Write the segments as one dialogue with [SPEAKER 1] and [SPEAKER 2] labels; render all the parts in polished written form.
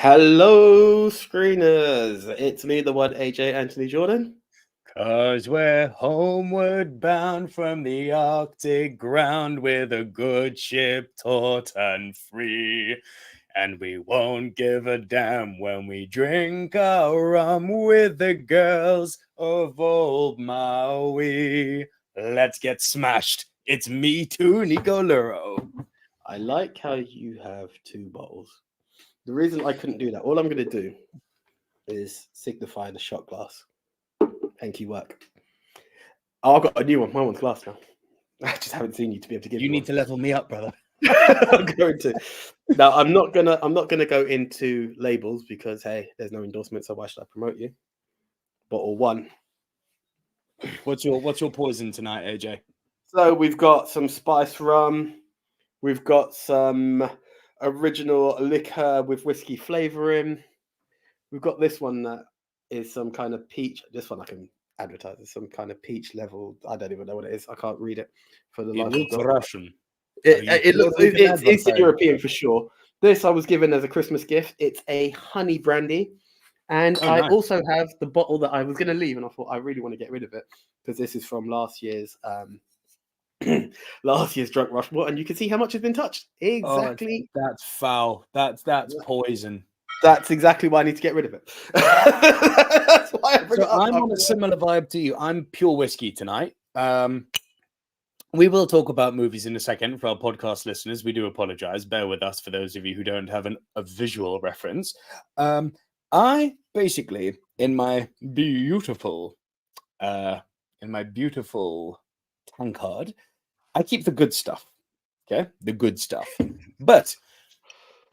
[SPEAKER 1] Hello, screeners. It's me, the one AJ Anthony Jordan.
[SPEAKER 2] 'Cause we're homeward bound from the Arctic ground with a good ship taut and free. And we won't give a damn when we drink our rum with the girls of old Maui. Let's get smashed. It's me too, Nico Luro.
[SPEAKER 1] I like how you have two bottles. The reason I couldn't do that, all I'm going to do is signify the shot glass. Thank you, work. Oh, I've got a new one. My one's glass now. I just haven't seen you to be able to give
[SPEAKER 2] You
[SPEAKER 1] me
[SPEAKER 2] need to level me up, brother.
[SPEAKER 1] I'm going to. Now, I'm not gonna go into labels because hey, there's no endorsement, so why should I promote you? Bottle one.
[SPEAKER 2] What's your poison tonight, AJ?
[SPEAKER 1] So we've got some spice rum. We've got some original liquor with whiskey flavoring. We've got this one that is some kind of peach. This one I can advertise as some kind of peach level. I don't even know what it is. I can't read it for the life of
[SPEAKER 2] It looks
[SPEAKER 1] God.
[SPEAKER 2] Russian.
[SPEAKER 1] It's Eastern European for sure. This I was given as a Christmas gift. It's a honey brandy. And I
[SPEAKER 2] nice.
[SPEAKER 1] also have the bottle that I was going to leave, and I thought I really want to get rid of it because this is from last year's drunk Rushmore, and you can see how much has been touched. Exactly.
[SPEAKER 2] Oh, that's foul. That's poison.
[SPEAKER 1] That's exactly why I need to get rid of it. That's why I bring it up.
[SPEAKER 2] I'm on a similar vibe to you. I'm pure whiskey tonight. We will talk about movies in a second for our podcast listeners. We do apologize. Bear with us for those of you who don't have a visual reference. I basically, in my beautiful tankard, I keep the good stuff. Okay, the good stuff. But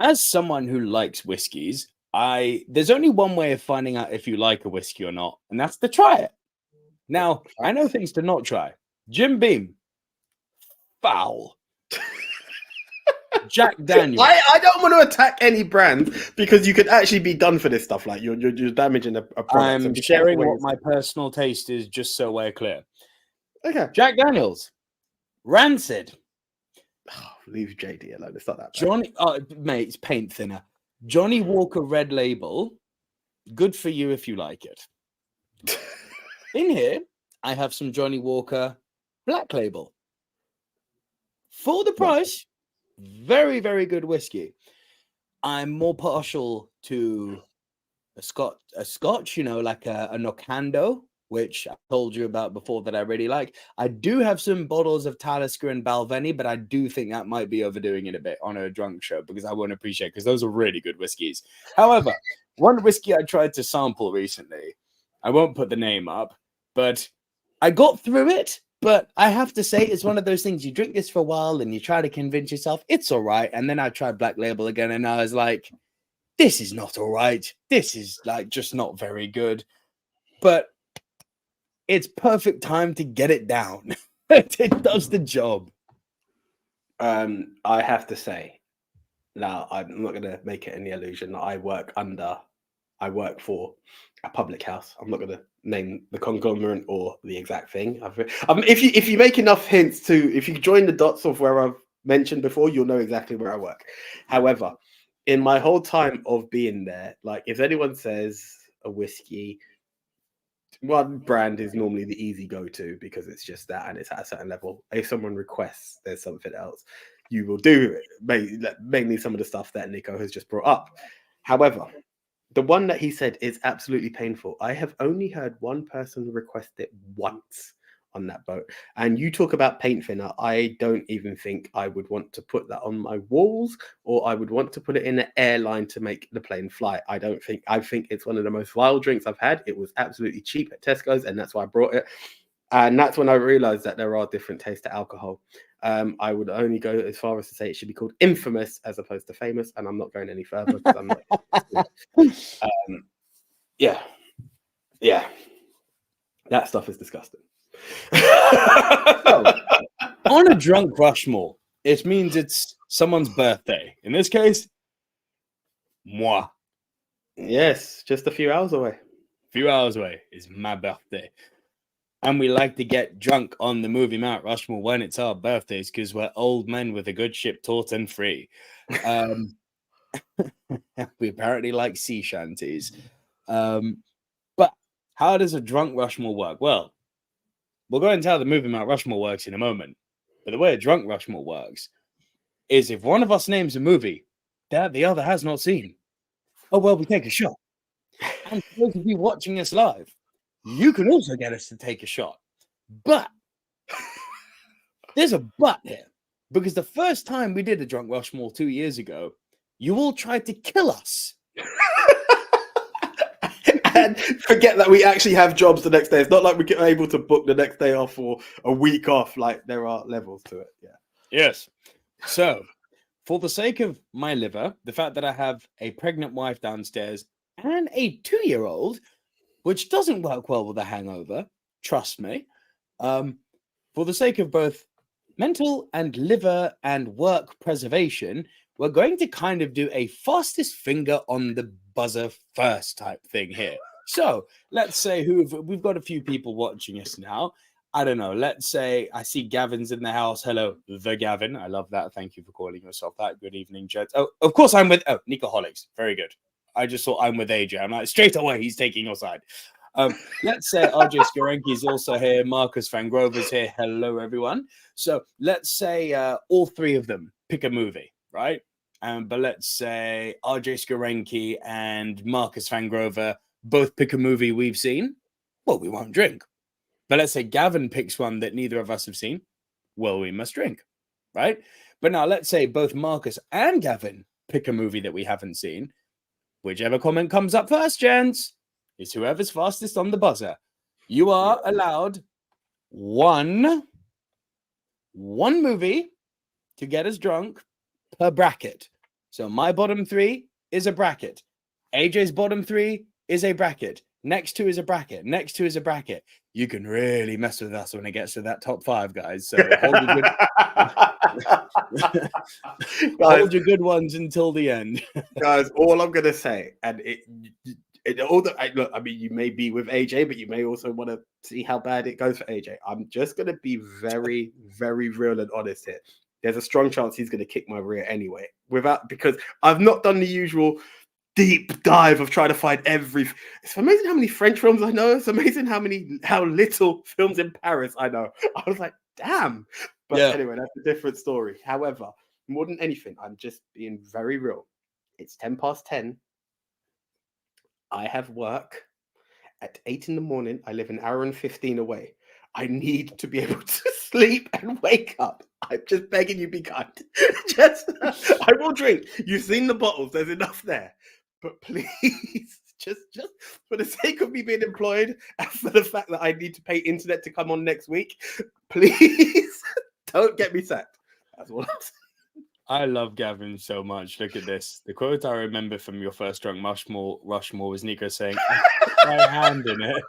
[SPEAKER 2] as someone who likes whiskeys, there's only one way of finding out if you like a whiskey or not, and that's to try it. Now, I know things to not try. Jim Beam, foul. Jack Daniels.
[SPEAKER 1] I don't want to attack any brand because you could actually be done for this stuff. Like you're damaging a product.
[SPEAKER 2] I'm sharing what my personal taste is, just so we're clear.
[SPEAKER 1] Okay.
[SPEAKER 2] Jack Daniels, rancid.
[SPEAKER 1] Oh, leave JD alone. It's not that bad.
[SPEAKER 2] Johnny, mate, it's paint thinner. Johnny Walker Red Label, good for you if you like it. In here, I have some Johnny Walker Black Label. For the price, very, very good whiskey. I'm more partial to a Scotch, you know, like a Nocando, which I told you about before that I really like. I do have some bottles of Talisker and Balvenie, but I do think that might be overdoing it a bit on a drunk show because I won't appreciate because those are really good whiskeys. However, one whiskey I tried to sample recently, I won't put the name up, but I got through it. But I have to say, it's one of those things, you drink this for a while and you try to convince yourself it's all right. And then I tried Black Label again and I was like, this is not all right. This is like just not very good. But it's perfect time to get it down. It does the job.
[SPEAKER 1] I have to say, now I'm not going to make it any illusion that I work for a public house. I'm not going to name the conglomerate or the exact thing. If you make enough hints if you join the dots of where I've mentioned before, you'll know exactly where I work. However, in my whole time of being there, like if anyone says a whiskey, one brand is normally the easy go-to because it's just that and it's at a certain level. If someone requests there's something else, you will do it, mainly some of the stuff that Nico has just brought up. However, the one that he said is absolutely painful. I have only heard one person request it once on that boat. And you talk about paint thinner. I don't even think I would want to put that on my walls or I would want to put it in an airline to make the plane fly. I think it's one of the most vile drinks I've had. It was absolutely cheap at Tesco's and that's why I brought it. And that's when I realized that there are different tastes to alcohol. I would only go as far as to say it should be called infamous as opposed to famous, and I'm not going any further because I'm not. Yeah, that stuff is disgusting.
[SPEAKER 2] So, on a drunk Rushmore, it means it's someone's birthday. In this case, moi.
[SPEAKER 1] Yes, just a few hours away.
[SPEAKER 2] Few hours away is my birthday. And we like to get drunk on the movie Mount Rushmore when it's our birthdays because we're old men with a good ship taut and free. We apparently like sea shanties. But how does a drunk Rushmore work? Well, we'll go and tell the Movie Mount Rushmore works in a moment. But the way a drunk Rushmore works is if one of us names a movie that the other has not seen, oh, well, we take a shot. And for those of you watching us live, you can also get us to take a shot. But there's a but here. Because the first time we did a drunk Rushmore 2 years ago, you all tried to kill us.
[SPEAKER 1] And forget that we actually have jobs the next day. It's not like we're able to book the next day off or a week off. Like, there are levels to it. Yeah.
[SPEAKER 2] Yes. So, for the sake of my liver, the fact that I have a pregnant wife downstairs and a 2-year-old, which doesn't work well with a hangover, trust me, for the sake of both mental and liver and work preservation, we're going to kind of do a fastest finger on the buzzer first type thing here. So let's say we've got a few people watching us now. I don't know. Let's say I see Gavin's in the house. Hello, the Gavin. I love that. Thank you for calling yourself that. Good evening, gents. Oh, of course I'm with Nico Holics. Very good. I just thought I'm with AJ. I'm like, straight away, he's taking your side. Let's say RJ Skarenki is also here. Marcus Van Grover's here. Hello, everyone. So let's say all three of them pick a movie, right? But let's say RJ Skarenki and Marcus Van Grover both pick a movie we've seen. Well, we won't drink. But let's say Gavin picks one that neither of us have seen. Well, we must drink, right? But now let's say both Marcus and Gavin pick a movie that we haven't seen. Whichever comment comes up first, gents, is whoever's fastest on the buzzer. You are allowed one movie to get us drunk per bracket. So my bottom three is a bracket. AJ's bottom three is a bracket. Next two is a bracket. Next two is a bracket. You can really mess with us when it gets to that top five, guys. So hold your good ones until the end.
[SPEAKER 1] Guys, all I'm going to say, and look, I mean, you may be with AJ, but you may also want to see how bad it goes for AJ. I'm just going to be very, very real and honest here. There's a strong chance he's going to kick my rear anyway, because I've not done the usual deep dive of trying to find every. It's amazing how many French films I know. It's amazing how little films in Paris I know. I was like, damn. But anyway, that's a different story. However, more than anything, I'm just being very real. It's 10:10. I have work at 8 a.m. I live an hour and 15 away. I need to be able to sleep and wake up. I'm just begging you, be kind. I will drink. You've seen the bottles. There's enough there. But please, just for the sake of me being employed and for the fact that I need to pay internet to come on next week, please don't get me sacked. That's all I'm saying.
[SPEAKER 2] I love Gavin so much. Look at this. The quote I remember from your first drunk Rushmore was Nico saying, my hand in it.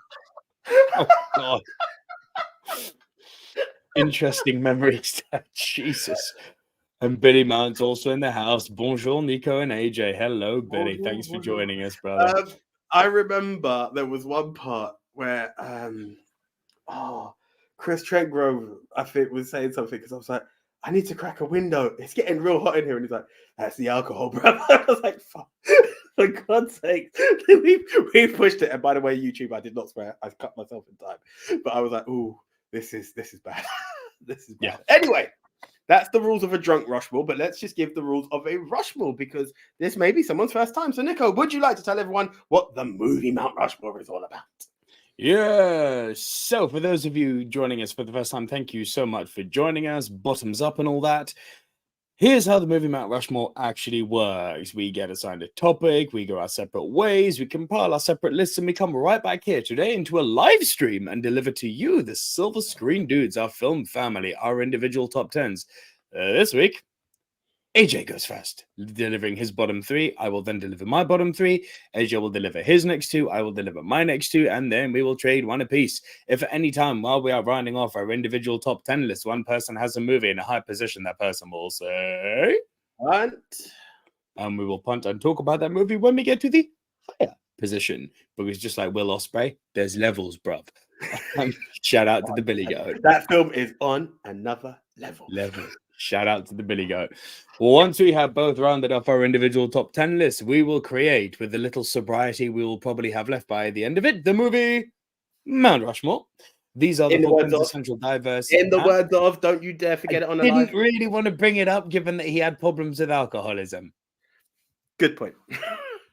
[SPEAKER 2] Oh, God. Interesting memories. Jesus. And Billy Mount's also in the house. Bonjour, Nico and AJ. Hello, Billy.
[SPEAKER 1] Bonjour,
[SPEAKER 2] Thanks for joining us, brother.
[SPEAKER 1] I remember there was one part where Chris Trentgrove, I think, was saying something because I was like, I need to crack a window. It's getting real hot in here. And he's like, that's the alcohol, brother. I was like, fuck. For God's sake. we pushed it. And by the way, YouTube, I did not swear. I cut myself in time. But I was like, ooh, this is bad. This is bad.
[SPEAKER 2] Yeah.
[SPEAKER 1] Anyway, that's the rules of a drunk Rushmore, but let's just give the rules of a Rushmore because this may be someone's first time. So, Nico, would you like to tell everyone what the Movie Mount Rushmore is all about?
[SPEAKER 2] Yeah. So, for those of you joining us for the first time, thank you so much for joining us. Bottoms up and all that. Here's how the Movie Mount Rushmore actually works. We get assigned a topic, we go our separate ways, we compile our separate lists, and we come right back here today into a live stream and deliver to you, the Silver Screen Dudes, our film family, our individual top 10s. This week, AJ goes first, delivering his bottom three. I will then deliver my bottom three. AJ will deliver his next two. I will deliver my next two. And then we will trade one apiece. If at any time while we are rounding off our individual top 10 list, one person has a movie in a high position, that person will say
[SPEAKER 1] punt.
[SPEAKER 2] And we will punt and talk about that movie when we get to the higher position. Because just like Will Ospreay, there's levels, bruv. Shout out to the Billy Goat.
[SPEAKER 1] That film is on another level.
[SPEAKER 2] Shout out to the Billy Goat. Once we have both rounded off our individual top 10 lists, we will create, with the little sobriety we will probably have left by the end of it, the movie Mount Rushmore. These are the four quintessential diverse.
[SPEAKER 1] In the words of, don't you dare forget it on a live.
[SPEAKER 2] Didn't really want to bring it up, given that he had problems with alcoholism.
[SPEAKER 1] Good point.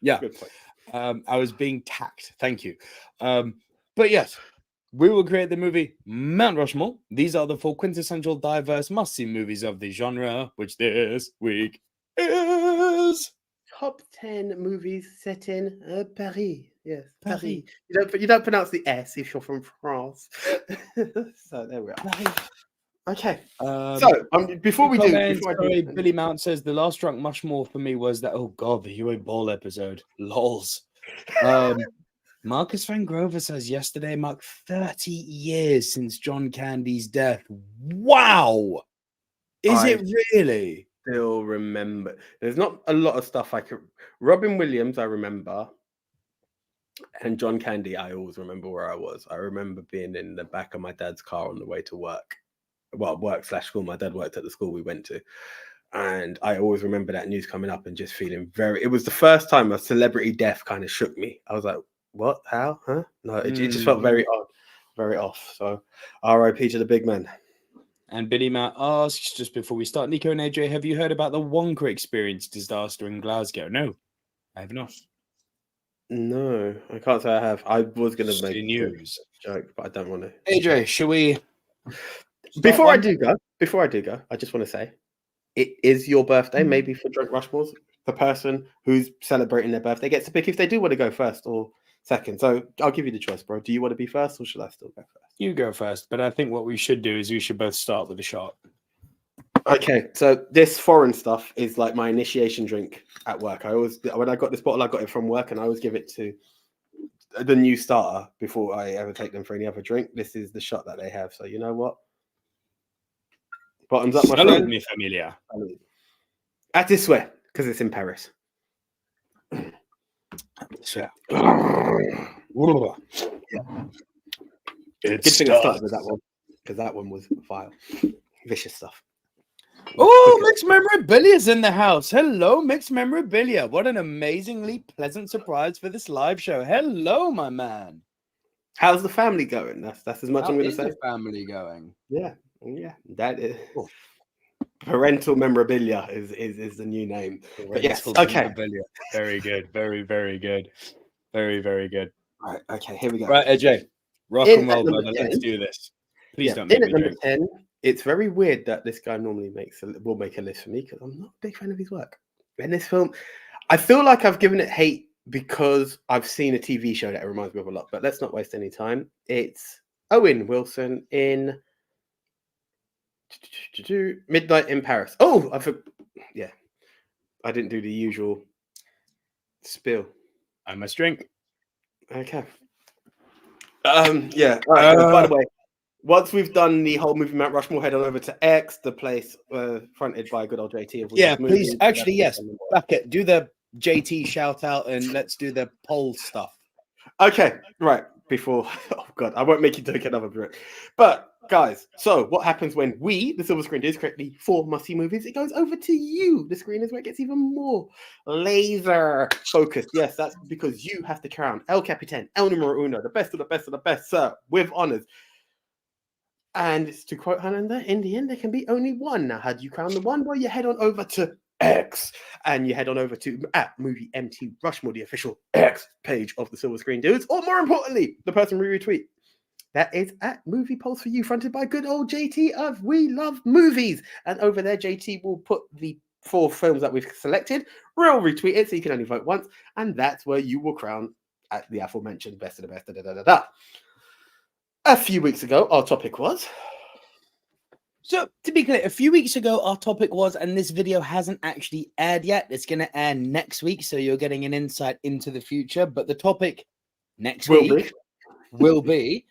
[SPEAKER 2] Yeah.
[SPEAKER 1] Good point.
[SPEAKER 2] I was being tacked. Thank you. But yes, we will create the movie Mount Rushmore. These are the four quintessential diverse must-see movies of the genre, which this week is
[SPEAKER 1] top 10 movies set in Paris. Yes,
[SPEAKER 2] Paris.
[SPEAKER 1] You don't pronounce the S if you're from France. So there we are. Okay. Before we do,
[SPEAKER 2] Billy Mount says the last drunk mushmore for me was that. Oh God, the Huey Ball episode. Lols. Marcus Van Grover says yesterday marked 30 years since John Candy's death. Wow. Is it really?
[SPEAKER 1] Still remember. There's not a lot of stuff I could. Robin Williams, I remember. And John Candy, I always remember where I was. I remember being in the back of my dad's car on the way to work. Well, work/school. My dad worked at the school we went to. And I always remember that news coming up and just feeling it was the first time a celebrity death kind of shook me. I was like, what? How? Huh? No, it just felt very odd, very off. So RIP to the big man.
[SPEAKER 2] And Billy Matt asks, just before we start, Nico and AJ, have you heard about the Wonka experience disaster in Glasgow? No, I have not.
[SPEAKER 1] No, I can't say I have. I was going to make
[SPEAKER 2] news
[SPEAKER 1] a joke, but I don't want to.
[SPEAKER 2] AJ, shall we?
[SPEAKER 1] Before I do go, I just want to say, it is your birthday. Maybe for Drunk Rushmores, the person who's celebrating their birthday gets to pick if they do want to go first or second. So I'll give you the choice, bro. Do you want to be first or should I still go first?
[SPEAKER 2] You go first, but I think what we should do is we should both start with a shot.
[SPEAKER 1] Okay, so this foreign stuff is like my initiation drink at work. When I got this bottle, I got it from work, and I always give it to the new starter before I ever take them for any other drink. This is the shot that they have. So you know what? Bottoms up, my friend.
[SPEAKER 2] Mi familia.
[SPEAKER 1] At this way, because it's in Paris.
[SPEAKER 2] So,
[SPEAKER 1] Good thing I started with that one, because that one was vile. Vicious stuff.
[SPEAKER 2] Oh, Mixed Memorabilia is in the house. Hello, Mixed Memorabilia. What an amazingly pleasant surprise for this live show. Hello, my man.
[SPEAKER 1] How's the family going? That's as much I'm going to say.
[SPEAKER 2] How's the family going?
[SPEAKER 1] Yeah. That is parental memorabilia is the new name. But yes, okay.
[SPEAKER 2] Memorabilia. Very good. Very, very good. Very, very good.
[SPEAKER 1] Right. Okay. Here we go.
[SPEAKER 2] Right, AJ. Rock and roll, brother. Let's do this. Please don't make me
[SPEAKER 1] number 10. It's very weird that this guy normally will make a list for me because I'm not a big fan of his work. In this film, I feel like I've given it hate because I've seen a TV show that it reminds me of a lot. But let's not waste any time. It's Owen Wilson in Midnight in Paris. Oh, I didn't do the usual spill.
[SPEAKER 2] I must drink.
[SPEAKER 1] Okay. Yeah. Right. By the way, once we've done the whole Movie Mount Rushmore, head on over to X, the place fronted by good old JT.
[SPEAKER 2] Please. Actually, yes. Back it. Do the JT shout out and let's do the poll stuff.
[SPEAKER 1] Okay. Right. Before, oh God, I won't make you take another break. But guys, so what happens when we, the Silver Screen, does correctly 4 must-see movies? It goes over to you. The screen is where it gets even more laser focused. Yes, that's because you have to crown El Capitan, El Numero Uno, the best of the best of the best, sir, with honors. And to quote Hannah, in the end, there can be only one. Now, how do you crown the one? Well, you head on over to X and you head on over to Movie MT Rushmore, the official X page of the Silver Screen Dudes, or more importantly, the person we retweet. That is at Movie Polls for You, fronted by good old JT of We Love Movies. And over there, JT will put the 4 films that we've selected. We'll retweet it, so you can only vote once. And that's where you will crown at the aforementioned best of the best. A few weeks ago, our topic was...
[SPEAKER 2] So, to be clear, a few weeks ago, our topic was, and this video hasn't actually aired yet. It's going to air next week, so you're getting an insight into the future. But the topic next week will be...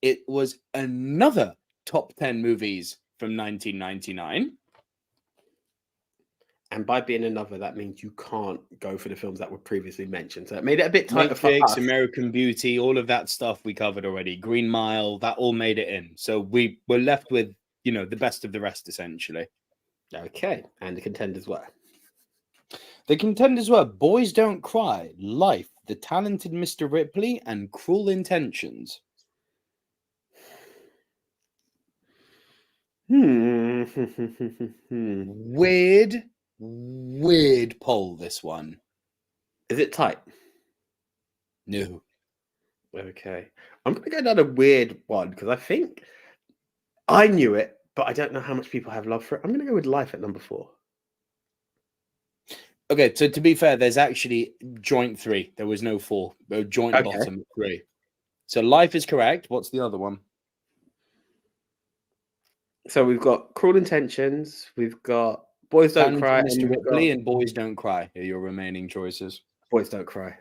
[SPEAKER 2] it was another top 10 movies from 1999.
[SPEAKER 1] And by being another, that means you can't go for the films that were previously mentioned. So it made it a bit tighter for us.
[SPEAKER 2] American Beauty, all of that stuff we covered already. Green Mile, that all made it in. So we were left with the best of the rest, essentially.
[SPEAKER 1] Okay, and the contenders were.
[SPEAKER 2] The contenders were Boys Don't Cry, Life, The Talented Mr. Ripley, and Cruel Intentions. Weird poll, this one.
[SPEAKER 1] Is it tight?
[SPEAKER 2] No.
[SPEAKER 1] Okay. I'm going to go down a weird one because I think I knew it, but I don't know how much people have love for it. I'm going to go with Life at number 4.
[SPEAKER 2] Okay, so to be fair, there's actually joint 3. There was no 4. Joint
[SPEAKER 1] Okay.
[SPEAKER 2] bottom 3. So Life is correct. What's the other one?
[SPEAKER 1] So we've got Cruel Intentions, we've got Boys Don't Cry,
[SPEAKER 2] Mr.
[SPEAKER 1] and
[SPEAKER 2] Ripley and Boys Don't Cry are your remaining choices.
[SPEAKER 1] Boys Don't Cry.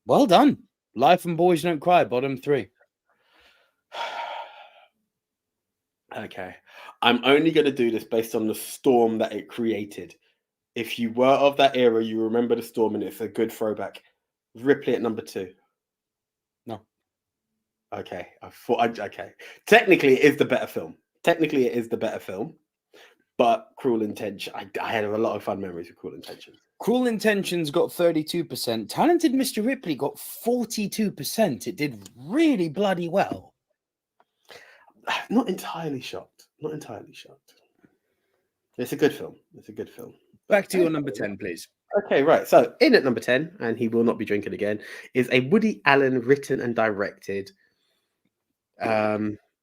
[SPEAKER 2] Well done. Life and Boys Don't Cry, bottom 3.
[SPEAKER 1] Okay. I'm only going to do this based on the storm that it created. If you were of that era, you remember the storm, and it's a good throwback. Ripley at number 2.
[SPEAKER 2] No.
[SPEAKER 1] Okay. Okay. Technically, it is the better film. But Cruel Intention, I had a lot of fun memories with Cruel Intentions.
[SPEAKER 2] Cruel Intentions got 32%. Talented Mr. Ripley got 42%. It did really bloody well.
[SPEAKER 1] Not entirely shocked. It's a good film.
[SPEAKER 2] Back to your number 10, please.
[SPEAKER 1] Okay, right. So in at number 10, and he will not be drinking again, is a Woody Allen written and directed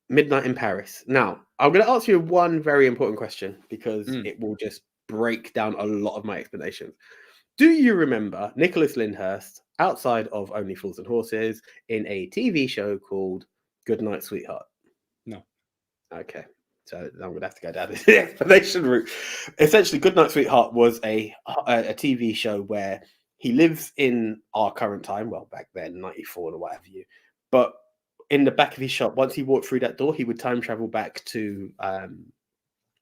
[SPEAKER 1] Midnight in Paris. Now, I'm going to ask you one very important question because it will just break down a lot of my explanations. Do you remember Nicholas Lyndhurst outside of Only Fools and Horses in a TV show called Goodnight Sweetheart?
[SPEAKER 2] No.
[SPEAKER 1] Okay. So I'm going to have to go down the explanation route. Essentially, Goodnight Sweetheart was a TV show where he lives in our current time, well, back then, 94 or whatever but in the back of his shop, once he walked through that door, he would time travel back to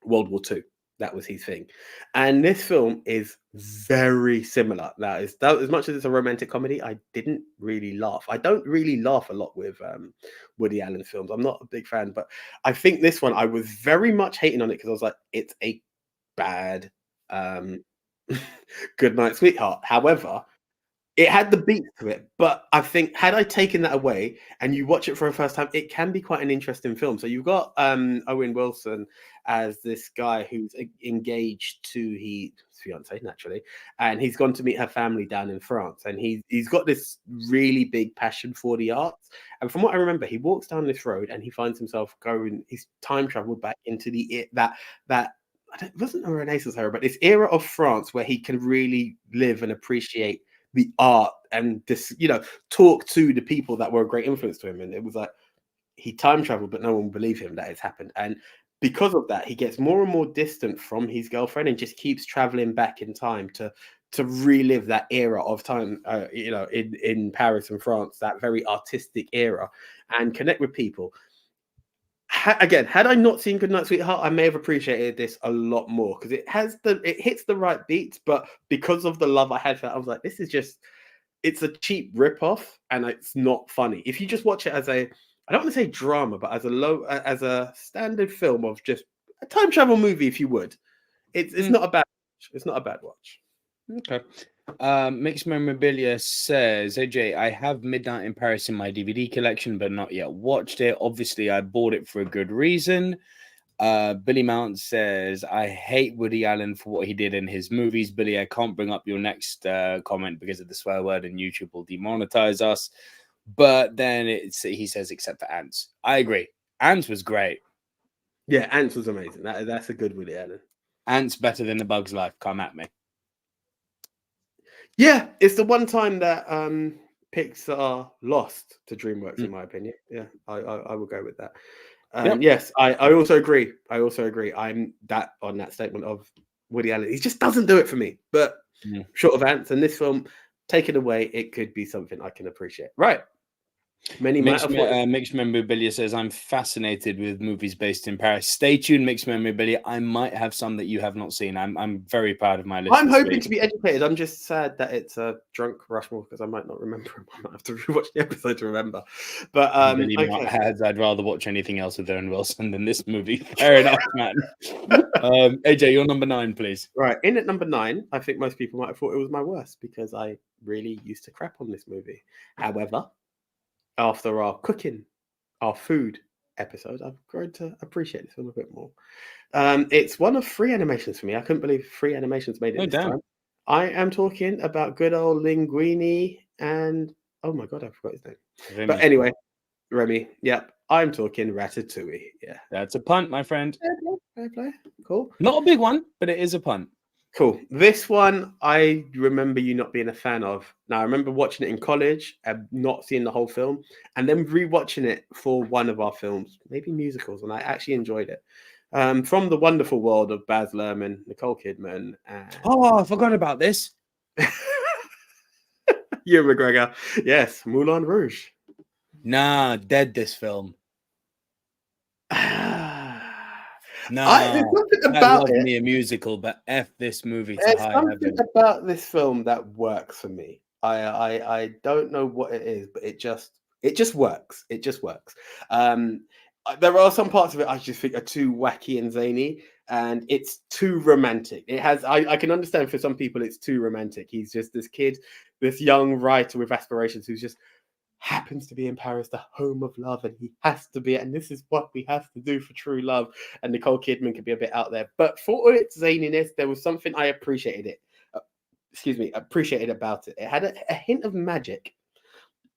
[SPEAKER 1] World War II. That was his thing. And this film is very similar. Now, as much as it's a romantic comedy, I didn't really laugh. I don't really laugh a lot with Woody Allen films. I'm not a big fan, but I think this one, I was very much hating on it because I was like, it's a bad Goodnight Sweetheart. However, it had the beat to it, but I think had I taken that away and you watch it for the first time, it can be quite an interesting film. So you've got Owen Wilson as this guy who's engaged to his fiance, naturally, and he's gone to meet her family down in France, and he's got this really big passion for the arts. And from what I remember, he walks down this road and he finds himself he's time traveled back into that it wasn't a Renaissance era, but this era of France where he can really live and appreciate the art and this, talk to the people that were a great influence to him. And it was like he time traveled, but no one believed him that it's happened. And because of that, he gets more and more distant from his girlfriend and just keeps traveling back in time to relive that era of time, in Paris and France, that very artistic era, and connect with people. Again, had I not seen Goodnight Sweetheart, I may have appreciated this a lot more because it hits the right beats, but because of the love I had for it, I was like, it's a cheap ripoff and it's not funny. If you just watch it as I don't want to say drama, but as a standard film of just a time travel movie, if you would, it's not a bad watch. It's not a bad watch.
[SPEAKER 2] Okay. Mixed Memorabilia says, AJ, I have Midnight in Paris in my DVD collection, but not yet watched it. Obviously, I bought it for a good reason. Billy Mount says, I hate Woody Allen for what he did in his movies. Billy, I can't bring up your next comment because of the swear word and YouTube will demonetize us. But then he says, except for Ants. I agree. Ants was great.
[SPEAKER 1] Yeah, Ants was amazing. That's a good Woody Allen.
[SPEAKER 2] Ants better than A Bug's Life. Come at me.
[SPEAKER 1] Yeah, it's the one time that Pixar lost to DreamWorks, in my opinion. Yeah, I will go with that.
[SPEAKER 2] Yep.
[SPEAKER 1] Yes, I also agree. I'm on that statement of Woody Allen. He just doesn't do it for me. But short of Ants and this film, taken away, it could be something I can appreciate. Right. Many might have thought
[SPEAKER 2] Mixed Memorabilia says, I'm fascinated with movies based in Paris. Stay tuned, Mixed Memorabilia. I might have some that you have not seen. I'm very proud of my list.
[SPEAKER 1] I'm hoping to be educated. I'm just sad that it's a drunk Rushmore because I might not remember him. I might have to rewatch the episode to remember. But okay.
[SPEAKER 2] I'd rather watch anything else with Owen Wilson than this movie. Fair enough, man. AJ, you're number 9, please.
[SPEAKER 1] Right, in at number 9, I think most people might have thought it was my worst because I really used to crap on this movie. However, after our food episode, I've grown to appreciate this film a bit more. It's one of 3 animations for me. I couldn't believe 3 animations made it this time. I am talking about good old Linguini and oh my god, I forgot his name.
[SPEAKER 2] Remy.
[SPEAKER 1] But anyway, Remy. Yep, I'm talking Ratatouille. Yeah,
[SPEAKER 2] that's a punt, my friend.
[SPEAKER 1] Fair play. Cool.
[SPEAKER 2] Not a big one, but it is a punt.
[SPEAKER 1] Cool. This one, I remember you not being a fan of. Now, I remember watching it in college and not seeing the whole film, and then rewatching it for one of our films, maybe musicals, and I actually enjoyed it. From the wonderful world of Baz Luhrmann, Nicole Kidman, and
[SPEAKER 2] I forgot about this.
[SPEAKER 1] Ewan McGregor. Yes, Moulin Rouge.
[SPEAKER 2] Nah, dead this film. No,
[SPEAKER 1] there's something about it.
[SPEAKER 2] Me a musical, but F this movie.
[SPEAKER 1] There's something about this film that works for me. I don't know what it is, but it just works. It just works. There are some parts of it I just think are too wacky and zany, and it's too romantic. It has. I can understand for some people it's too romantic. He's just this kid, this young writer with aspirations who's just happens to be in Paris, the home of love, and he has to be, and this is what we have to do for true love. And Nicole Kidman could be a bit out there, but for all its zaniness, there was something I appreciated about it. It had a hint of magic.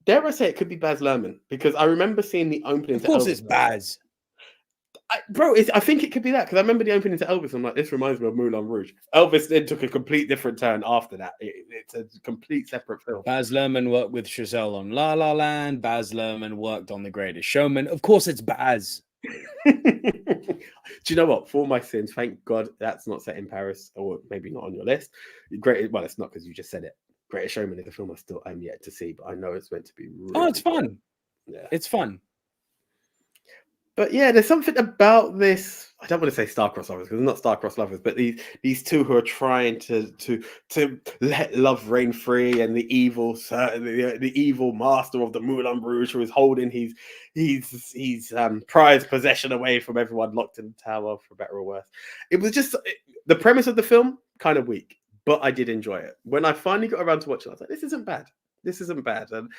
[SPEAKER 1] Dare I say it could be Baz Luhrmann, because I remember seeing the opening.
[SPEAKER 2] Of course, it's Baz.
[SPEAKER 1] I think it could be that, because I remember the opening to Elvis. I'm like, this reminds me of Moulin Rouge. Elvis then took a complete different turn after that. It's a complete separate film.
[SPEAKER 2] Baz Luhrmann worked with Chazelle on La La Land. Baz Luhrmann worked on The Greatest Showman. Of course, it's Baz.
[SPEAKER 1] Do you know what? For my sins, thank God that's not set in Paris, or maybe not on your list. Well, it's not because you just said it. Greatest Showman is a film I'm yet to see, but I know it's meant to be. Really
[SPEAKER 2] it's fun.
[SPEAKER 1] Yeah,
[SPEAKER 2] it's fun.
[SPEAKER 1] But yeah, there's something about this. I don't want to say star-crossed lovers because it's not star-crossed lovers, but these two who are trying to let love reign free, and the evil master of the Moulin Rouge who is holding his prized possession away from everyone locked in the tower, for better or worse. It was just the premise of the film kind of weak, but I did enjoy it. When I finally got around to watching it, I was like, this isn't bad. And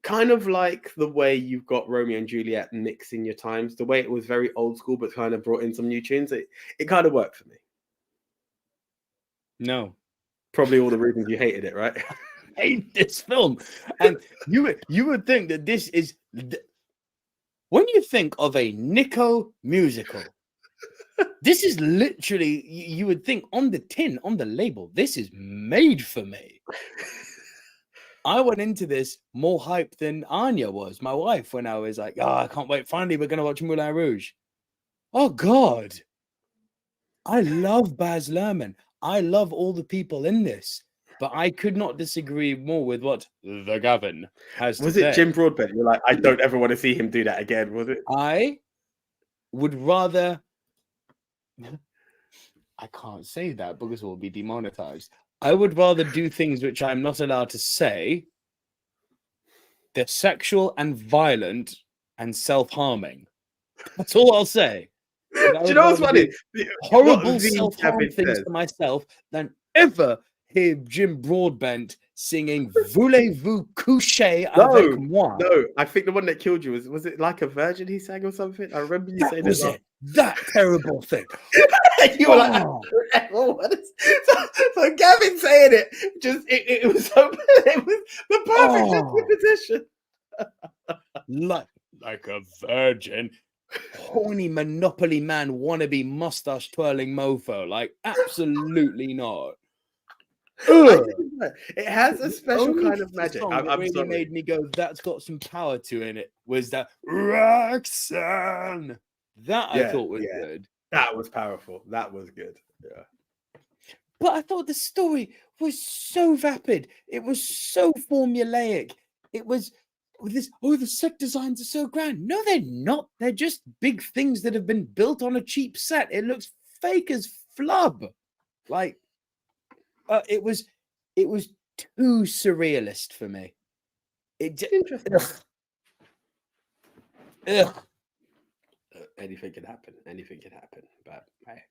[SPEAKER 1] kind of like the way you've got Romeo and Juliet mixing your times, the way it was very old school, but kind of brought in some new tunes. It kind of worked for me.
[SPEAKER 2] No.
[SPEAKER 1] Probably all the reasons you hated it, right?
[SPEAKER 2] I hate this film. And you would think that this is... When you think of a Nico musical, this is literally... You would think on the tin, on the label, this is made for me. I went into this more hyped than Anya was, my wife, when I was like, I can't wait. Finally, we're going to watch Moulin Rouge. Oh, God. I love Baz Luhrmann. I love all the people in this. But I could not disagree more with what the Gavin has to say.
[SPEAKER 1] Was it Jim Broadbent? You're like, I don't ever want to see him do that again, was it?
[SPEAKER 2] I would rather... I can't say that because we'll be demonetized. I would rather do things which I'm not allowed to say. They're sexual and violent and self-harming. That's all I'll say.
[SPEAKER 1] Do you know what's funny?
[SPEAKER 2] Horrible self-harm things to myself than ever hear Jim Broadbent singing Voulez-vous coucher avec moi?
[SPEAKER 1] No, I think the one that killed you was it Like a Virgin he sang or something? I remember you saying that.
[SPEAKER 2] That terrible thing.
[SPEAKER 1] You were like, what is... so Gavin saying it, it was the perfect juxtaposition.
[SPEAKER 2] Like a virgin. Horny Monopoly man wannabe mustache twirling mofo. Like, absolutely not.
[SPEAKER 1] It has a special kind of magic.
[SPEAKER 2] I'm really sorry. Made me go, that's got some power to in it. Was that Roxanne? That I thought was good.
[SPEAKER 1] That was powerful. That was good. Yeah.
[SPEAKER 2] But I thought the story was so vapid. It was so formulaic. It was the set designs are so grand. No, they're not. They're just big things that have been built on a cheap set. It looks fake as flub. Like, it was too surrealist for me.
[SPEAKER 1] Interesting.
[SPEAKER 2] Ugh.
[SPEAKER 1] Anything can happen. But hey,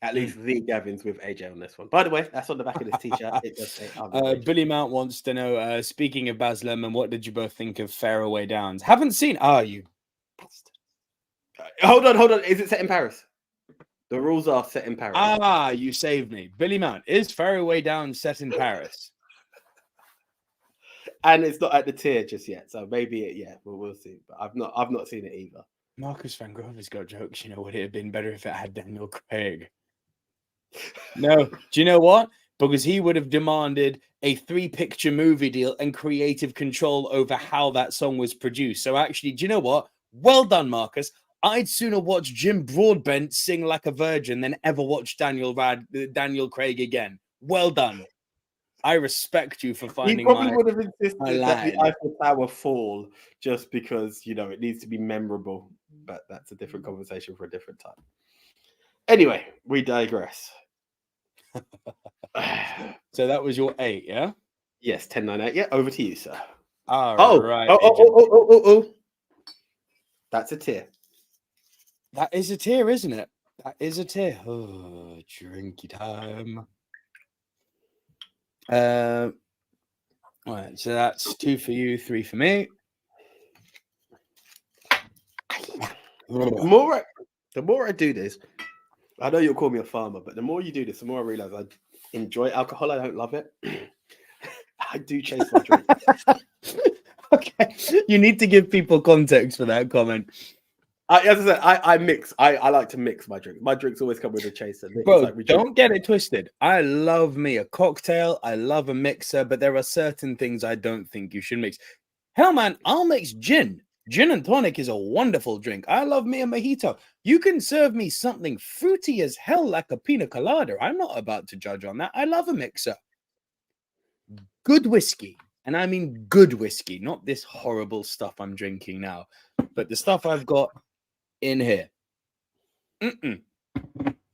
[SPEAKER 1] at least the Gavin's with AJ on this one. By the way, that's on the back of this t-shirt. It does say
[SPEAKER 2] Billy Mount wants to know, speaking of Baz Luhrmann, what did you both think of Faraway Downs? Haven't seen. You bastard.
[SPEAKER 1] Hold on. Is it set in Paris? The rules are set in Paris.
[SPEAKER 2] You saved me. Billy Mount, is Faraway Downs set in Paris?
[SPEAKER 1] And it's not at the tier just yet, so maybe we'll see. But I've not seen it either.
[SPEAKER 2] Marcus Van Grove has got jokes. You know, would it have been better if it had Daniel Craig? No. Do you know what? Because he would have demanded a 3-picture movie deal and creative control over how that song was produced. So actually, do you know what? Well done, Marcus. I'd sooner watch Jim Broadbent sing like a virgin than ever watch Daniel Craig again. Well done. I respect you for finding.
[SPEAKER 1] He probably would have insisted that the Eiffel Tower fall just because, you know, it needs to be memorable. But that's a different conversation for a different time. Anyway, we digress.
[SPEAKER 2] So that was your 8, yeah?
[SPEAKER 1] Yes, 10, 9, 8. Yeah, over to you, sir.
[SPEAKER 2] Right.
[SPEAKER 1] Oh. That's a tier.
[SPEAKER 2] That is a tier, isn't it? That is a tier. Oh, drinky time. All right, so that's 2 for you, 3 for me.
[SPEAKER 1] The more I do this, I know you'll call me a farmer, but the more you do this, the more I realize I enjoy alcohol. I don't love it. I do chase my drink.
[SPEAKER 2] Okay, you need to give people context for that comment.
[SPEAKER 1] As I said, I mix. I like to mix my drinks. My drinks always come with a chaser.
[SPEAKER 2] Bro, don't get it twisted. I love me a cocktail. I love a mixer, but there are certain things I don't think you should mix. Hell, man, I'll mix gin. Gin and tonic is a wonderful drink. I love me a mojito. You can serve me something fruity as hell like a pina colada. I'm not about to judge on that. I love a mixer. Good whiskey. And I mean good whiskey, not this horrible stuff I'm drinking now, but the stuff I've got in here.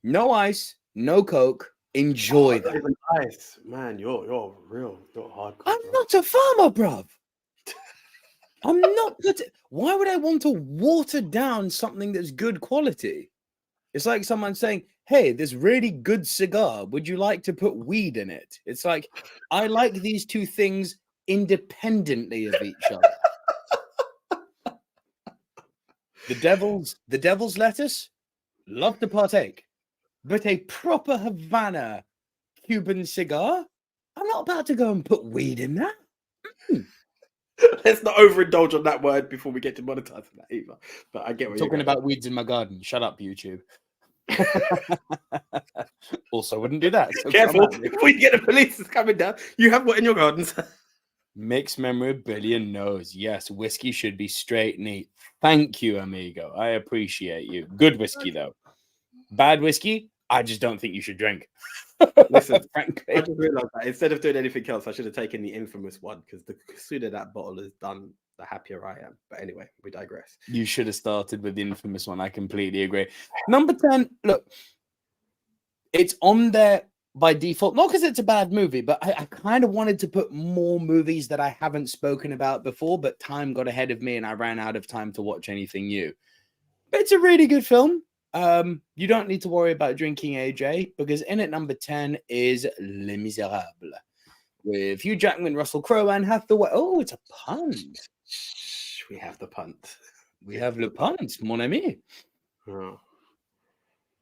[SPEAKER 2] No ice, no Coke. Enjoy that.
[SPEAKER 1] Ice, man. You're hardcore.
[SPEAKER 2] I'm not a farmer, bruv. I'm not. Why would I want to water down something that's good quality? It's like someone saying, hey, this really good cigar. Would you like to put weed in it? It's like, I like these two things independently of each other. The devil's lettuce, love to partake. But a proper Havana Cuban cigar, I'm not about to go and put weed in that.
[SPEAKER 1] Let's not overindulge on that word before we get to monetizing that either. But I get what you're
[SPEAKER 2] talking about weeds in my garden. Shut up, YouTube. Also, wouldn't do that. So
[SPEAKER 1] careful, before you get the police is coming down. You have what in your gardens?
[SPEAKER 2] Mixed memorabilia knows. Yes, whiskey should be straight neat. Thank you, amigo. I appreciate you. Good whiskey, though. Bad whiskey, I just don't think you should drink.
[SPEAKER 1] Listen, frankly, I just realized that instead of doing anything else, I should have taken the infamous one because the sooner that bottle is done, the happier I am. But anyway, we digress.
[SPEAKER 2] You should have started with the infamous one. I completely agree. Number 10, look, it's on there by default, not because it's a bad movie, but I kind of wanted to put more movies that I haven't spoken about before, but time got ahead of me and I ran out of time to watch anything new. But it's a really good film. You don't need to worry about drinking, AJ, because in at number 10 is Les Miserables with Hugh Jackman, Russell Crowe, and Hathaway. Oh, it's a punt.
[SPEAKER 1] We have the punt.
[SPEAKER 2] We have le punt, mon ami.
[SPEAKER 1] Oh.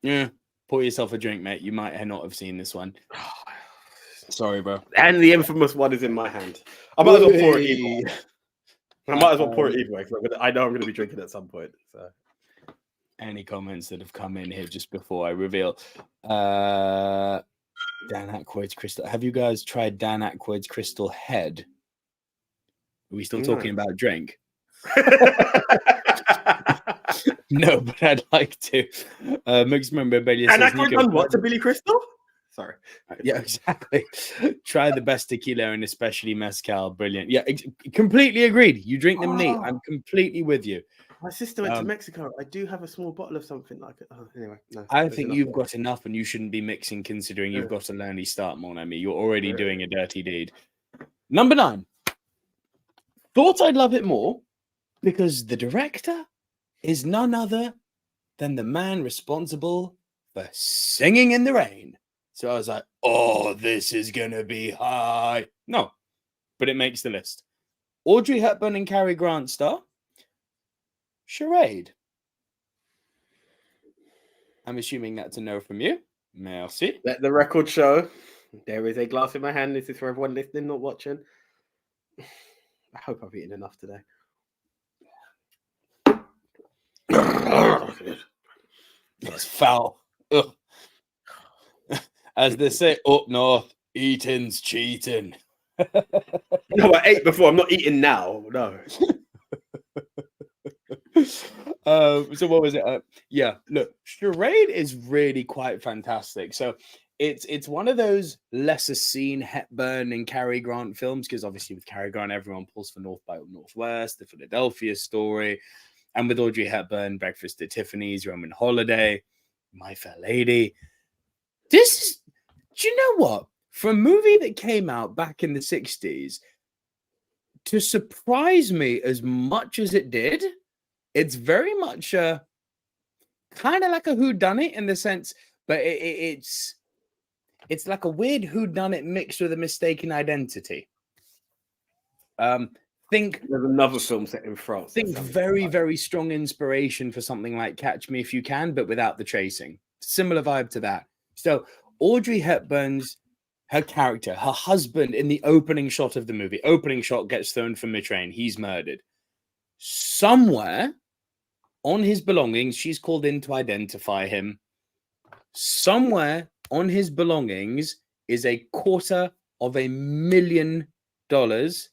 [SPEAKER 2] Yeah, pour yourself a drink, mate. You might not have seen this one. Sorry, bro.
[SPEAKER 1] And the infamous one is in my hand. I might as well pour it either way. I might as well pour it either way because I know I'm going to be drinking at some point. So.
[SPEAKER 2] Any comments that have come in here just before I reveal? Dan Aykroyd's Crystal. Have you guys tried Dan Aykroyd's Crystal Head? Are we still talking about drink? No, but I'd like to. Mixed memorabilia.
[SPEAKER 1] And Aykroyd done what to Billy Crystal? Sorry.
[SPEAKER 2] Yeah, exactly. Try the best tequila and especially mezcal. Brilliant. Yeah, completely agreed. You drink them neat. I'm completely with you.
[SPEAKER 1] My sister went to Mexico. I do have a small bottle of something like it. Oh, anyway, no.
[SPEAKER 2] I think you've got enough and you shouldn't be mixing considering you've got an early start, mon ami. You're already doing a dirty deed. Number 9. Thought I'd love it more because the director is none other than the man responsible for Singing in the Rain. So I was like, oh, this is going to be high. No, but it makes the list. Audrey Hepburn and Cary Grant star. Charade. I'm assuming that's a no from you. Merci.
[SPEAKER 1] Let the record show. There is a glass in my hand. This is for everyone listening, not watching. I hope I've eaten enough today.
[SPEAKER 2] It's foul. Ugh. As they say up north, eating's cheating.
[SPEAKER 1] No, I ate before. I'm not eating now. No.
[SPEAKER 2] So what was it? Yeah, look, Charade is really quite fantastic. So it's one of those lesser seen Hepburn and Cary Grant films because obviously with Cary Grant, everyone pulls for North by Northwest, the Philadelphia Story, and with Audrey Hepburn, Breakfast at Tiffany's, Roman Holiday, My Fair Lady. This is, do you know what? For a movie that came out back in the 60s, to surprise me as much as it did, it's very much a kind of like a whodunit in the sense, but it's like a weird whodunit mixed with a mistaken identity. Think
[SPEAKER 1] there's another film set in France.
[SPEAKER 2] Think very, very strong inspiration for something like Catch Me If You Can, but without the chasing. Similar vibe to that. So Audrey Hepburn's her character, her husband in the opening shot of the movie. Opening shot gets thrown from a train. He's murdered. Somewhere on his belongings, she's called in to identify him. Somewhere on his belongings is $250,000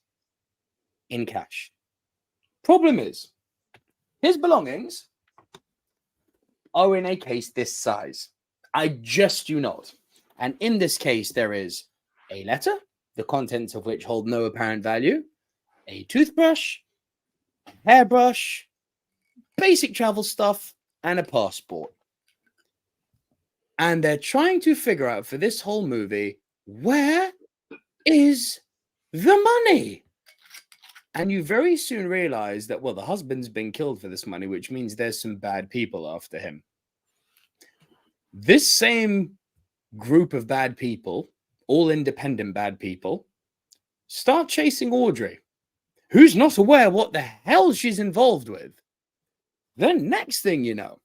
[SPEAKER 2] in cash. Problem is, his belongings are in a case this size. I just do not. And in this case, there is a letter, the contents of which hold no apparent value, a toothbrush, a hairbrush, basic travel stuff, and a passport. And they're trying to figure out for this whole movie, where is the money? And you very soon realize that, well, the husband's been killed for this money, which means there's some bad people after him. This same group of bad people, all independent bad people, start chasing Audrey, who's not aware what the hell she's involved with. Then next thing you know,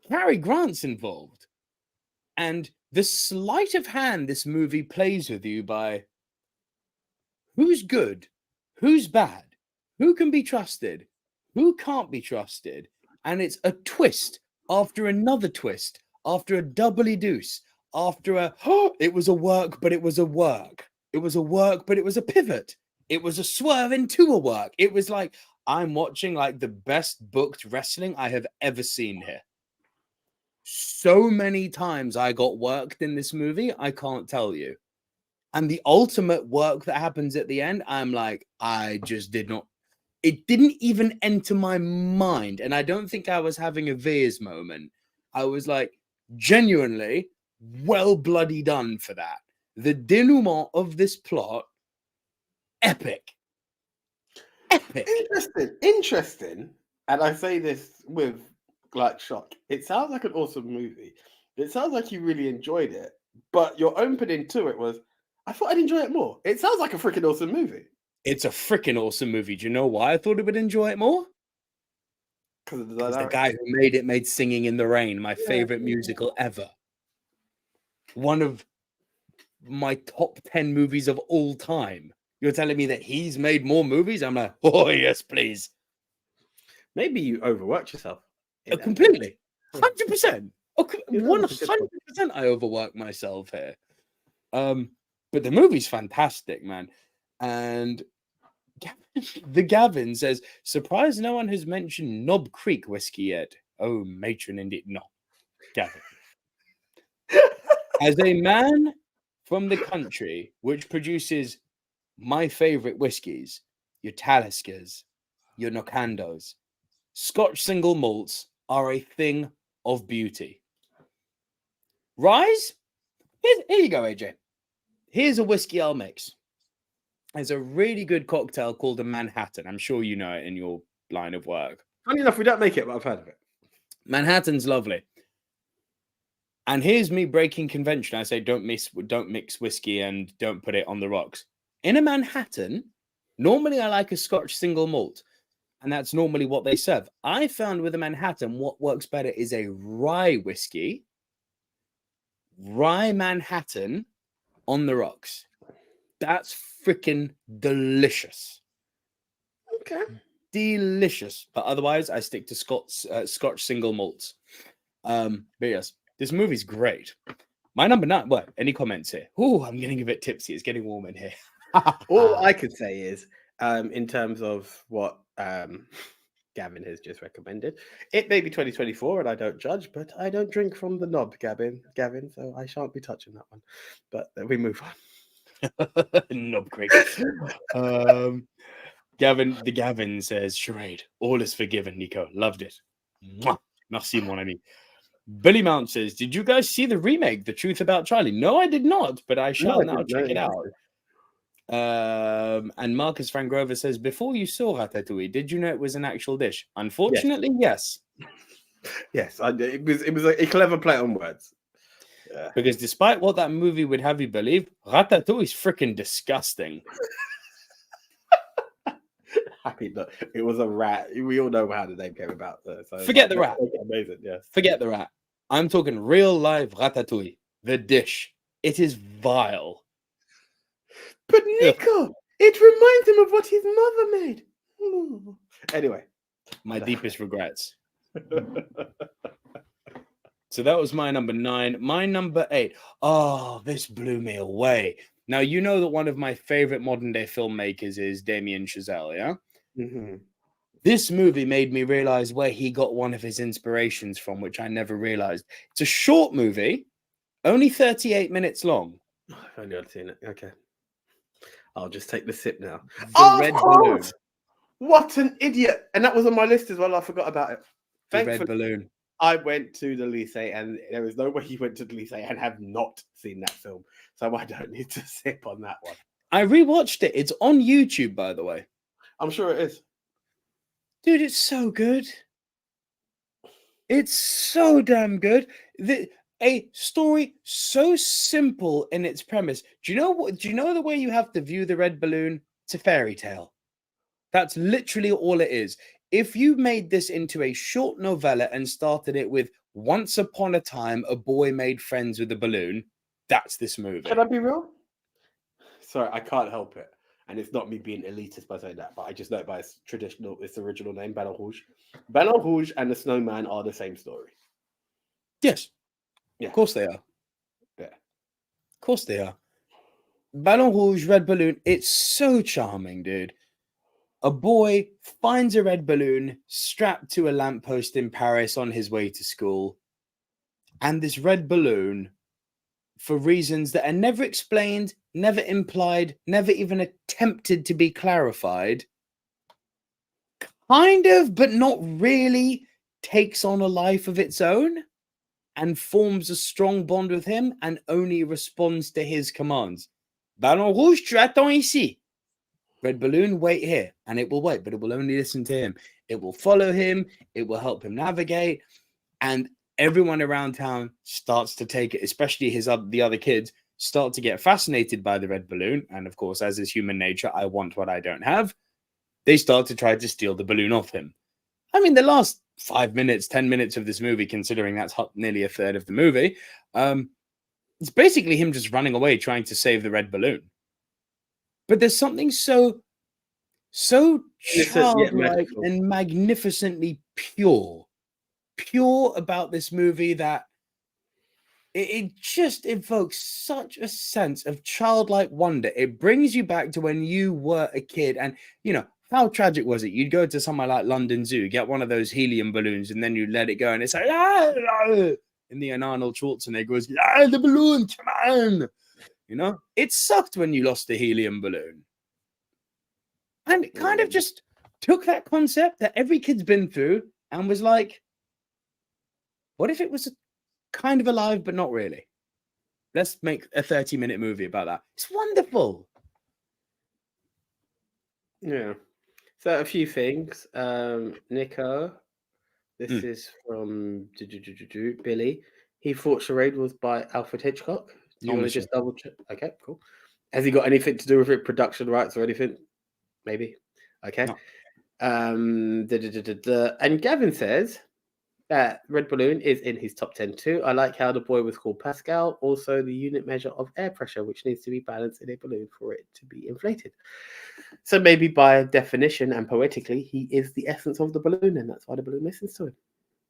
[SPEAKER 2] Cary Grant's involved. And the sleight of hand this movie plays with you by who's good, who's bad, who can be trusted, who can't be trusted. And it's a twist after another twist, after a doubly deuce, after a, it was a work, but it was a work. It was a work, but it was a pivot. It was a swerve into a work. It was like, I'm watching like the best booked wrestling I have ever seen here. So many times I got worked in this movie, I can't tell you. And the ultimate work that happens at the end, I'm like, I just did not, it didn't even enter my mind. And I don't think I was having a Veers moment. I was like, genuinely, well bloody done for that. The denouement of this plot, epic. Epic.
[SPEAKER 1] Interesting. And I say this with like shock. It sounds like an awesome movie. It sounds like you really enjoyed it. But your opening to it was, I thought I'd enjoy it more. It sounds like a freaking awesome movie.
[SPEAKER 2] It's a freaking awesome movie. Do you know why I thought I would enjoy it more? Because the guy who made it made Singing in the Rain my favorite musical ever. One of my top 10 movies of all time. You're telling me that he's made more movies? I'm like, oh, yes, please.
[SPEAKER 1] Maybe you overworked yourself.
[SPEAKER 2] Completely. 100%. 100% I overworked myself here. But the movie's fantastic, man. And the Gavin says, surprised no one has mentioned Knob Creek whiskey yet. Oh, matron indeed. No, Gavin. As a man from the country which produces my favorite whiskies, your Taliskas, your Nocandos, Scotch single malts are a thing of beauty. Rise? Here you go, AJ. Here's a whiskey I'll mix. There's a really good cocktail called a Manhattan. I'm sure you know it in your line of work.
[SPEAKER 1] Funny enough, we don't make it, but I've heard of it.
[SPEAKER 2] Manhattan's lovely. And here's me breaking convention. I say don't mix whiskey and don't put it on the rocks. In a Manhattan, normally I like a Scotch single malt, and that's normally what they serve. I found with a Manhattan, what works better is a rye whiskey, rye Manhattan on the rocks. That's freaking delicious.
[SPEAKER 1] Okay.
[SPEAKER 2] Delicious. But otherwise, I stick to Scotch single malts. But yes, this movie's great. My number 9. What? Any comments here? Oh, I'm getting a bit tipsy. It's getting warm in here.
[SPEAKER 1] All I could say is, in terms of what Gavin has just recommended, it may be 2024 and I don't judge, but I don't drink from the knob, Gavin, so I shan't be touching that one. But we move on.
[SPEAKER 2] Knob creek. Gavin says, charade, all is forgiven, Nico. Loved it. Mwah. Merci, mon ami. Billy Mount says, did you guys see the remake, The Truth About Charlie? No, I did not, but I shall now check it out. And Marcus Van Grover says, before you saw Ratatouille, did you know it was an actual dish? Unfortunately, yes.
[SPEAKER 1] Yes, it was a clever play on words. Yeah.
[SPEAKER 2] Because despite what that movie would have you believe, Ratatouille is freaking disgusting.
[SPEAKER 1] Happy that it was a rat. We all know how the name came about. So
[SPEAKER 2] forget the rat.
[SPEAKER 1] Amazing, yes.
[SPEAKER 2] Forget the rat. I'm talking real live Ratatouille, the dish. It is vile.
[SPEAKER 1] But Nico, it reminds him of what his mother made. Anyway,
[SPEAKER 2] my deepest regrets. So that was my number 9. My number 8. Oh, this blew me away. Now, you know that one of my favorite modern day filmmakers is Damien Chazelle, yeah?
[SPEAKER 1] Mm-hmm.
[SPEAKER 2] This movie made me realize where he got one of his inspirations from, which I never realized. It's a short movie, only 38 minutes long.
[SPEAKER 1] I've only seen it. Okay. I'll just take the sip now.
[SPEAKER 2] The Red Balloon.
[SPEAKER 1] What an idiot. And that was on my list as well. I forgot about it.
[SPEAKER 2] The Red Balloon.
[SPEAKER 1] I went to the lycée, and there is no way you went to the lycée and have not seen that film. So I don't need to sip on that one. I
[SPEAKER 2] rewatched it. It's on YouTube, by the way.
[SPEAKER 1] I'm sure it is.
[SPEAKER 2] Dude, it's so good. It's so damn good. A story so simple in its premise. Do you know the way you have to view the Red Balloon? It's a fairy tale. That's literally all it is. If you made this into a short novella and started it with once upon a time a boy made friends with a balloon, that's this movie.
[SPEAKER 1] Can I be real? Sorry, I can't help it. And it's not me being elitist by saying that, but I just know it by its original name, Ballon Rouge. Ballon Rouge and the Snowman are the same story.
[SPEAKER 2] Yes. Yeah. Of course they are.
[SPEAKER 1] Yeah.
[SPEAKER 2] Of course they are. Ballon Rouge, Red Balloon, it's so charming, dude. A boy finds a red balloon strapped to a lamppost in Paris on his way to school. And this red balloon, for reasons that are never explained, never implied, never even attempted to be clarified, kind of, but not really, takes on a life of its own and forms a strong bond with him and only responds to his commands. Ballon Rouge, tu attends ici. Red Balloon, wait here. And it will wait, but it will only listen to him. It will follow him. It will help him navigate. And everyone around town starts to take it, especially the other kids, start to get fascinated by the red balloon. And of course, as is human nature, I want what I don't have. They start to try to steal the balloon off him. I mean, the last 5 minutes, 10 minutes of this movie, considering that's nearly a third of the movie, it's basically him just running away, trying to save the red balloon. But there's something so childlike and magnificently pure about this movie that it just evokes such a sense of childlike wonder. It brings you back to when you were a kid, and how tragic was it? You'd go to somewhere like London Zoo, get one of those helium balloons, and then you let it go, and it's like, in the end, Arnold Schwarzenegger was, "Ah, the balloon, come on." You know, it sucked when you lost the helium balloon. And it kind of just took that concept that every kid's been through and was like, what if it was kind of alive, but not really? Let's make a 30-minute movie about that. It's wonderful.
[SPEAKER 1] Yeah. So a few things. Nico, this is from Billy. He thought Charade was by Alfred Hitchcock. Do you want to just double check? Okay, cool. Has he got anything to do with it, production rights or anything? Maybe. Okay.
[SPEAKER 2] No.
[SPEAKER 1] And Gavin says that Red Balloon is in his top 10 too. I like how the boy was called Pascal. Also, the unit measure of air pressure, which needs to be balanced in a balloon for it to be inflated. So maybe by definition and poetically, he is the essence of the balloon, and that's why the balloon listens to him.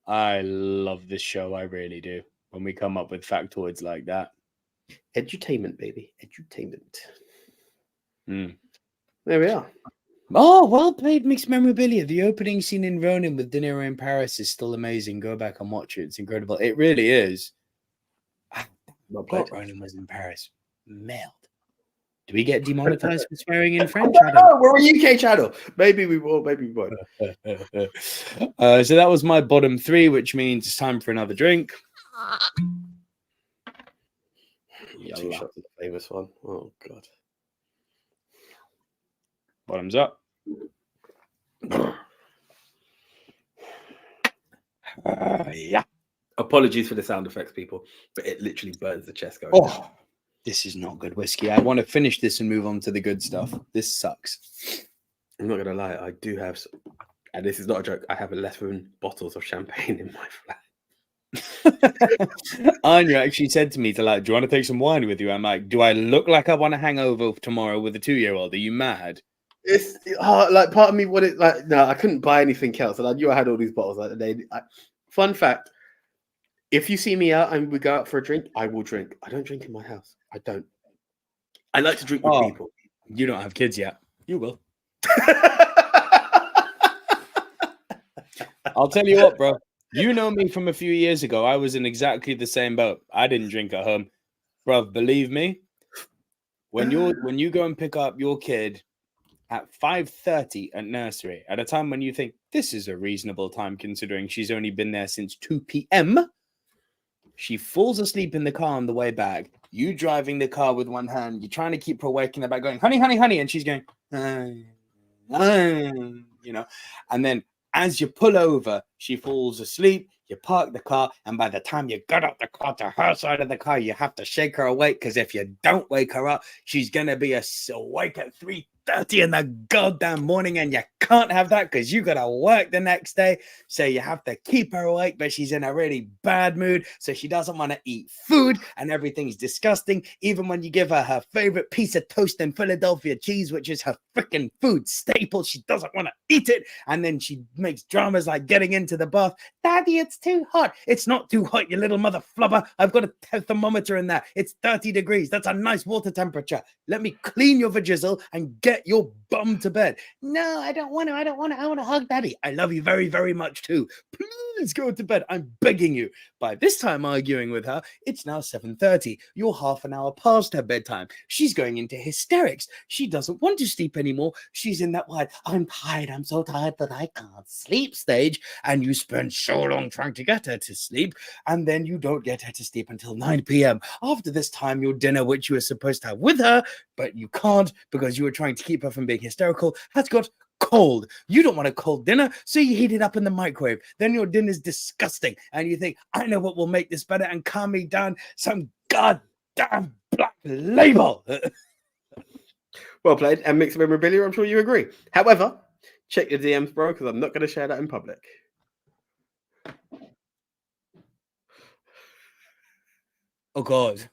[SPEAKER 2] I love this show. I really do. When we come up with factoids like that.
[SPEAKER 1] Edutainment, baby. Edutainment.
[SPEAKER 2] Mm.
[SPEAKER 1] There we are.
[SPEAKER 2] Oh, well played, Mixed Memorabilia. The opening scene in Ronin with De Niro in Paris is still amazing. Go back and watch it. It's incredible. It really is.
[SPEAKER 1] Well played.
[SPEAKER 2] Ronin was in Paris. Meld. Do we get demonetized for swearing in French?
[SPEAKER 1] Oh, we're a UK channel. Maybe we will, maybe we won't.
[SPEAKER 2] So that was my bottom three, which means it's time for another drink.
[SPEAKER 1] Two shots of the famous one. Oh, God.
[SPEAKER 2] Bottoms up. Yeah.
[SPEAKER 1] Apologies for the sound effects, people, but it literally burns the chest going.
[SPEAKER 2] Oh, this is not good whiskey. I want to finish this and move on to the good stuff. This sucks.
[SPEAKER 1] I'm not going to lie. I do have, and this is not a joke, I have 11 bottles of champagne in my flat.
[SPEAKER 2] Anya actually said to me, do you want to take some wine with you? I'm like, do I look like I want a hangover tomorrow with a 2-year-old? Are you mad?
[SPEAKER 1] It's like part of me wanted, like, no, I couldn't buy anything else. And I knew I had all these bottles. Fun fact, if you see me out and we go out for a drink, I will drink. I don't drink in my house. I don't. I like to drink with people.
[SPEAKER 2] You don't have kids yet. You will. I'll tell you what, bro. You know me from a few years ago. I was in exactly the same boat. I didn't drink at home. Bro, believe me, when you go and pick up your kid at 5:30 at nursery, at a time when you think this is a reasonable time considering she's only been there since 2 p.m., she falls asleep in the car on the way back. You driving the car with one hand, you're trying to keep her awake in the back going, honey, honey, honey, and she's going, you know, and then as you pull over, she falls asleep. You park the car, and by the time you got out the car to her side of the car, you have to shake her awake, because if you don't wake her up, she's going to be awake at 3:30 in the goddamn morning, and you can't have that because you got to work the next day. So you have to keep her awake, but she's in a really bad mood, so she doesn't want to eat food, and everything's disgusting. Even when you give her her favorite piece of toast and Philadelphia cheese, which is her freaking food staple, she doesn't want to eat it, and then she makes dramas like getting into the bath. Daddy, it's too hot. It's not too hot, you little mother flubber. I've got a thermometer in there. It's 30 degrees. That's a nice water temperature. Let me clean your vajizzle and get your bum to bed. No, I don't want to. I want to hug Daddy. I love you very, very much too. Please go to bed. I'm begging you. By this time arguing with her, it's now 7:30. You're half an hour past her bedtime. She's going into hysterics. She doesn't want to sleep anymore. She's in that wide, I'm tired. I'm so tired that I can't sleep stage. And you spend so long trying to get her to sleep. And then you don't get her to sleep until 9 p.m. After this time, your dinner, which you were supposed to have with her, but you can't because you were trying to keep her from being hysterical, has got cold. You don't want a cold dinner, so you heat it up in the microwave. Then your dinner's disgusting, and you think, I know what will make this better and calm me down. Some goddamn Black Label.
[SPEAKER 1] Well played, and Mixed Memorabilia, I'm sure you agree. However, check your DMs, bro, because I'm not going to share that in public.
[SPEAKER 2] Oh, God.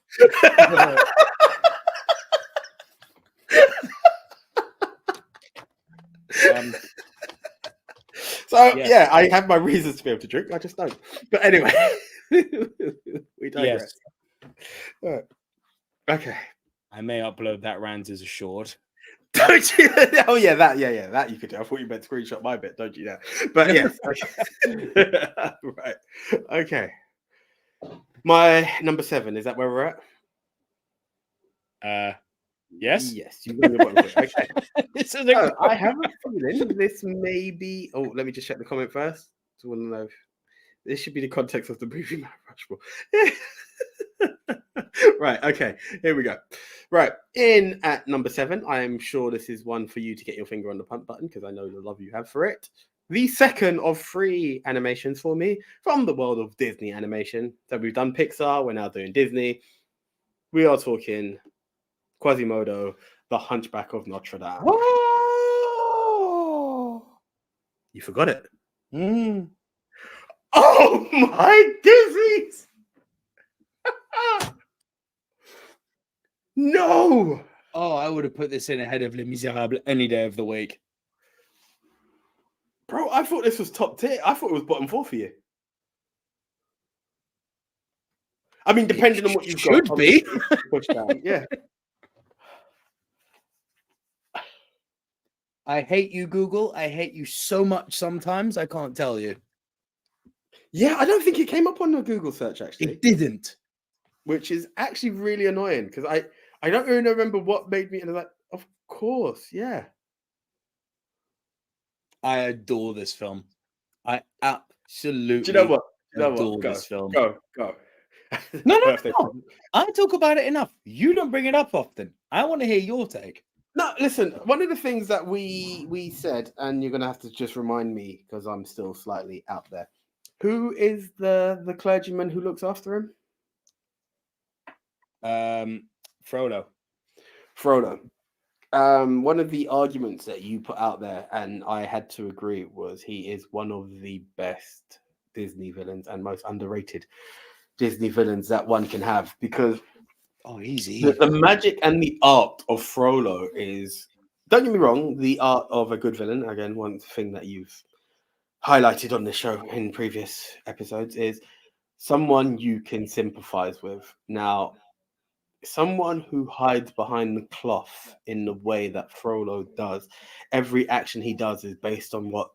[SPEAKER 1] Yeah, I have my reasons to be able to drink. I just don't. But anyway, we digress. Yes. Okay.
[SPEAKER 2] I may upload that rant as a short.
[SPEAKER 1] Don't you? Oh yeah, that you could do. I thought you meant screenshot my bit, don't you? Now, but yes. Okay. Right. Okay. My number 7, is that where we're at?
[SPEAKER 2] Yes.
[SPEAKER 1] Yes. You've got your bottom three. Okay.
[SPEAKER 2] This is
[SPEAKER 1] So I have a feeling this may be. Oh, let me just check the comment first. So I want to know. This should be the context of the Movie Mount Rushmore. Right. Okay. Here we go. Right. In at number 7, I am sure this is one for you to get your finger on the punt button because I know the love you have for it. The second of 3 animations for me from the world of Disney animation. So we've done Pixar. We're now doing Disney. We are talking Quasimodo, the Hunchback of Notre Dame.
[SPEAKER 2] Whoa!
[SPEAKER 1] You forgot it. Oh my dizzies! No!
[SPEAKER 2] Oh, I would have put this in ahead of Les Miserables any day of the week.
[SPEAKER 1] Bro, I thought this was top tier. I thought it was bottom 4 for you. I mean, depending on what you've got.
[SPEAKER 2] Should be.
[SPEAKER 1] Push down. Yeah.
[SPEAKER 2] I hate you, Google. I hate you so much sometimes, I can't tell you.
[SPEAKER 1] Yeah, I don't think it came up on the Google search, actually.
[SPEAKER 2] It didn't.
[SPEAKER 1] Which is actually really annoying because I don't really remember what made me. And I was like, of course, yeah.
[SPEAKER 2] I adore this film. I absolutely
[SPEAKER 1] Do you know what?
[SPEAKER 2] adore this film.
[SPEAKER 1] Go.
[SPEAKER 2] No. I talk about it enough. You don't bring it up often. I want to hear your take.
[SPEAKER 1] No, listen. One of the things that we said, and you're gonna have to just remind me because I'm still slightly out there. Who is the clergyman who looks after him?
[SPEAKER 2] Frodo.
[SPEAKER 1] One of the arguments that you put out there, and I had to agree, was he is one of the best Disney villains and most underrated Disney villains that one can have because
[SPEAKER 2] easy.
[SPEAKER 1] The magic and the art of Frollo is, don't get me wrong, the art of a good villain. Again, one thing that you've highlighted on the show in previous episodes is someone you can sympathize with. Now, someone who hides behind the cloth in the way that Frollo does, every action he does is based on what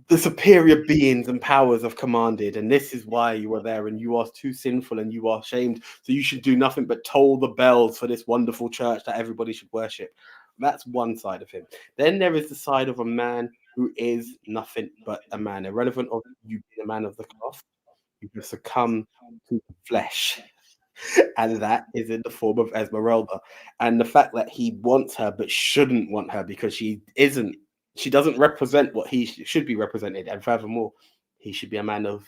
[SPEAKER 1] the superior beings and powers have commanded, and this is why you are there, and you are too sinful and you are shamed, so you should do nothing but toll the bells for this wonderful church that everybody should worship. That's one side of him. Then there is the side of a man who is nothing but a man, irrelevant of you being a man of the cloth. You just succumb to flesh. And that is in the form of Esmeralda. And the fact that he wants her but shouldn't want her because she doesn't represent what he should be represented. And furthermore, he should be a man of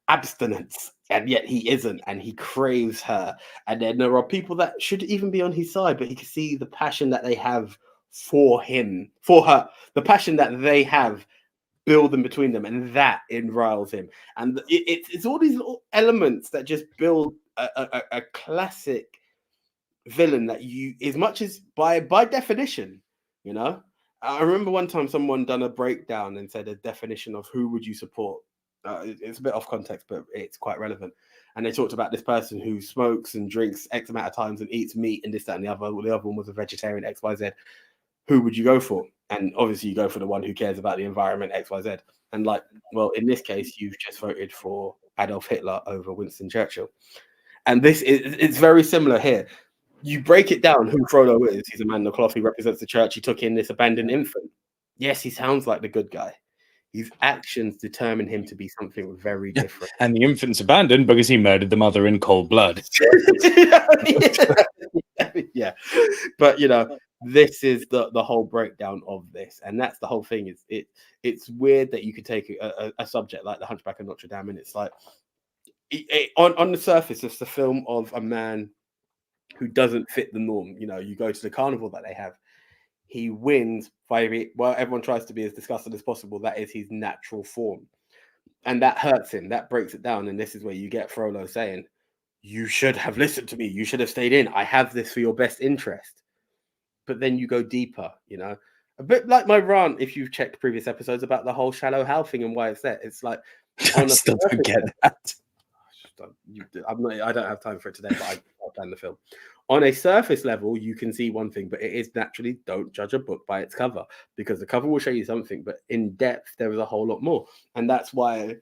[SPEAKER 1] abstinence. And yet he isn't. And he craves her. And then there are people that should even be on his side, but he can see the passion that they have for him, for her, the passion that they have building between them, and that enriles him. And it's all these little elements that just build a classic villain that you, as much as by definition, you know. I remember one time someone done a breakdown and said a definition of who would you support. It's a bit off context, but it's quite relevant. And they talked about this person who smokes and drinks X amount of times and eats meat and this, that, and the other. The other one was a vegetarian, XYZ. Who would you go for? And obviously you go for the one who cares about the environment, XYZ. And like, well, in this case, you've just voted for Adolf Hitler over Winston Churchill. And it's very similar here. You break it down who Frodo is. He's a man in the cloth. He represents the church. He took in this abandoned infant. Yes, he sounds like the good guy. His actions determine him to be something very different.
[SPEAKER 2] And the infant's abandoned because he murdered the mother in cold blood.
[SPEAKER 1] Yeah. But, you know, this is the whole breakdown of this. And that's the whole thing. It's weird that you could take a subject like The Hunchback of Notre Dame and it's like, on the surface, it's the film of a man who doesn't fit the norm. You know, you go to the carnival that they have. He wins by, well, everyone tries to be as disgusting as possible. That is his natural form. And that hurts him. That breaks it down. And this is where you get Frollo saying, you should have listened to me. You should have stayed in. I have this for your best interest. But then you go deeper, you know. A bit like my rant, if you've checked previous episodes about the whole shallow hell thing and why it's there. It's like,
[SPEAKER 2] I still don't get that.
[SPEAKER 1] I don't have time for it today, but I've done the film. On a surface level, you can see one thing, but it is naturally, don't judge a book by its cover, because the cover will show you something, but in depth, there is a whole lot more. And that's why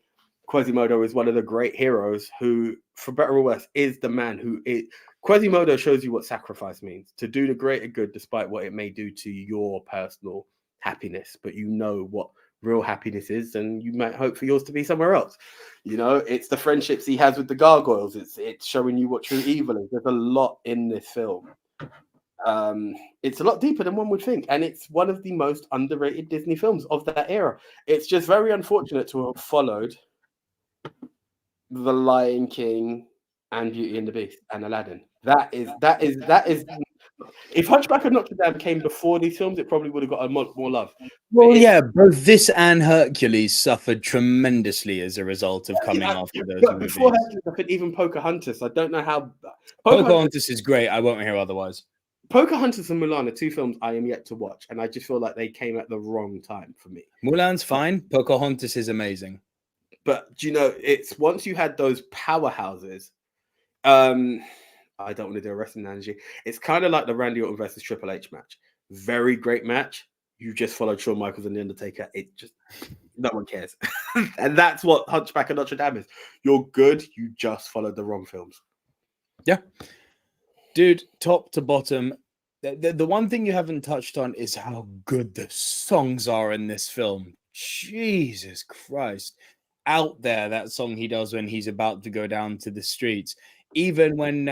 [SPEAKER 1] Quasimodo is one of the great heroes who, for better or worse, is the man who is. Quasimodo shows you what sacrifice means, to do the greater good despite what it may do to your personal happiness. But you know what real happiness is, and you might hope for yours to be somewhere else. You know, it's the friendships he has with the gargoyles. It's showing you what true evil is. There's a lot in this film. It's a lot deeper than one would think, and it's one of the most underrated Disney films of that era. It's just very unfortunate to have followed The Lion King and Beauty and the Beast and Aladdin. That is. If Hunchback of Notre Dame came before these films, it probably would have got a lot more love.
[SPEAKER 2] Well, yeah, both this and Hercules suffered tremendously as a result of coming after those
[SPEAKER 1] but
[SPEAKER 2] movies.
[SPEAKER 1] before Hercules, I think even Pocahontas. I don't know how.
[SPEAKER 2] Pocahontas is great. I won't hear otherwise.
[SPEAKER 1] Pocahontas and Mulan are two films I am yet to watch, and I just feel like they came at the wrong time for me.
[SPEAKER 2] Mulan's fine. Pocahontas is amazing.
[SPEAKER 1] But do you know, it's once you had those powerhouses. I don't want to do a wrestling analogy. It's kind of like the Randy Orton versus Triple H match. Very great match. You just followed Shawn Michaels and The Undertaker. It just, no one cares. And that's what Hunchback of Notre Dame is. You're good. You just followed the wrong films.
[SPEAKER 2] Yeah. Dude, top to bottom, the one thing you haven't touched on is how good the songs are in this film. Jesus Christ. Out There, that song he does when he's about to go down to the streets. Even when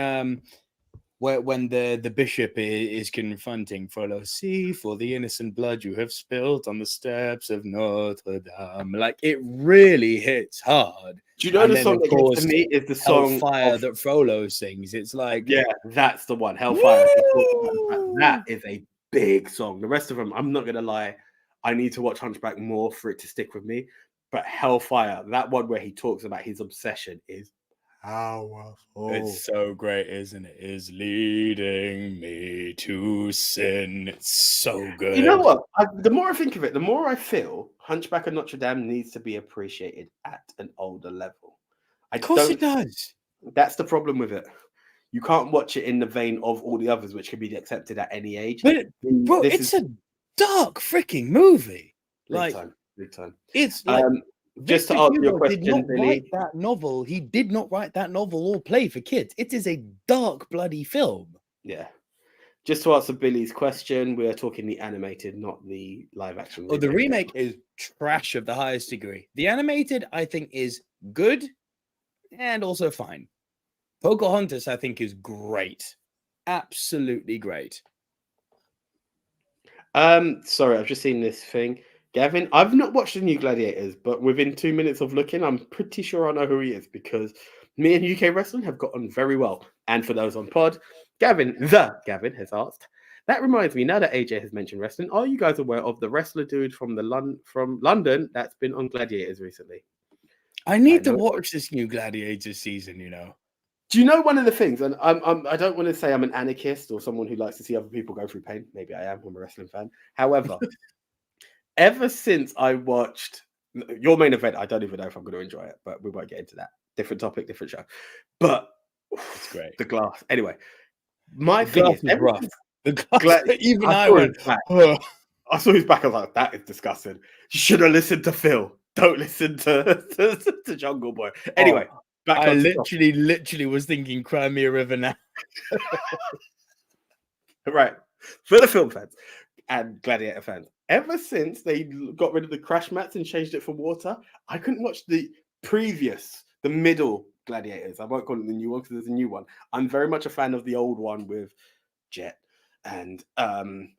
[SPEAKER 2] the bishop is confronting, follow, see, for the innocent blood you have spilled on the steps of Notre Dame. Like, it really hits hard.
[SPEAKER 1] Do you know the song that gets to me is the song
[SPEAKER 2] Hellfire that Frollo sings? It's like,
[SPEAKER 1] yeah, that's the one. Hellfire. That is a big song. The rest of them, I'm not gonna lie, I need to watch Hunchback more for it to stick with me. But Hellfire, that one where he talks about his obsession, is powerful.
[SPEAKER 2] It's so great, isn't it? Is leading me to sin. It's so good.
[SPEAKER 1] You know what? The more I think of it, the more I feel Hunchback of Notre Dame needs to be appreciated at an older level.
[SPEAKER 2] Of course it does.
[SPEAKER 1] That's the problem with it. You can't watch it in the vein of all the others, which can be accepted at any age.
[SPEAKER 2] But it's a dark freaking movie.
[SPEAKER 1] Big time.
[SPEAKER 2] It's like
[SPEAKER 1] just to answer your question, Billy.
[SPEAKER 2] He did not write that novel or play for kids. It is a dark, bloody film.
[SPEAKER 1] Yeah. Just to answer Billy's question, we are talking the animated, not the live action.
[SPEAKER 2] Oh, the remake is trash of the highest degree. The animated, I think, is good and also fine. Pocahontas, I think, is great. Absolutely great.
[SPEAKER 1] Sorry, I've just seen this thing. Gavin, I've not watched the new Gladiators, but within 2 minutes of looking, I'm pretty sure I know who he is because me and UK Wrestling have gotten very well. And for those on pod, Gavin has asked, that reminds me, now that AJ has mentioned wrestling, are you guys aware of the wrestler dude from London that's been on Gladiators recently?
[SPEAKER 2] I need to watch this new Gladiators season, you know.
[SPEAKER 1] Do you know one of the things, and I don't want to say I'm an anarchist or someone who likes to see other people go through pain. Maybe I am. I'm a wrestling fan. However, ever since I watched your main event, I don't even know if I'm going to enjoy it, but we won't get into that. Different topic, different show. But
[SPEAKER 2] it's great.
[SPEAKER 1] The glass. Anyway, my thing is
[SPEAKER 2] rough. The glass. Even I went.
[SPEAKER 1] I saw his back. I was like, that is disgusting. You should have listened to Phil. Don't listen to Jungle Boy. Anyway.
[SPEAKER 2] I literally was thinking Crimea River now.
[SPEAKER 1] Right. For the film fans and Gladiator fans, ever since they got rid of the crash mats and changed it for water, I couldn't watch the middle Gladiators. I won't call it the new one because there's a new one. I'm very much a fan of the old one with Jet and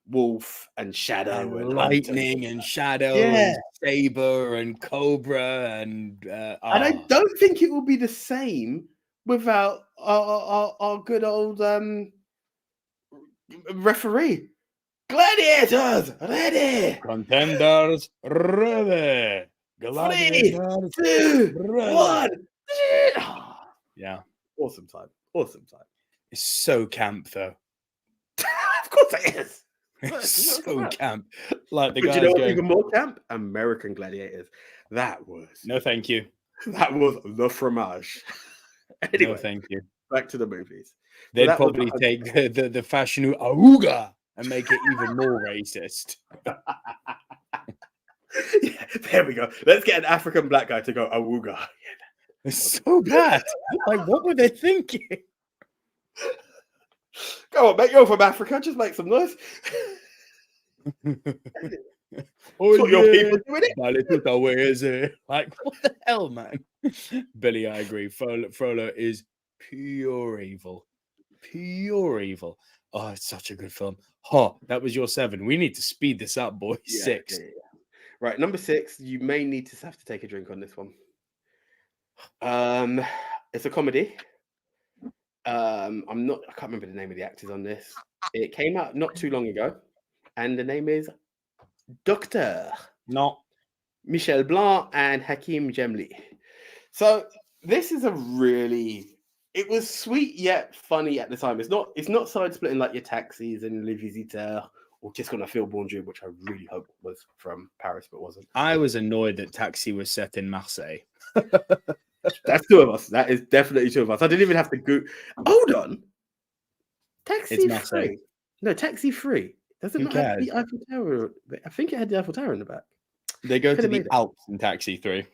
[SPEAKER 1] Wolf and Shadow and
[SPEAKER 2] Lightning and Shadow and Saber and Cobra and
[SPEAKER 1] I don't think it will be the same without our good old referee. Gladiators ready,
[SPEAKER 2] contenders ready,
[SPEAKER 1] Gladiators 3, 2, 1.
[SPEAKER 2] Yeah,
[SPEAKER 1] awesome time.
[SPEAKER 2] It's so camp though.
[SPEAKER 1] Of course it is.
[SPEAKER 2] It's so camp. Like the
[SPEAKER 1] but
[SPEAKER 2] guys
[SPEAKER 1] you know
[SPEAKER 2] going,
[SPEAKER 1] even more camp? American Gladiators. That was
[SPEAKER 2] no, thank you.
[SPEAKER 1] That was the fromage. Anyway,
[SPEAKER 2] no, thank you.
[SPEAKER 1] Back to the movies.
[SPEAKER 2] They'd probably take the fashion auga and make it even more racist.
[SPEAKER 1] Yeah, there we go. Let's get an African black guy to go awooga.
[SPEAKER 2] It's so bad. Like, what were they thinking?
[SPEAKER 1] Go on, mate. You're from Africa. Just make some noise.
[SPEAKER 2] Oh,
[SPEAKER 1] That's what your people doing
[SPEAKER 2] it. Like, what the hell, man? Billy, I agree. Frollo is pure evil. Pure evil. Oh, it's such a good film. Oh, that was your 7. We need to speed this up, boy. 6.
[SPEAKER 1] Yeah. Right, number 6. You may need to have to take a drink on this one. It's a comedy. I can't remember the name of the actors on this. It came out not too long ago, and the name is Doctor.
[SPEAKER 2] No.
[SPEAKER 1] Michel Blanc and Hakim Jemli. So this is it was sweet yet funny at the time. It's not side splitting like your Taxis and Les Visiteurs or Just Gonna Feel Bon Dieu, which I really hope was from Paris, but wasn't.
[SPEAKER 2] I was annoyed that Taxi was set in Marseille.
[SPEAKER 1] That's 2 of us. That is definitely 2 of us. I didn't even have to go. Hold on. Taxi free. No, Taxi free. Does it not have the Eiffel Tower? I think it had the Eiffel Tower in the back.
[SPEAKER 2] They go to the Alps in Taxi 3.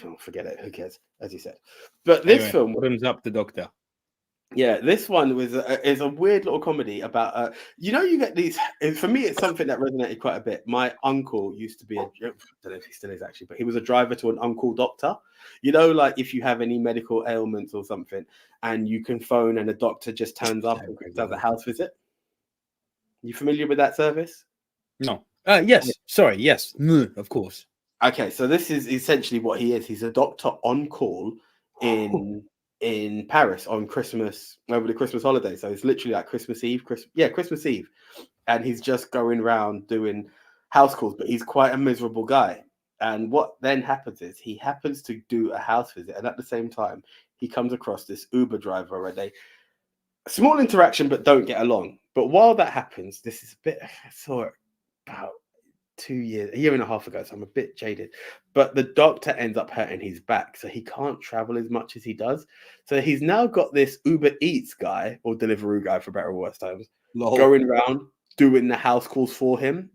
[SPEAKER 1] Oh, forget it. Who cares? As you said. But this film
[SPEAKER 2] bottoms up the Doctor.
[SPEAKER 1] Yeah, this one is a weird little comedy about you get these. For me, it's something that resonated quite a bit. My uncle used to be I don't know if he still is actually, but he was a driver to an uncle doctor. Like if you have any medical ailments or something, and you can phone and the doctor just turns up and does a house visit. You familiar with that service?
[SPEAKER 2] No. Yes. Sorry. Yes. Of course.
[SPEAKER 1] Okay, so this is essentially what he is. He's a doctor on call in Paris on Christmas, over the Christmas holiday. So it's literally like Christmas Eve. Christmas Eve. And he's just going around doing house calls, but he's quite a miserable guy. And what then happens is he happens to do a house visit. And at the same time, he comes across this Uber driver and small interaction, but don't get along. But while that happens, this is I saw it about a year and a half ago, so I'm a bit jaded. But the doctor ends up hurting his back, so he can't travel as much as he does. So he's now got this Uber Eats guy or Deliveroo guy, for better or worse times, going around doing the house calls for him.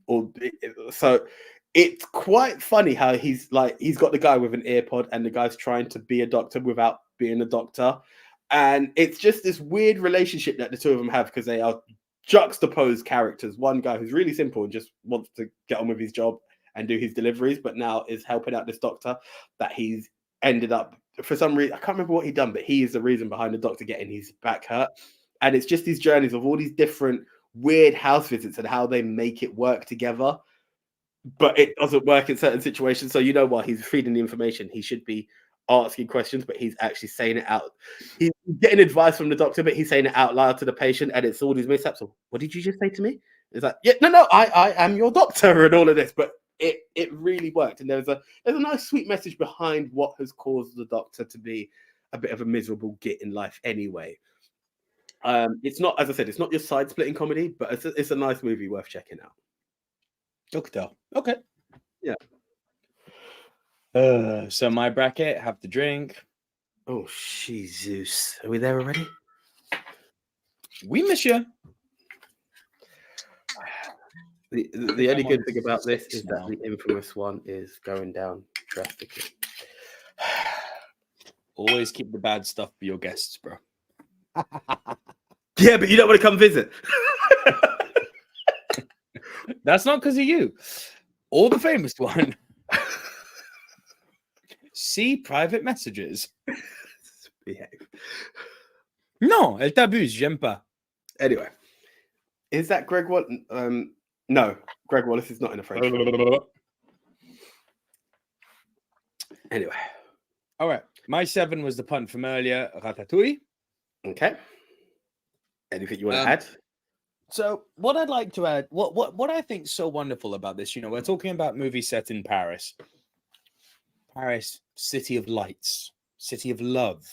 [SPEAKER 1] So it's quite funny how he's got the guy with an earpod, and the guy's trying to be a doctor without being a doctor. And it's just this weird relationship that the 2 of them have, because they are juxtaposed characters. One guy who's really simple and just wants to get on with his job and do his deliveries, but now is helping out this doctor that he's ended up, for some reason, I can't remember what he'd done, but he is the reason behind the doctor getting his back hurt. And it's just these journeys of all these different weird house visits and how they make it work together. But it doesn't work in certain situations. So while he's feeding the information, he should be asking questions, but he's actually saying it out. He's getting advice from the doctor, but he's saying it out loud to the patient, and it's all these mishaps. So, what did you just say to me? It's like, yeah, no, I am your doctor, and all of this. But it really worked, and there's a nice sweet message behind what has caused the doctor to be a bit of a miserable git in life anyway. It's not, as I said, it's not your side splitting comedy, but it's a nice movie worth checking out.
[SPEAKER 2] Doctor. Okay.
[SPEAKER 1] Yeah.
[SPEAKER 2] So my bracket, have the drink.
[SPEAKER 1] Oh, Jesus. Are we there already?
[SPEAKER 2] Oui, monsieur.
[SPEAKER 1] The only good thing about this is that the infamous one is going down drastically.
[SPEAKER 2] Always keep the bad stuff for your guests, bro.
[SPEAKER 1] Yeah, but you don't want to come visit.
[SPEAKER 2] That's not because of you. Or the famous one. See private messages.
[SPEAKER 1] Behave.
[SPEAKER 2] No, elle t'abuse, j'aime pas.
[SPEAKER 1] Anyway, is that Greg Wallace? No, Greg Wallace is not in a French film. Anyway.
[SPEAKER 2] All right. My 7 was the punt from earlier, Ratatouille.
[SPEAKER 1] Okay. Anything you want to add?
[SPEAKER 2] So what I'd like to add, what I think is so wonderful about this, we're talking about movies set in Paris. Paris, city of lights, city of love,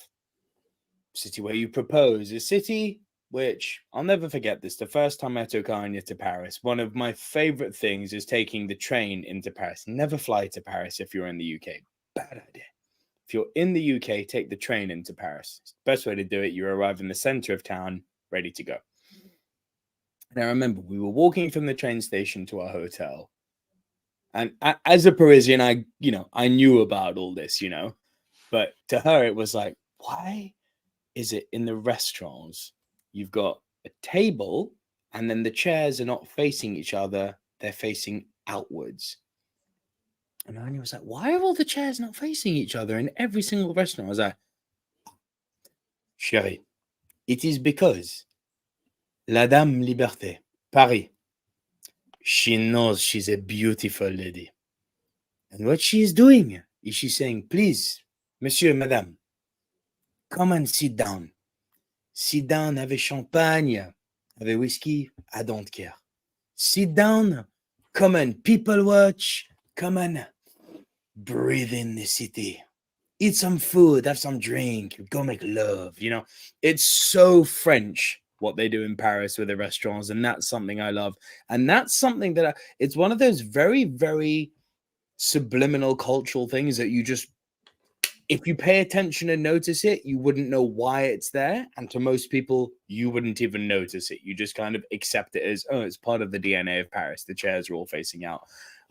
[SPEAKER 2] city where you propose, a city which, I'll never forget this, the first time I took Anya to Paris, one of my favorite things is taking the train into Paris. Never fly to Paris if you're in the UK. Bad idea. If you're in the UK, take the train into Paris. It's the best way to do it. You arrive in the center of town, ready to go. And I remember we were walking from the train station to our hotel, And as a Parisian, I knew about all this, but to her, it was like, why is it in the restaurants you've got a table and then the chairs are not facing each other, they're facing outwards? And I was like, why are all the chairs not facing each other in every single restaurant? I was like, chérie, it is because La Dame Liberté, Paris, she knows she's a beautiful lady. And what she is doing is she's saying, please, monsieur, madame, come and sit down. Sit down, have a champagne, have a whiskey. I don't care. Sit down, come and people watch, come and breathe in the city. Eat some food, have some drink, go make love. It's so French what they do in Paris with the restaurants, and that's something I love. And that's something that it's one of those very, very subliminal cultural things that you just, if you pay attention and notice it, you wouldn't know why it's there. And to most people, you wouldn't even notice it. You just kind of accept it as, oh, it's part of the DNA of Paris. The chairs are all facing out.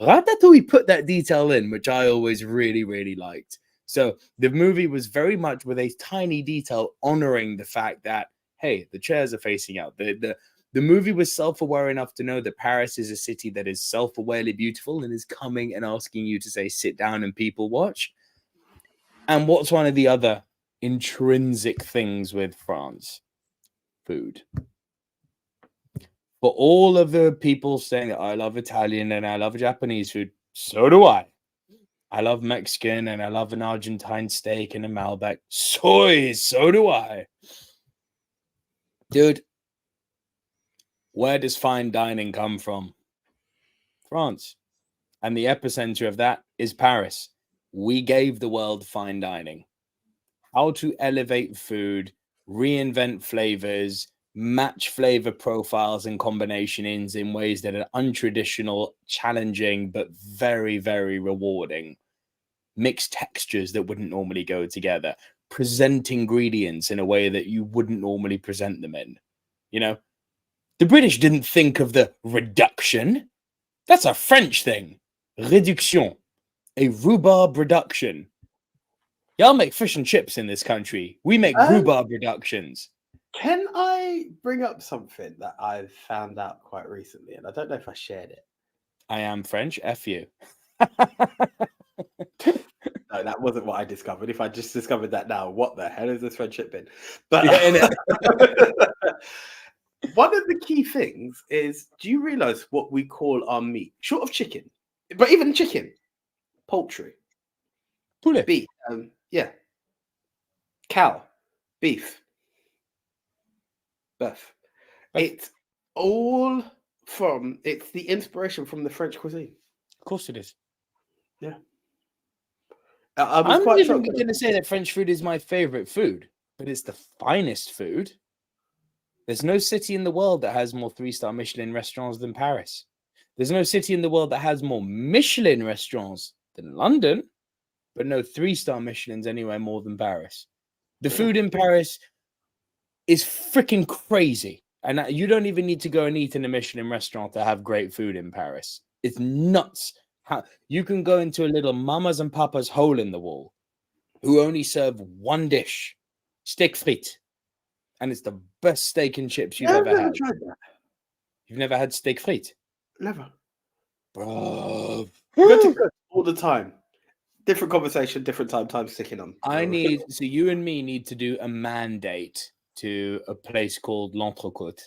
[SPEAKER 2] Ratatouille put that detail in, which I always really, really liked. So the movie was very much with a tiny detail honoring the fact that, hey, the chairs are facing out. The movie was self-aware enough to know that Paris is a city that is self-awarely beautiful and is coming and asking you to say, sit down and people watch. And what's one of the other intrinsic things with France? Food. For all of the people saying that I love Italian and I love Japanese food, so do I. I love Mexican and I love an Argentine steak and a Malbec. So do I. Dude, where does fine dining come from? France. And the epicenter of that is Paris. We gave the world fine dining. How to elevate food, reinvent flavors, match flavor profiles and combinations in ways that are untraditional, challenging, but very, very rewarding. Mixed textures that wouldn't normally go together. Present ingredients in a way that you wouldn't normally present them in. The British didn't think of the reduction. That's a French thing. Réduction. A rhubarb reduction. Y'all make fish and chips in this country. We make rhubarb reductions.
[SPEAKER 1] Can I bring up something that I've found out quite recently? And I don't know if I shared it.
[SPEAKER 2] I am French. F you.
[SPEAKER 1] No, that wasn't what I discovered. If I just discovered that now, what the hell is this friendship been? But one of the key things is, do you realize what we call our meat? Short of chicken, but even chicken, poultry,
[SPEAKER 2] Poulet.
[SPEAKER 1] beef, cow, beef, beef. It's all it's the inspiration from the French cuisine.
[SPEAKER 2] Of course it is.
[SPEAKER 1] Yeah.
[SPEAKER 2] I'm not even going to say that French food is my favorite food, but it's the finest food. There's no city in the world that has more 3-star Michelin restaurants than Paris. There's no city in the world that has more Michelin restaurants than London, but no 3-star Michelins anywhere more than Paris. The food in Paris is freaking crazy. And you don't even need to go and eat in a Michelin restaurant to have great food in Paris. It's nuts. How you can go into a little mama's and papa's hole in the wall who only serve one dish, steak frites. And it's the best steak and chips you've ever had.
[SPEAKER 1] Tried that.
[SPEAKER 2] You've never had steak frites?
[SPEAKER 1] Never.
[SPEAKER 2] Bro.
[SPEAKER 1] Go to cook all the time. Different conversation, different time sticking on.
[SPEAKER 2] So you and me need to do a mandate to a place called L'Entrecôte.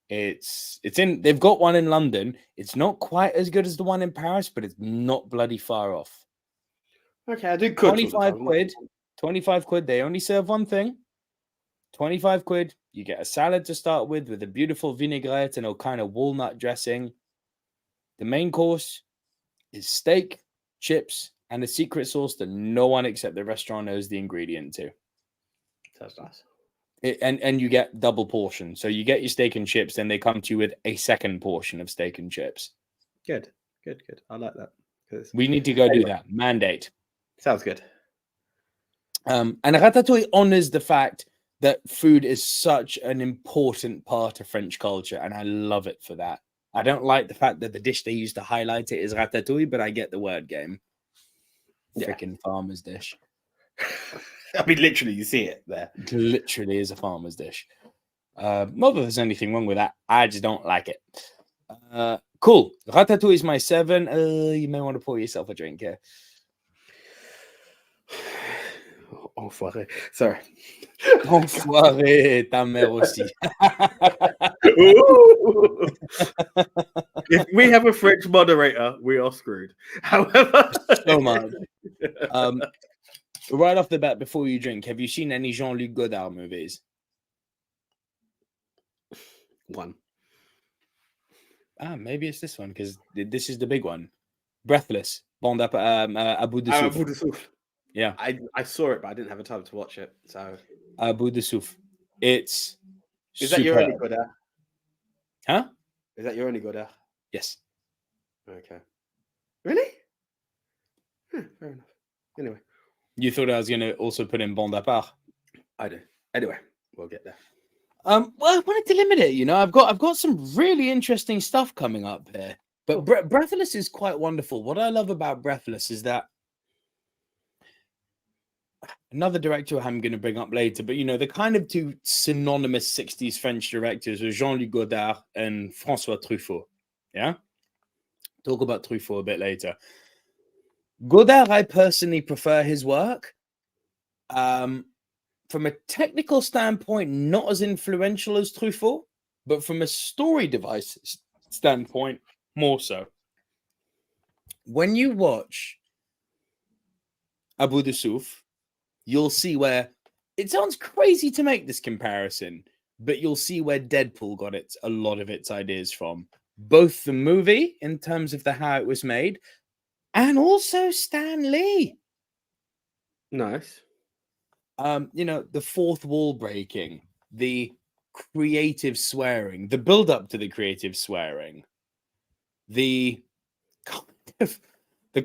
[SPEAKER 2] They've got one in London. It's not quite as good as the one in Paris, but it's not bloody far off.
[SPEAKER 1] Okay, I do cook.
[SPEAKER 2] 25 quid. 25 quid. They only serve one thing. 25 quid. You get a salad to start with a beautiful vinaigrette and a kind of walnut dressing. The main course is steak, chips, and a secret sauce that no one except the restaurant knows the ingredient to.
[SPEAKER 1] That's nice.
[SPEAKER 2] And you get double portion. So you get your steak and chips, then they come to you with a second portion of steak and chips.
[SPEAKER 1] Good. I like that.
[SPEAKER 2] We need to go do that. Mandate.
[SPEAKER 1] Sounds good.
[SPEAKER 2] And Ratatouille honors the fact that food is such an important part of French culture, and I love it for that. I don't like the fact that the dish they use to highlight it is ratatouille, but I get the word game.
[SPEAKER 1] Yeah.
[SPEAKER 2] Freaking farmer's dish.
[SPEAKER 1] I mean, literally, you see it there.
[SPEAKER 2] It literally is a farmer's dish. Not that there's anything wrong with that. I just don't like it. Cool. Ratatouille is my 7. You may want to pour yourself a drink here.
[SPEAKER 1] Enfoiré. Sorry.
[SPEAKER 2] Enfoiré, ta mère aussi.
[SPEAKER 1] If we have a French moderator, we are screwed. However,
[SPEAKER 2] So much. Right off the bat, before you drink, have you seen any Jean-Luc Godard movies?
[SPEAKER 1] One.
[SPEAKER 2] Maybe it's this one because this is the big one. Breathless. Bon à bout de souffle.
[SPEAKER 1] Bout de souffle.
[SPEAKER 2] Yeah.
[SPEAKER 1] I saw it, but I didn't have a time to watch it. So
[SPEAKER 2] À bout de souffle. It's
[SPEAKER 1] is that your only Godard?
[SPEAKER 2] Huh?
[SPEAKER 1] Is that your only Godard?
[SPEAKER 2] Yes.
[SPEAKER 1] Okay. Really? Fair enough. Anyway.
[SPEAKER 2] You thought I was going to also put in Bon d'Apart?
[SPEAKER 1] I do. Anyway, we'll get there.
[SPEAKER 2] Well, I wanted to limit it. I've got some really interesting stuff coming up here. But Breathless is quite wonderful. What I love about Breathless is that another director I'm going to bring up later, but the kind of two synonymous 60s French directors were Jean-Luc Godard and François Truffaut. Yeah? Talk about Truffaut a bit later. Godard, I personally prefer his work. From a technical standpoint, not as influential as Truffaut, but from a story device standpoint, more so. When you watch À bout de souffle, you'll see where it sounds crazy to make this comparison, but you'll see where Deadpool got a lot of its ideas from. Both the movie, in terms of how it was made, and also Stan Lee.
[SPEAKER 1] Nice.
[SPEAKER 2] The fourth wall breaking, the creative swearing, the build up to the creative swearing, the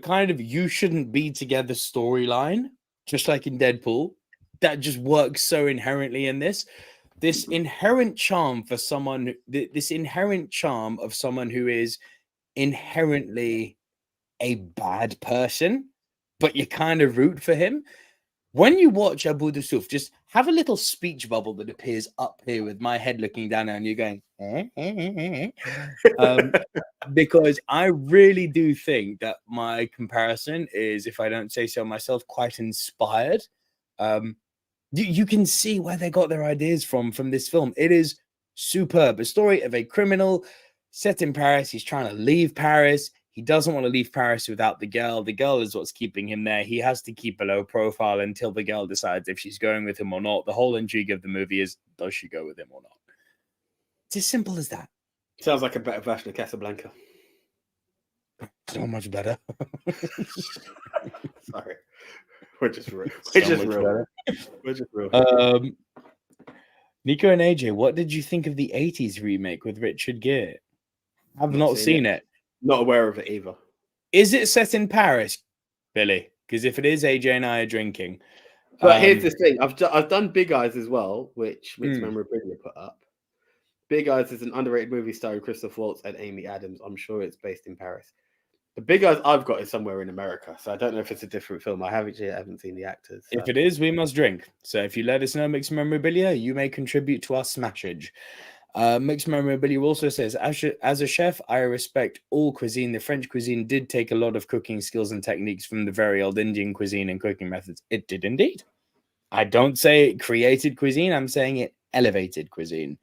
[SPEAKER 2] kind of you shouldn't be together storyline, just like in Deadpool, that just works so inherently in this inherent charm for someone, this inherent charm of someone who is inherently a bad person, but you kind of root for him. When you watch À bout de souffle, just have a little speech bubble that appears up here with my head looking down and you're going, because I really do think that my comparison is, if I don't say so myself, quite inspired. You can see where they got their ideas from this film. It is superb. A story of a criminal set in Paris. He's trying to leave Paris. He doesn't want to leave Paris without the girl. The girl is what's keeping him there. He has to keep a low profile until the girl decides if she's going with him or not. The whole intrigue of the movie is, does she go with him or not? It's as simple as that.
[SPEAKER 1] Sounds like a better version of Casablanca.
[SPEAKER 2] So much better.
[SPEAKER 1] Sorry. We're just real. We're just real.
[SPEAKER 2] Nico and AJ, what did you think of the 80s remake with Richard Gere? I've not seen it.
[SPEAKER 1] Not aware of it either.
[SPEAKER 2] Is it set in Paris, Billy? Because if it is, AJ and I are drinking.
[SPEAKER 1] But here's the thing. I've done Big Eyes as well, which Mixed Memorabilia put up. Big Eyes is an underrated movie starring Christoph Waltz and Amy Adams. I'm sure it's based in Paris. The Big Eyes I've got is somewhere in America, so I don't know if it's a different film. I haven't seen the actors. So.
[SPEAKER 2] If it is, we must drink. So if you let us know, Mixed Memorabilia, you may contribute to our smashage. Mixed Memorabilia also says, as a chef, I respect all cuisine. The French cuisine did take a lot of cooking skills and techniques from the very old Indian cuisine and cooking methods. It did indeed. I don't say it created cuisine. I'm saying it elevated cuisine.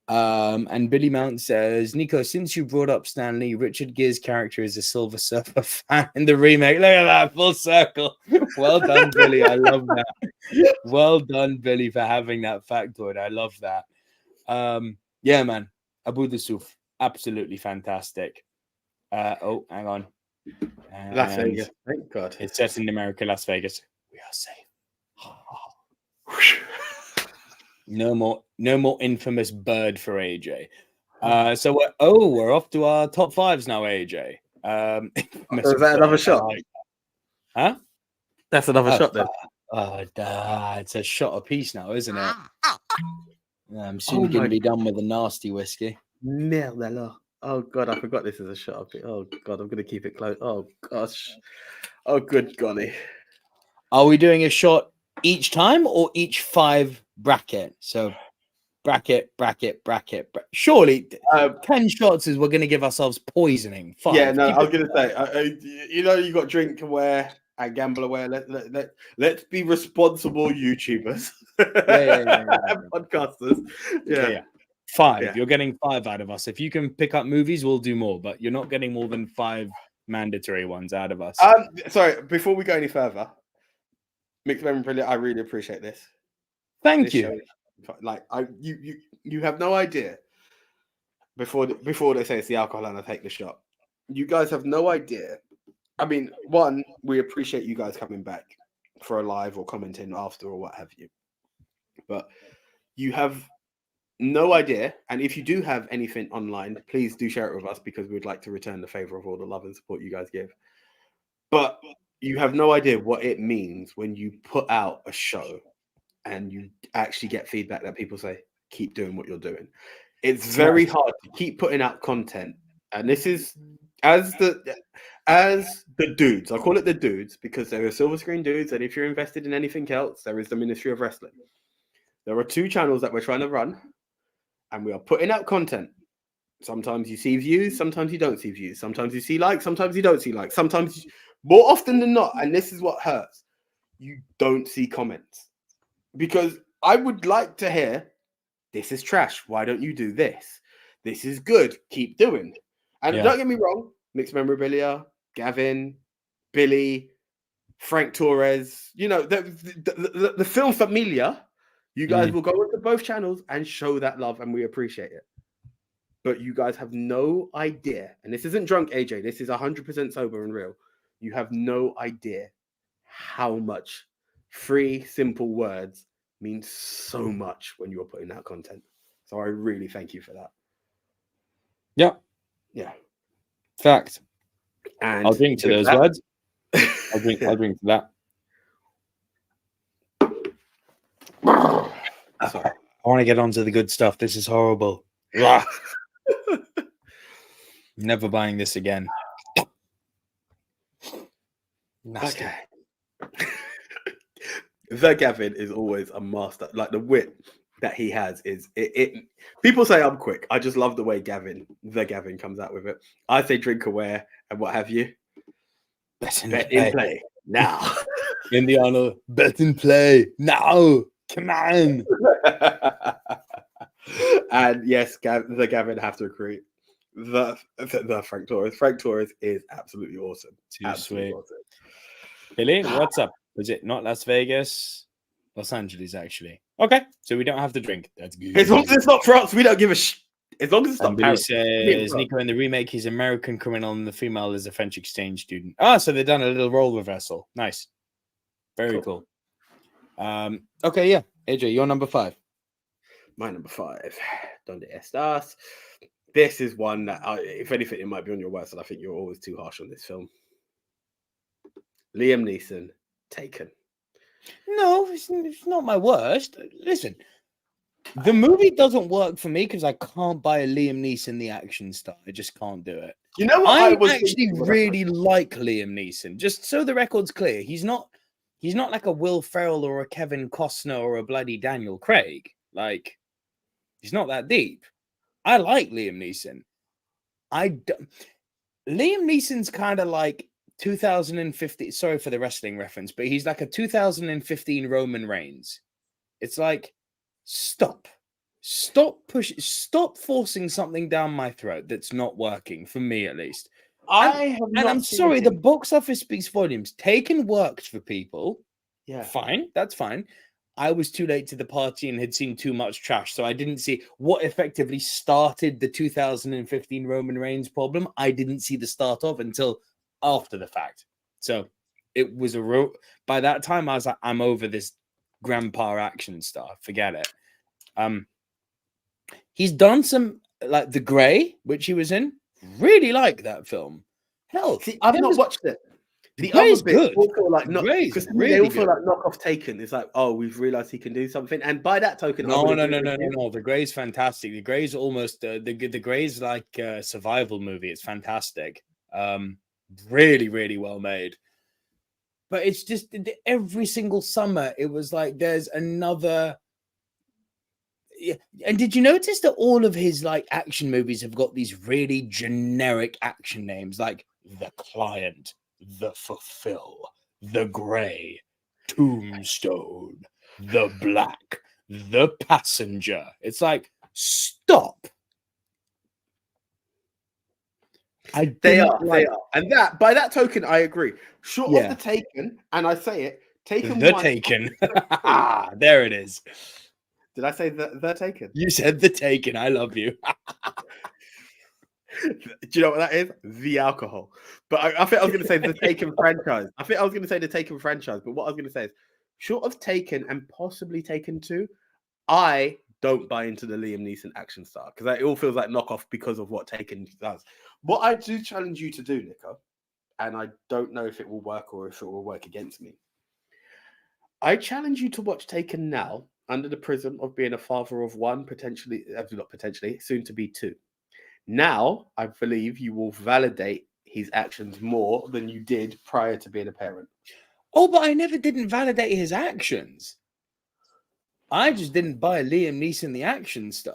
[SPEAKER 2] And Billy Mount says, Nico, since you brought up Stan Lee, Richard Gere's character is a Silver Surfer fan in the remake. Look at that, full circle. Well done, Billy. I love that. Well done, Billy, for having that factoid. I love that. Yeah, man. À bout de souffle. Absolutely fantastic. Hang on.
[SPEAKER 1] Las Vegas. Thank God.
[SPEAKER 2] It's set in America, Las Vegas. We are safe. No more infamous bird for AJ. So we're off to our top fives now, AJ.
[SPEAKER 1] Is that another shot?
[SPEAKER 2] Huh?
[SPEAKER 1] That's another shot then.
[SPEAKER 2] It's a shot apiece now, isn't it? I'm soon going to be done with the nasty whiskey.
[SPEAKER 1] Merde alors. Oh God, I forgot this is a shot of it. Oh God, I'm gonna keep it close. Oh gosh. Oh good golly.
[SPEAKER 2] Are we doing a shot each time or each 5 bracket? So bracket. Surely 10 shots is we're going to give ourselves poisoning. 5.
[SPEAKER 1] Yeah, no, I was gonna say, you know, you got drink aware and gamble aware. Let's be responsible YouTubers, podcasters. Yeah.
[SPEAKER 2] 5.
[SPEAKER 1] Yeah.
[SPEAKER 2] You're getting 5 out of us. If you can pick up movies, we'll do more, but you're not getting more than 5 mandatory ones out of us.
[SPEAKER 1] Sorry, before we go any further, Mixed Memory Brilliant, I really appreciate this.
[SPEAKER 2] Thank you.
[SPEAKER 1] Like you have no idea. Before they say it's the alcohol and I take the shot, you guys have no idea. I mean, one, we appreciate you guys coming back for a live or commenting after or what have you. But you have no idea. And if you do have anything online, please do share it with us because we'd like to return the favor of all the love and support you guys give. But you have no idea what it means when you put out a show and you actually get feedback that people say, keep doing what you're doing. It's very hard to keep putting out content. And this is as the dudes, I call it the dudes because there are silver screen dudes. And if you're invested in anything else, there is the Ministry of Wrestling. There are 2 channels that we're trying to run and we are putting out content. Sometimes you see views, sometimes you don't see views. Sometimes you see likes, sometimes you don't see likes. Sometimes, more often than not, and this is what hurts, you don't see comments. Because I would like to hear, this is trash. Why don't you do this? This is good. Keep doing. And don't get me wrong, Mixed Memorabilia, Gavin, Billy, Frank Torres, you know, the film familia, you guys will go into both channels and show that love, and we appreciate it. But you guys have no idea, and this isn't drunk, AJ, this is 100% sober and real. You have no idea how much 3 simple words means so much when you're putting out content. So I really thank you for that. Yeah.
[SPEAKER 2] Fact.
[SPEAKER 1] And
[SPEAKER 2] I'll drink to those words. I'll drink to that.
[SPEAKER 1] Sorry.
[SPEAKER 2] I want to get on to the good stuff. This is horrible. Never buying this again. Nasty.
[SPEAKER 1] Okay. The Gavin is always a master. Like the wit that he has is it. People say I'm quick. I just love the way the Gavin comes out with it. I say drink aware and what have you. Bet in play now.
[SPEAKER 2] Indiana, bet in play now. Come on.
[SPEAKER 1] And yes, the Gavin have to recruit the Frank Torres. Frank Torres is absolutely awesome. Absolutely awesome.
[SPEAKER 2] Billy, what's up? Was it not Las Vegas? Los Angeles, actually. Okay, so we don't have to drink. That's good.
[SPEAKER 1] As long as it's not France, we don't give a shit. As long as it's not
[SPEAKER 2] Billy
[SPEAKER 1] Paris.
[SPEAKER 2] says, Nico in the remake, he's American criminal and the female is a French exchange student. Ah, so they've done a little role reversal. Nice. Very cool. Okay, yeah. AJ, you're number 5.
[SPEAKER 1] My number 5. Donde Estas? This is one that, if anything, it might be on your worst, and I think you're always too harsh on this film. Liam Neeson, Taken.
[SPEAKER 2] No, it's not my worst. Listen, the movie doesn't work for me because I can't buy a Liam Neeson the action star. I just can't do it.
[SPEAKER 1] You know what?
[SPEAKER 2] I actually really like Liam Neeson. Just so the record's clear, he's not like a Will Ferrell or a Kevin Costner or a bloody Daniel Craig. Like, he's not that deep. I like Liam Neeson. Liam Neeson's kind of like 2015. Sorry for the wrestling reference, but he's like a 2015 Roman Reigns. It's like, stop forcing something down my throat that's not working for me, at least. I'm sorry, the box office speaks volumes. Taken worked for people.
[SPEAKER 1] Yeah,
[SPEAKER 2] fine, that's fine. I was too late to the party and had seen too much trash, so I didn't see what effectively started the 2015 Roman Reigns problem. I didn't see the start of until after the fact. So it was by that time I was like, I'm over this grandpa action star. Forget it. He's done some, like The Grey, which he was in. Really like that film. Hell,
[SPEAKER 1] see, I've not watched it. The
[SPEAKER 2] Grey's
[SPEAKER 1] other bits
[SPEAKER 2] good.
[SPEAKER 1] all feel like not
[SPEAKER 2] Grey's
[SPEAKER 1] because
[SPEAKER 2] really
[SPEAKER 1] they all feel
[SPEAKER 2] good.
[SPEAKER 1] like knockoff Taken. It's like, oh, we've realized he can do something, and by that token, I
[SPEAKER 2] No.
[SPEAKER 1] would agree with you.
[SPEAKER 2] The Grey's fantastic. The Grey's almost the Grey's like a survival movie. It's fantastic. Really, really well made. But it's just every single summer, it was like there's another. Yeah. And did you notice that all of his like action movies have got these really generic action names like The Client, The Fulfill, The Grey, Tombstone, The Black, The Passenger? It's like, stop.
[SPEAKER 1] They are, and that by that token, I agree. Short
[SPEAKER 2] Yeah.
[SPEAKER 1] of The Taken, and I say it, Taken
[SPEAKER 2] The
[SPEAKER 1] 1.
[SPEAKER 2] Taken. There it is.
[SPEAKER 1] Did I say the Taken?
[SPEAKER 2] You said The Taken. I love you.
[SPEAKER 1] Do you know what that is? The alcohol. But I think I was going to say the Taken franchise. I think I was going to say the Taken franchise. But what I was going to say is, short of Taken and possibly Taken 2, I don't buy into the Liam Neeson action star because it all feels like knockoff because of what Taken does. What I do challenge you to do, Nico, and I don't know if it will work or if it will work against me. I challenge you to watch Taken now under the prism of being a father of one, soon to be 2. Now, I believe you will validate his actions more than you did prior to being a parent.
[SPEAKER 2] Oh, but I never didn't validate his actions. I just didn't buy Liam Neeson the action star.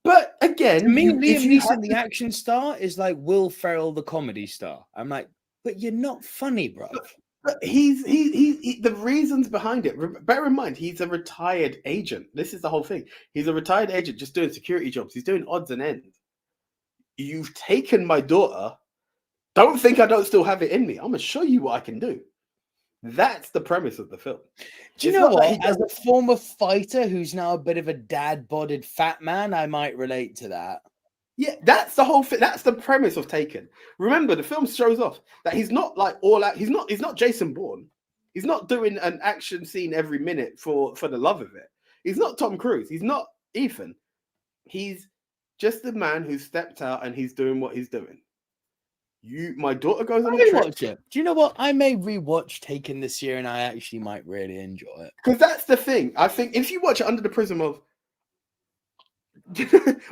[SPEAKER 1] But again,
[SPEAKER 2] to me, Liam Neeson the action star is like Will Ferrell the comedy star. I'm like, but you're not funny, bro.
[SPEAKER 1] But he's the reasons behind it. Bear in mind, he's a retired agent. This is the whole thing. He's a retired agent just doing security jobs. He's doing odds and ends. You've taken my daughter. Don't think I don't still have it in me. I'm gonna show you what I can do. That's the premise of the film.
[SPEAKER 2] Do you know what? As a former fighter who's now a bit of a dad-bodied fat man, I might relate to that.
[SPEAKER 1] Yeah, that's the whole thing. That's the premise of Taken. Remember, the film shows off that he's not like all out. He's not Jason Bourne. He's not doing an action scene every minute for the love of it. He's not Tom Cruise. He's not Ethan. He's just the man who stepped out and he's doing what he's doing. My daughter goes on a trip.
[SPEAKER 2] Do you know what? I may rewatch Taken this year, and I actually might really enjoy it.
[SPEAKER 1] Because that's the thing. I think if you watch it under the prism of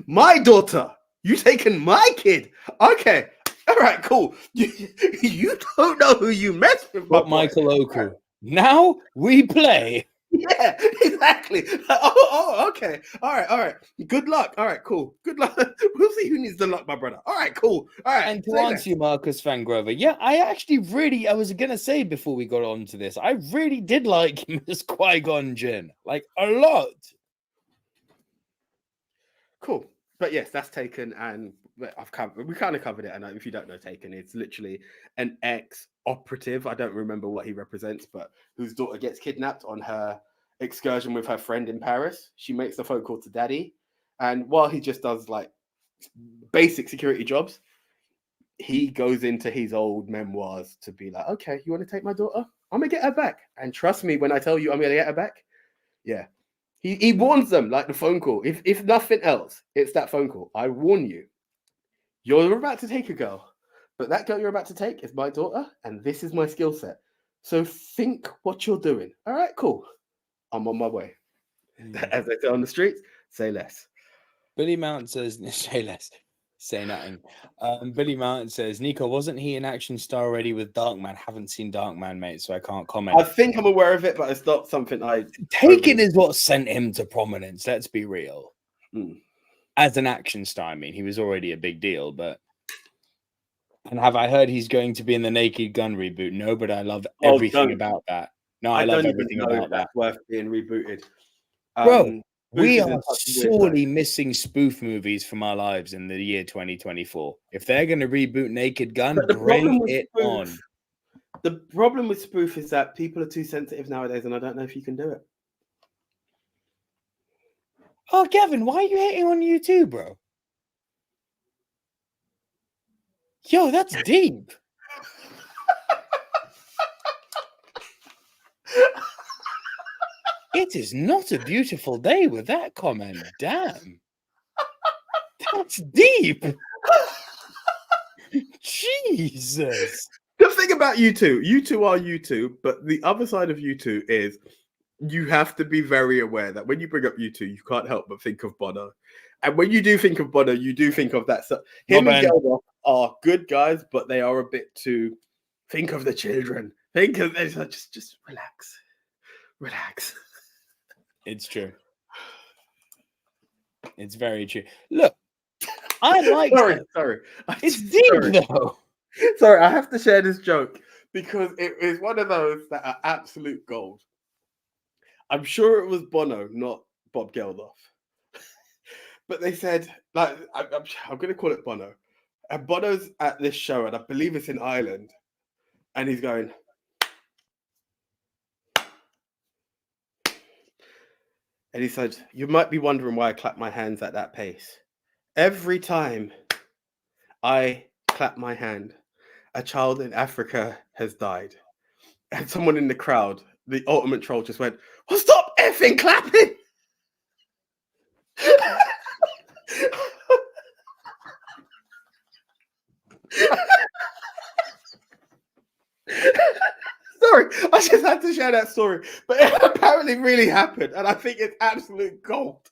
[SPEAKER 1] my daughter, you taking my kid. Okay. All right, cool. You don't know who you mess with.
[SPEAKER 2] But Michael Oku. Now we play.
[SPEAKER 1] Yeah, exactly. Okay. All right. Good luck. All right, cool. Good luck. We'll see who needs the luck, my brother. All right, cool. All right.
[SPEAKER 2] And to answer you, Marcus Van Grover, yeah, I was going to say before we got on to this, I really did like him as Qui-Gon Jinn. Like, a lot.
[SPEAKER 1] Cool. But yes, that's Taken, and we kind of covered it. And if you don't know Taken, it's literally an ex-operative. I don't remember what he represents, but whose daughter gets kidnapped on her excursion with her friend in Paris. She makes a phone call to daddy, and while he just does like basic security jobs, he goes into his old memoirs to be like, okay, you want to take my daughter? I'm gonna get her back. And trust me when I tell you I'm gonna get her back. Yeah. He warns them, like the phone call. If nothing else, it's that phone call. I warn you, you're about to take a girl, but that girl you're about to take is my daughter, and this is my skill set. So think what you're doing. All right, cool. I'm on my way. As they say on the streets, say less.
[SPEAKER 2] Billy Mountain says, say less. Say nothing. Billy Mountain says, Nico, wasn't he an action star already with Darkman? Haven't seen Darkman, mate, so I can't comment.
[SPEAKER 1] I think I'm aware of it, but it's not something I...
[SPEAKER 2] Taken is what sent him to prominence, let's be real. As an action star, I mean, he was already a big deal, but... And have I heard he's going to be in the Naked Gun reboot? No, but I love everything about that. No, I love everything about that.
[SPEAKER 1] Worth being rebooted.
[SPEAKER 2] Bro, we are sorely missing spoof movies from our lives in the year 2024. If they're going to reboot Naked Gun, bring it on.
[SPEAKER 1] The problem with spoof is that people are too sensitive nowadays, and I don't know if you can do it.
[SPEAKER 2] Oh, Gavin, why are you hating on YouTube, bro? Yo, that's deep. It is not a beautiful day with that comment. Damn. That's deep. Jesus.
[SPEAKER 1] The thing about you two are you two, but the other side of you two is you have to be very aware that when you bring up you two, you can't help but think of Bono. And when you do think of Bono, you do think of that. So him and Geldof are good guys, but they are a bit too. Think of the children. Think of just relax.
[SPEAKER 2] It's true. It's very true. Look, I like.
[SPEAKER 1] Sorry.
[SPEAKER 2] It's deep though.
[SPEAKER 1] Sorry, I have to share this joke because it is one of those that are absolute gold. I'm sure it was Bono, not Bob Geldof. But they said, like, I'm going to call it Bono. And Bono's at this show, and I believe it's in Ireland. And he's going. And he said, you might be wondering why I clap my hands at that pace. Every time I clap my hand, a child in Africa has died. And someone in the crowd, the ultimate troll, just went, well, stop effing clapping! Sorry, I just had to share that story. But it apparently really happened. And I think it's absolute gold.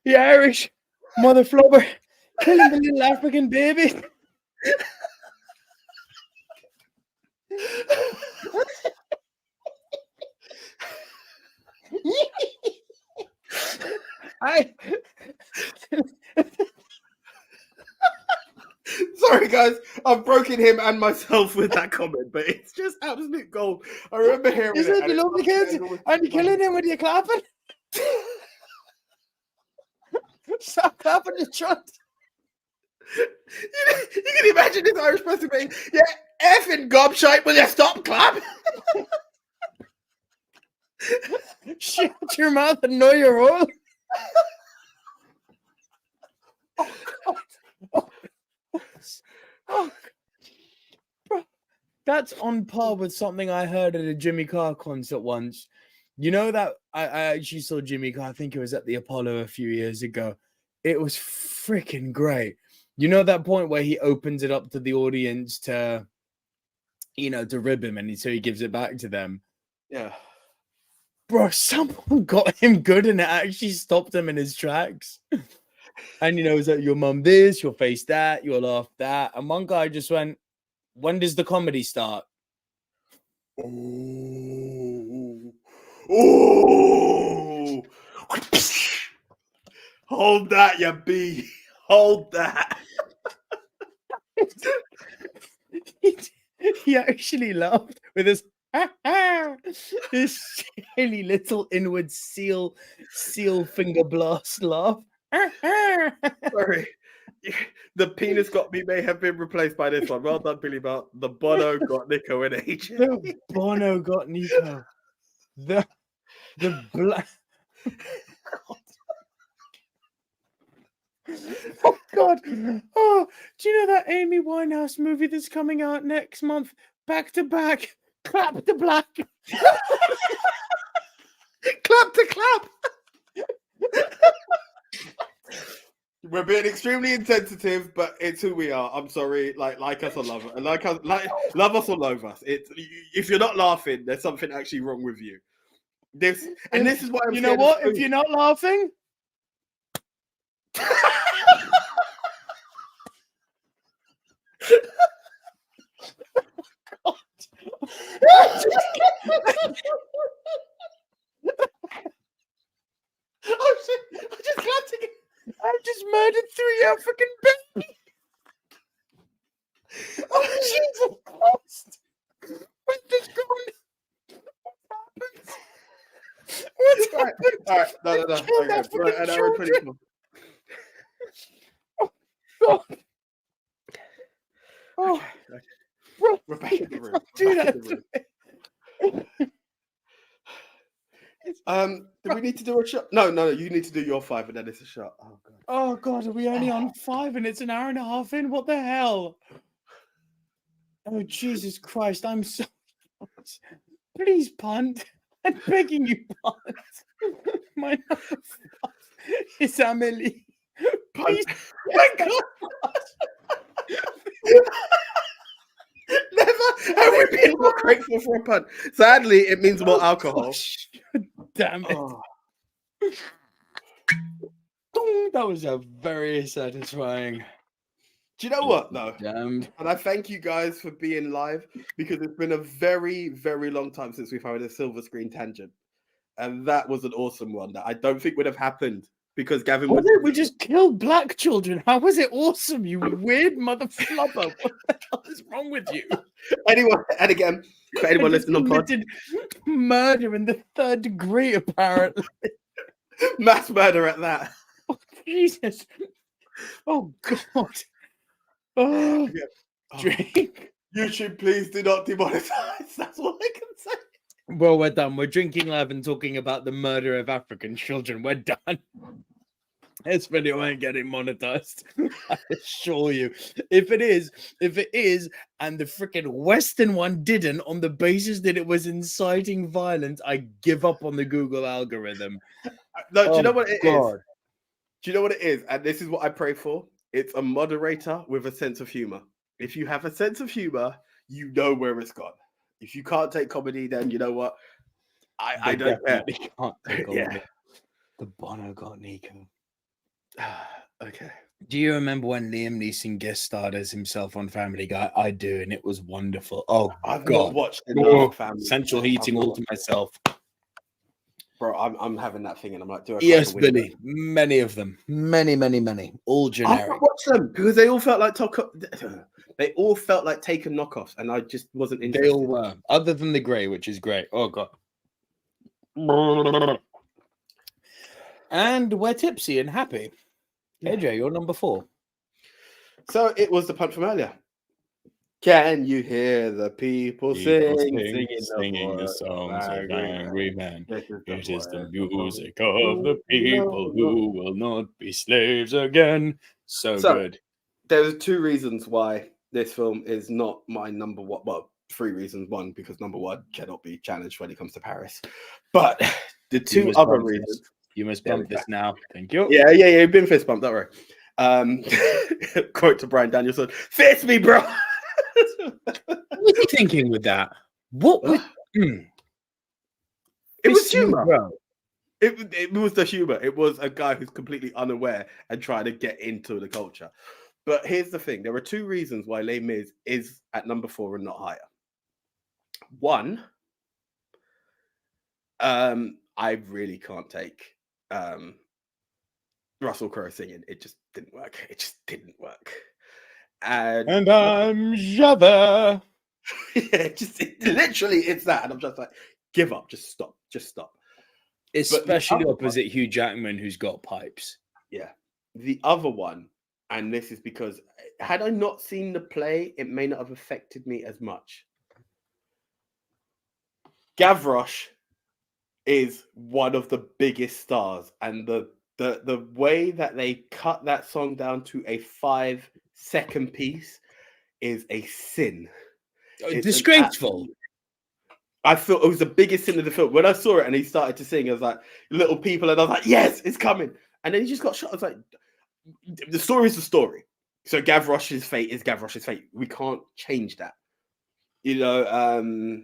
[SPEAKER 2] The Irish mother flubber killing the little African baby.
[SPEAKER 1] Sorry, guys, I've broken him and myself with that comment, but it's just absolute gold. I remember hearing
[SPEAKER 2] Isn't it. You love the kids, and you're killing him when you're clapping. Stop clapping the truck.
[SPEAKER 1] You can imagine this Irish person being, yeah, effing gobshite, will you stop clapping?
[SPEAKER 2] Shut your mouth and know your role. Oh, God. Oh, bro, that's on par with something I heard at a Jimmy Carr concert once. You know that I actually saw Jimmy Carr, I think it was at the Apollo a few years ago. It was freaking great. You know that point where he opens it up to the audience to, to rib him, and so he gives it back to them.
[SPEAKER 1] Yeah.
[SPEAKER 2] Bro, someone got him good and it actually stopped him in his tracks. And, is that your mum this, your face that, your laugh that. And one guy just went, when does the comedy start?
[SPEAKER 1] Oh. Hold that, you bee. Hold that.
[SPEAKER 2] He actually laughed with his his silly little inward seal finger blast laugh.
[SPEAKER 1] Sorry. The penis got me may have been replaced by this one. Well done, Billy Bart. The Bono got Nico and AJ.
[SPEAKER 2] The Bono got Nico. The black. Oh God! Oh, do you know that Amy Winehouse movie that's coming out next month? Back to back, clap to black,
[SPEAKER 1] clap to clap. We're being extremely insensitive, but it's who we are. I'm sorry, like us or love us, love us or loathe us. It's if you're not laughing, there's something actually wrong with you. This is why I'm.
[SPEAKER 2] You know what? If you're not laughing.
[SPEAKER 1] Oh shit! I just clapped again.
[SPEAKER 2] I just murdered 3 African babies. Oh Jesus Christ! Where's this going? What's happened?
[SPEAKER 1] All right. No. Okay. Right, an hour and 24.
[SPEAKER 2] Oh God. Oh,
[SPEAKER 1] okay.
[SPEAKER 2] Bro,
[SPEAKER 1] we're back in the room.
[SPEAKER 2] Do that.
[SPEAKER 1] Do we need to do a shot? No. You need to do your 5 and then it's a shot. Oh God.
[SPEAKER 2] Oh God, are we only on 5 and it's an hour and a half in? What the hell? Oh Jesus Christ! I'm so. Please punt. I'm begging you, pardon. My number 5 is Amelie. Please.
[SPEAKER 1] My God. Never have we been more grateful for a pun. Sadly, it means more alcohol.
[SPEAKER 2] Gosh. Damn it.
[SPEAKER 1] Oh.
[SPEAKER 2] That was a very satisfying.
[SPEAKER 1] Do you know what, though?
[SPEAKER 2] Damned.
[SPEAKER 1] And I thank you guys for being live because it's been a very, very long time since we've had a silver screen tangent. And that was an awesome one that I don't think would have happened because Gavin was.
[SPEAKER 2] We just killed black children. How was it awesome, you weird mother flubber? What the hell is wrong with you?
[SPEAKER 1] Anyone, and again, for anyone listening on pod,
[SPEAKER 2] committed murder in the 3rd degree, apparently.
[SPEAKER 1] mass murder at that.
[SPEAKER 2] Oh, Jesus. Oh, God. Oh,
[SPEAKER 1] Yeah.
[SPEAKER 2] drink.
[SPEAKER 1] YouTube, please do not demonetize. That's all I can say.
[SPEAKER 2] Well, we're done. We're drinking live and talking about the murder of African children. We're done. This video ain't getting monetized. I assure you. If it is, and the freaking Western one didn't, on the basis that it was inciting violence, I give up on the Google algorithm.
[SPEAKER 1] No, do you know what it is?
[SPEAKER 2] God.
[SPEAKER 1] Do you know what it is? And this is what I pray for. It's a moderator with a sense of humor. If you have a sense of humor, you know where it's gone. If you can't take comedy, then you know what? I don't care.
[SPEAKER 2] Can't take on
[SPEAKER 1] Yeah.
[SPEAKER 2] The Bono got Nico.
[SPEAKER 1] Okay.
[SPEAKER 2] Do you remember when Liam Neeson guest starred as himself on Family Guy? I do, and it was wonderful. Oh,
[SPEAKER 1] I've
[SPEAKER 2] God.
[SPEAKER 1] not watched enough Family.
[SPEAKER 2] Central heating all to myself.
[SPEAKER 1] Bro, I'm having that thing, and I'm like, do I?
[SPEAKER 2] Yes, Billy. Many of them. Many. All
[SPEAKER 1] I
[SPEAKER 2] generic.
[SPEAKER 1] watched them because they all felt like they all felt like taken knockoffs, and I just wasn't interested.
[SPEAKER 2] They all were, other than the grey, which is great. Oh, God. And we're tipsy and happy.
[SPEAKER 1] Yeah.
[SPEAKER 2] AJ, you're number 4.
[SPEAKER 1] So it was the punch from earlier. Can you hear the people singing
[SPEAKER 2] the songs of angry men? It is the music of the people who will not be slaves again. So good.
[SPEAKER 1] There's 2 reasons why this film is not my number 1. Well, 3 reasons. 1, because number 1 cannot be challenged when it comes to Paris. But the 2 other reasons.
[SPEAKER 2] You must bump this now. Thank you.
[SPEAKER 1] Yeah. You've been fist bumped. Don't worry. Quote to Brian Danielson: "Fist me, bro."
[SPEAKER 2] What were you thinking with that? What?
[SPEAKER 1] It was humor. Bro. It was the humor. It was a guy who's completely unaware and trying to get into the culture. But here's the thing: there are 2 reasons why Les Mis is at number 4 and not higher. 1, I really can't take Russell Crowe singing. It just didn't work. And
[SPEAKER 2] I'm Javert.
[SPEAKER 1] Yeah, literally it's that. And I'm just like, give up, just stop.
[SPEAKER 2] Especially opposite Hugh Jackman, who's got pipes.
[SPEAKER 1] Yeah. The other one, and this is because had I not seen the play, it may not have affected me as much. Gavroche is one of the biggest stars, and the way that they cut that song down to a 5-second piece is a sin. It's
[SPEAKER 2] disgraceful.
[SPEAKER 1] I felt it was the biggest sin of the film. When I saw it and he started to sing, I was like, little people, and I was like, yes, it's coming. And then he just got shot. I was like, the story is the story. So Gavroche's fate is Gavroche's fate. We can't change that. You know,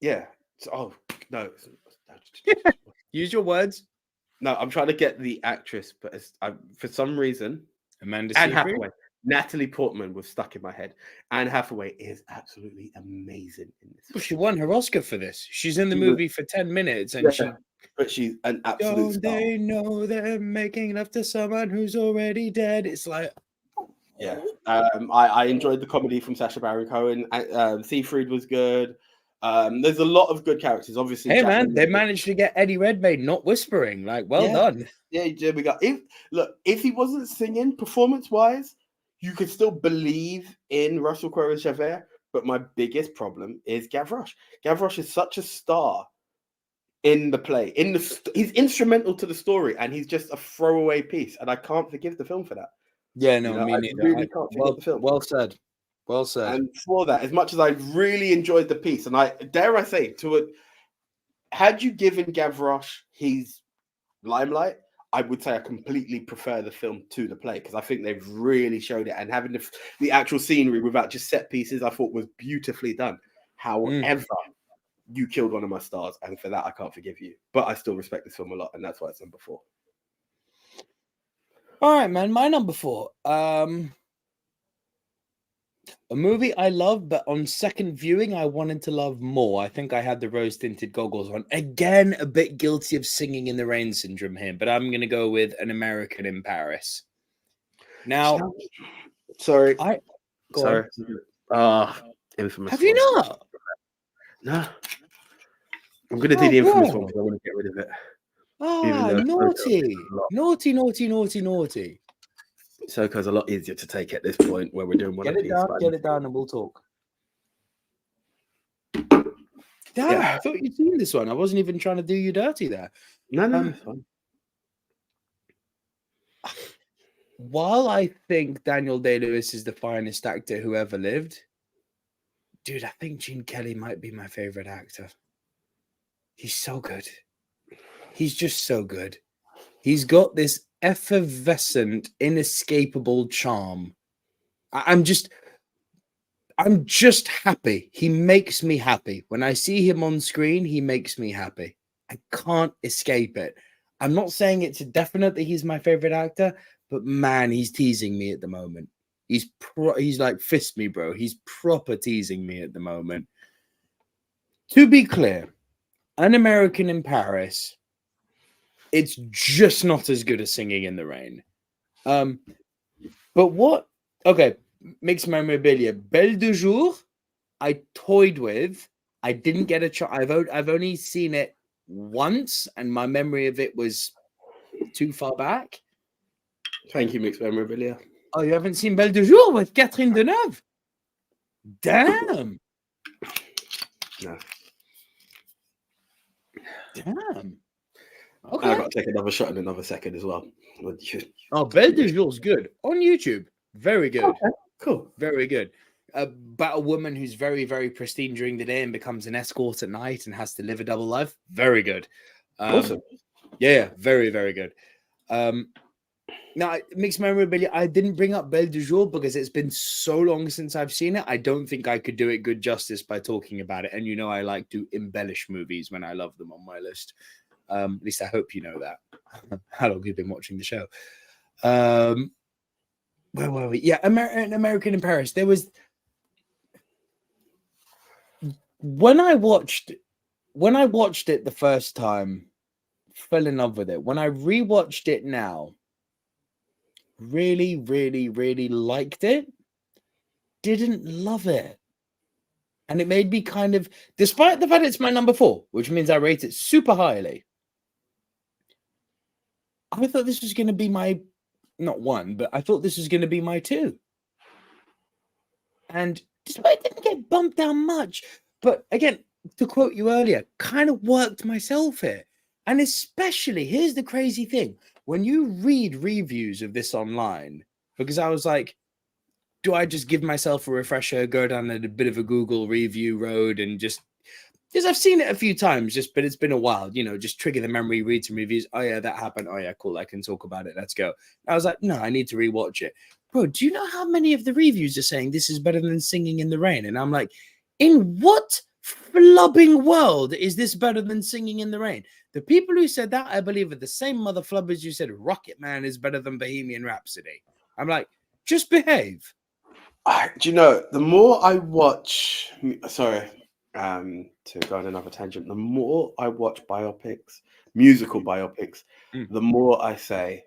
[SPEAKER 1] yeah. So, no.
[SPEAKER 2] Use your words.
[SPEAKER 1] No, I'm trying to get the actress, but for some reason,
[SPEAKER 2] Amanda
[SPEAKER 1] Anne
[SPEAKER 2] Seyfried?
[SPEAKER 1] Hathaway. Natalie Portman was stuck in my head. Anne Hathaway is absolutely amazing in this.
[SPEAKER 2] Well, she won her Oscar for this. She's in the movie for 10 minutes, and
[SPEAKER 1] but she's an absolute star.
[SPEAKER 2] They know they're making love to someone who's already dead. It's like,
[SPEAKER 1] yeah. I enjoyed the comedy from Sacha Baron Cohen. Seyfried was good. There's a lot of good characters. Obviously,
[SPEAKER 2] hey
[SPEAKER 1] Jackman
[SPEAKER 2] man, they managed to get Eddie Redmayne not whispering. Like, well done.
[SPEAKER 1] Yeah, we got. If he wasn't singing performance-wise, you could still believe in Russell Crowe and Javert. But my biggest problem is Gavroche. Gavroche is such a star in the play. He's instrumental to the story, and he's just a throwaway piece. And I can't forgive the film for that.
[SPEAKER 2] Yeah, no, me neither.
[SPEAKER 1] I really can't forgive the film.
[SPEAKER 2] Well said. Well said.
[SPEAKER 1] And for that, as much as I really enjoyed the piece, and I dare I say, had you given Gavroche his limelight, I would say I completely prefer the film to the play, because I think they've really showed it, and having the actual scenery without just set pieces, I thought was beautifully done. However, you killed one of my stars, and for that I can't forgive you. But I still respect this film a lot, and that's why it's number 4.
[SPEAKER 2] All right, man. My number 4. A movie I love, but on second viewing, I wanted to love more. I think I had the rose-tinted goggles on. Again, a bit guilty of Singing in the Rain syndrome here, but I'm going to go with An American in Paris. Now,
[SPEAKER 1] sorry.
[SPEAKER 2] Sorry.
[SPEAKER 1] Infamous.
[SPEAKER 2] Have you not?
[SPEAKER 1] No. I'm going to do the infamous one because I want to get rid of it.
[SPEAKER 2] Naughty.
[SPEAKER 1] Soko's a lot easier to take at this point where we're doing one
[SPEAKER 2] Get
[SPEAKER 1] of these.
[SPEAKER 2] Get it down, and we'll talk. Damn,
[SPEAKER 1] Yeah.
[SPEAKER 2] I thought you'd seen this one. I wasn't even trying to do you dirty there.
[SPEAKER 1] No, it's fine.
[SPEAKER 2] While I think Daniel Day-Lewis is the finest actor who ever lived, dude, I think Gene Kelly might be my favorite actor. He's so good. He's just so good. He's got this effervescent, inescapable charm. I'm just happy. He makes me happy. When I see him on screen, he makes me happy. I can't escape it. I'm not saying it's a definite that he's my favorite actor, but man, he's teasing me at the moment. He's like, fist me, bro. He's proper teasing me at the moment. To be clear, An American in Paris, it's just not as good as Singing in the Rain. But what? Okay, mixed memorabilia. Belle de Jour, I toyed with. I didn't get a chance. I've only seen it once, and my memory of it was too far back.
[SPEAKER 1] Thank you, mixed memorabilia.
[SPEAKER 2] Oh, you haven't seen Belle de Jour with Catherine Deneuve? Damn.
[SPEAKER 1] No.
[SPEAKER 2] Damn.
[SPEAKER 1] Okay. I've got to take another shot in another second as well.
[SPEAKER 2] Oh, Belle de Jour's good. On YouTube. Very good.
[SPEAKER 1] Okay, cool.
[SPEAKER 2] Very good. About a woman who's very, very pristine during the day and becomes an escort at night and has to live a double life. Very good.
[SPEAKER 1] Awesome.
[SPEAKER 2] Yeah, very, very good. Now, mixed memorabilia, I didn't bring up Belle de Jour because it's been so long since I've seen it. I don't think I could do it good justice by talking about it. And you know, I like to embellish movies when I love them on my list. At least I hope you know that. How long have you been watching the show? Where were we? Yeah, American in Paris. There was... When I watched it the first time, fell in love with it. When I rewatched it now, really, really, really liked it. Didn't love it. And it made me kind of, despite the fact it's my number 4, which means I rate it super highly, I thought this was going to be my, not 1, but I thought this was going to be my 2. And despite it didn't get bumped down much, but again, to quote you earlier, kind of worked myself here. And especially, here's the crazy thing. When you read reviews of this online, because I was like, do I just give myself a refresher, go down a bit of a Google review road and just, because I've seen it a few times, but it's been a while, just trigger the memory, read some reviews. Oh yeah, that happened. Oh yeah, cool. I can talk about it. Let's go. I was like, no, I need to rewatch it. Bro, do you know how many of the reviews are saying this is better than Singing in the Rain? And I'm like, in what flubbing world is this better than Singing in the Rain? The people who said that, I believe, are the same mother flubbers who said Rocket Man is better than Bohemian Rhapsody. I'm like, just behave.
[SPEAKER 1] Do you know, the more I watch, to go on another tangent, the more I watch biopics, musical biopics, the more I say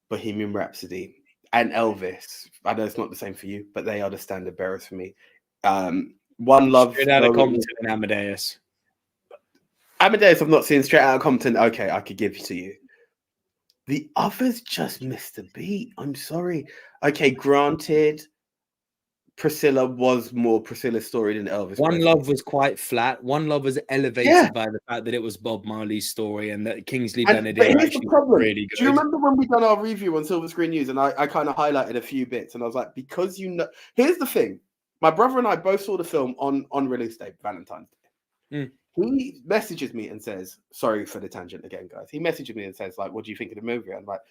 [SPEAKER 1] Bohemian Rhapsody and Elvis. I know it's not the same for you, but they are the standard bearers for me. One Love.
[SPEAKER 2] Straight out of Compton and Amadeus.
[SPEAKER 1] Amadeus, I've not seen. Straight Out of Compton. Okay, I could give to you. The others just missed the beat. I'm sorry. Okay, granted, Priscilla was more Priscilla's story than Elvis.
[SPEAKER 2] One
[SPEAKER 1] Presley.
[SPEAKER 2] Love was quite flat. One Love was elevated by the fact that it was Bob Marley's story and that Kingsley Benedict
[SPEAKER 1] but here's
[SPEAKER 2] actually
[SPEAKER 1] the problem.
[SPEAKER 2] really good.
[SPEAKER 1] Do you remember when we done our review on Silver Screen News and I kind of highlighted a few bits and I was like, because you know, here's the thing. My brother and I both saw the film on release day, Valentine's Day. He messages me and says, sorry for the tangent again, guys. He messages me and says, like, what do you think of the movie? I'm like,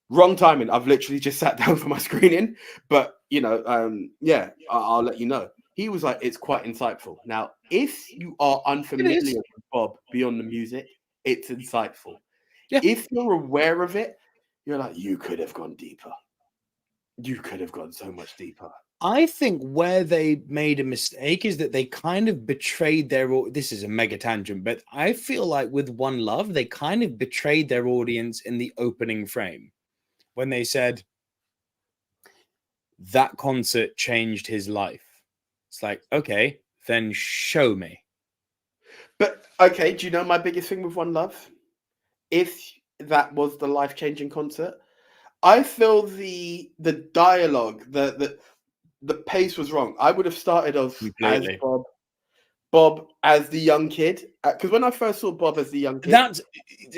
[SPEAKER 1] wrong timing. I've literally just sat down for my screening, but you know, yeah, I'll let you know. He was like, it's quite insightful. Now, if you are unfamiliar with Bob beyond the music, it's insightful. Yeah. If you're aware of it, you're like, you could have gone deeper. You could have gone so much deeper.
[SPEAKER 2] I think where they made a mistake is that they kind of betrayed their. This is a mega tangent, but I feel like with One Love, they kind of betrayed their audience in the opening frame when they said that concert changed his life. It's like, okay, then show me.
[SPEAKER 1] But okay, do you know my biggest thing with One Love? If that was the life-changing concert, I feel the dialogue, the pace was wrong. I would have started off as Bob as the young kid, because when I first saw Bob as the young kid,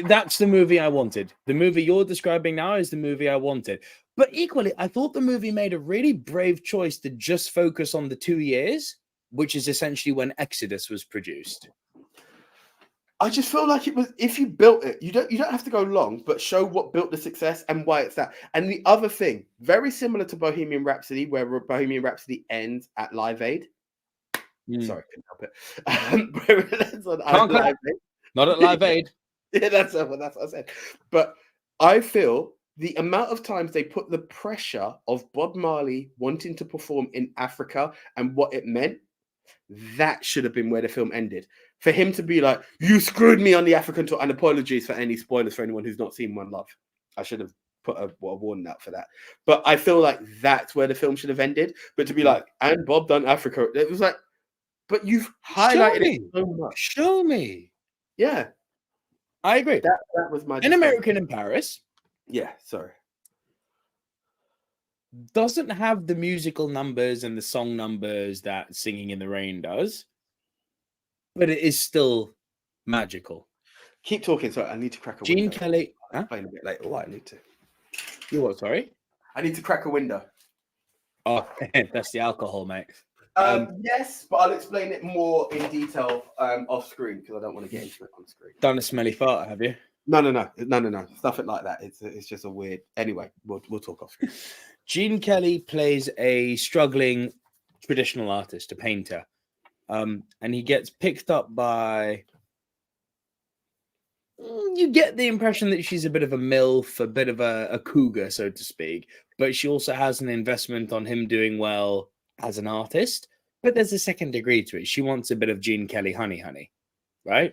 [SPEAKER 2] that's the movie I wanted. The movie you're describing now is the movie I wanted. But equally, I thought the movie made a really brave choice to just focus on the 2 years, which is essentially when Exodus was produced.
[SPEAKER 1] I just feel like it was, if you built it, you don't have to go long, but show what built the success and why it's that. And the other thing, very similar to Bohemian Rhapsody, where Bohemian Rhapsody ends at Live Aid. Sorry, couldn't help it. Where it ends on Live Aid.
[SPEAKER 2] Not at Live Aid.
[SPEAKER 1] Yeah, that's what I said. But I feel the amount of times they put the pressure of Bob Marley wanting to perform in Africa and what it meant, that should have been where the film ended. For him to be like, you screwed me on the African tour, and apologies for any spoilers for anyone who's not seen One Love. I should have put a warning out for that. But I feel like that's where the film should have ended. But to be like, and Bob done Africa, it was like, but you've highlighted it so much.
[SPEAKER 2] Show me.
[SPEAKER 1] Yeah.
[SPEAKER 2] I agree.
[SPEAKER 1] That was my
[SPEAKER 2] An American in Paris.
[SPEAKER 1] Yeah, sorry.
[SPEAKER 2] Doesn't have the musical numbers and the song numbers that Singing in the Rain does, but it is still magical.
[SPEAKER 1] Keep talking. Sorry, I need to crack a window.
[SPEAKER 2] Gene Kelly.
[SPEAKER 1] I'll explain a bit later. Oh, I need to.
[SPEAKER 2] You what? Sorry?
[SPEAKER 1] I need to crack a window.
[SPEAKER 2] Oh, that's the alcohol, mate.
[SPEAKER 1] Yes, but I'll explain it more in detail off screen because I don't want to get into it on screen.
[SPEAKER 2] Done a smelly fart, have you?
[SPEAKER 1] No. Stuff it like that. It's just a weird. Anyway, we'll talk off screen.
[SPEAKER 2] Gene Kelly plays a struggling traditional artist, a painter, and he gets picked up by. You get the impression that she's a bit of a MILF, a bit of a cougar, so to speak, but she also has an investment on him doing well as an artist. But there's a second degree to it. She wants a bit of Gene Kelly honey, right?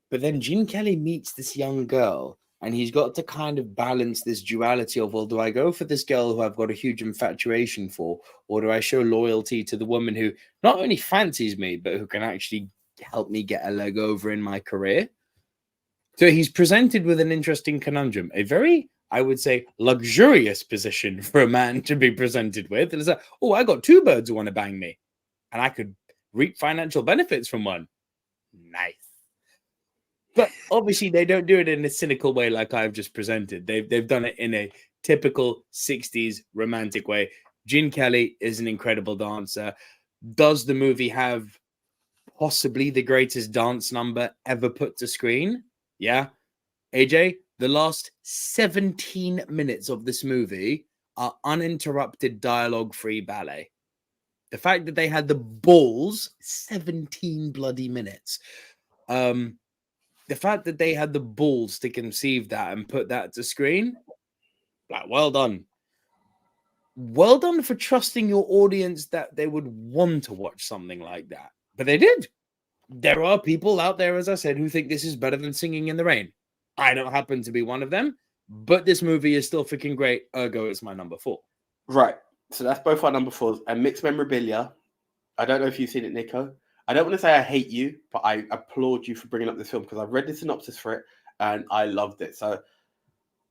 [SPEAKER 2] But then Gene Kelly meets this young girl, and he's got to kind of balance this duality of, well, do I go for this girl who I've got a huge infatuation for, or do I show loyalty to the woman who not only fancies me, but who can actually help me get a leg over in my career? So he's presented with an interesting conundrum, a very, I would say, luxurious position for a man to be presented with. It's like, oh, I got two birds who want to bang me, and I could reap financial benefits from one. Nice. But obviously, they don't do it in a cynical way like I've just presented. They've done it in a typical 60s romantic way. Gene Kelly is an incredible dancer. Does the movie have possibly the greatest dance number ever put to screen? Yeah. AJ, the last 17 minutes of this movie are uninterrupted dialogue-free ballet. The fact that they had the balls, 17 bloody minutes. The fact that they had the balls to conceive that and put that to screen, like, well done. Well done for trusting your audience that they would want to watch something like that. But they did. There are people out there, as I said, who think this is better than Singing in the Rain. I don't happen to be one of them, but this movie is still freaking great. Ergo, it's my number 4.
[SPEAKER 1] Right. So that's both our number 4s. And Mixed Memorabilia. I don't know if you've seen it, Nico. I don't want to say I hate you, but I applaud you for bringing up this film because I've read the synopsis for it and I loved it. So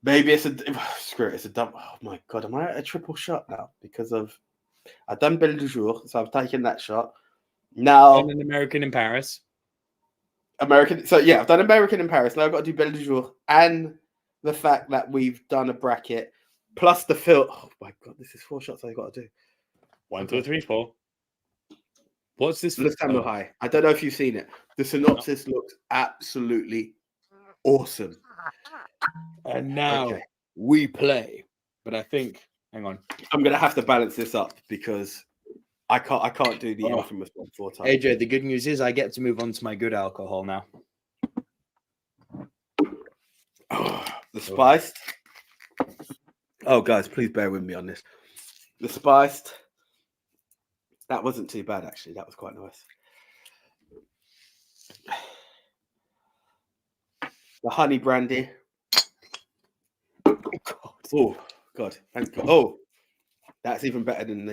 [SPEAKER 1] maybe it's a screw it. It's a dumb. Oh my god, am I at a triple shot now because of I've done Belle du Jour, so I've taken that shot. Now,
[SPEAKER 2] And an American in Paris.
[SPEAKER 1] American. So yeah, I've done American in Paris. Now I've got to do Belle du Jour, and the fact that we've done a bracket plus the film. Oh my god, this is 4 shots I've got to do.
[SPEAKER 2] 1, 2, 3, 4. What's this?
[SPEAKER 1] Le Samurai. I don't know if you've seen it. The synopsis looks absolutely awesome.
[SPEAKER 2] And now we play. But I think, hang on,
[SPEAKER 1] I'm gonna have to balance this up because I can't do the infamous one 4 times.
[SPEAKER 2] AJ, the good news is I get to move on to my good alcohol now.
[SPEAKER 1] Oh, the spiced. Oh, guys, please bear with me on this. The spiced. That wasn't too bad, actually. That was quite nice. The honey brandy. Oh God! Thank God. Oh, that's even better than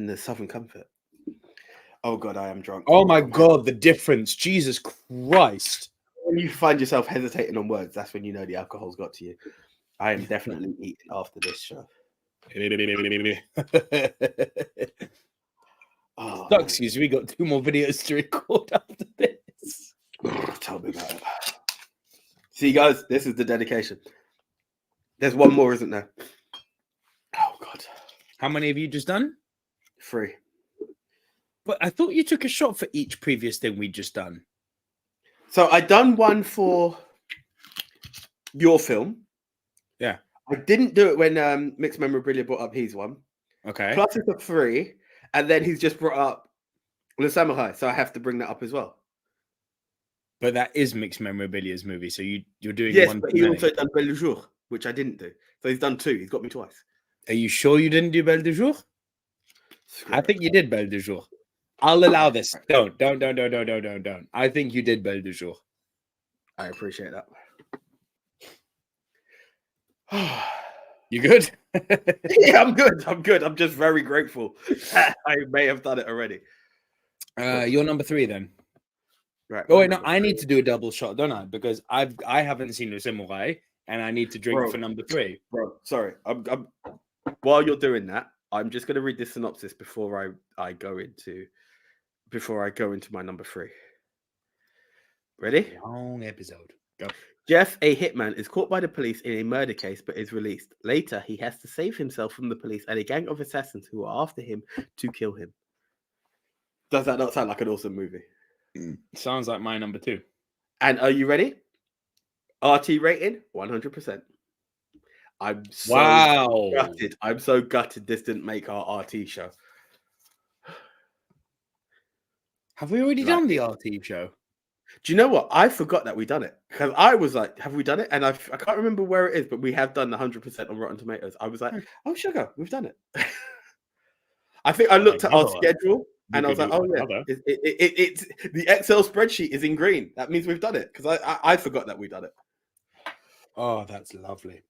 [SPEAKER 1] the Southern Comfort. Oh God, I am drunk.
[SPEAKER 2] Oh my God, the difference! Jesus Christ!
[SPEAKER 1] When you find yourself hesitating on words, that's when you know the alcohol's got to you. I am definitely eating after this show. Oh,
[SPEAKER 2] sucks, we got 2 more videos to record after this.
[SPEAKER 1] Tell me about it. See, guys, this is the dedication. There's one more, isn't there? Oh God!
[SPEAKER 2] How many have you just done?
[SPEAKER 1] 3.
[SPEAKER 2] But I thought you took a shot for each previous thing we just done.
[SPEAKER 1] So I done one for your film.
[SPEAKER 2] Yeah.
[SPEAKER 1] I didn't do it when Mixed Memorabilia brought up his one.
[SPEAKER 2] Okay.
[SPEAKER 1] Plus it's a 3, and then he's just brought up Le Samurai, so I have to bring that up as well.
[SPEAKER 2] But that is Mixed Memorabilia's movie, so you're doing
[SPEAKER 1] yes,
[SPEAKER 2] one.
[SPEAKER 1] But he also done Belle du Jour, which I didn't do. So he's done 2. He's got me twice.
[SPEAKER 2] Are you sure you didn't do Belle du Jour? I think you did Belle du Jour. I'll allow this. Don't. I think you did Belle du Jour.
[SPEAKER 1] I appreciate that.
[SPEAKER 2] You good?
[SPEAKER 1] Yeah, I'm good. I'm just very grateful. I may have done it already.
[SPEAKER 2] You're number 3 then.
[SPEAKER 1] Right.
[SPEAKER 2] Oh wait, no, I need to do a double shot, don't I? Because I haven't seen Le Samurai, and I need to drink for number 3.
[SPEAKER 1] Bro, sorry. I'm while you're doing that, I'm just going to read this synopsis before I go into my number 3. Ready?
[SPEAKER 2] Long episode. Go.
[SPEAKER 1] Jeff, a hitman, is caught by the police in a murder case but is released. Later, he has to save himself from the police and a gang of assassins who are after him to kill him. Does that not sound like an awesome movie?
[SPEAKER 2] Sounds like my number 2.
[SPEAKER 1] And are you ready? RT rating, 100%. I'm so gutted. I'm so gutted this didn't make our RT show.
[SPEAKER 2] Have we already done the RT show?
[SPEAKER 1] Do you know what? I forgot that we done it because I was like, "Have we done it?" And I can't remember where it is, but we have done 100% on Rotten Tomatoes. I was like, "Oh, sugar, we've done it." I think I looked at our schedule and I was like, "Oh yeah, it's the Excel spreadsheet is in green. That means we've done it." Because I forgot that we done it.
[SPEAKER 2] Oh, that's lovely.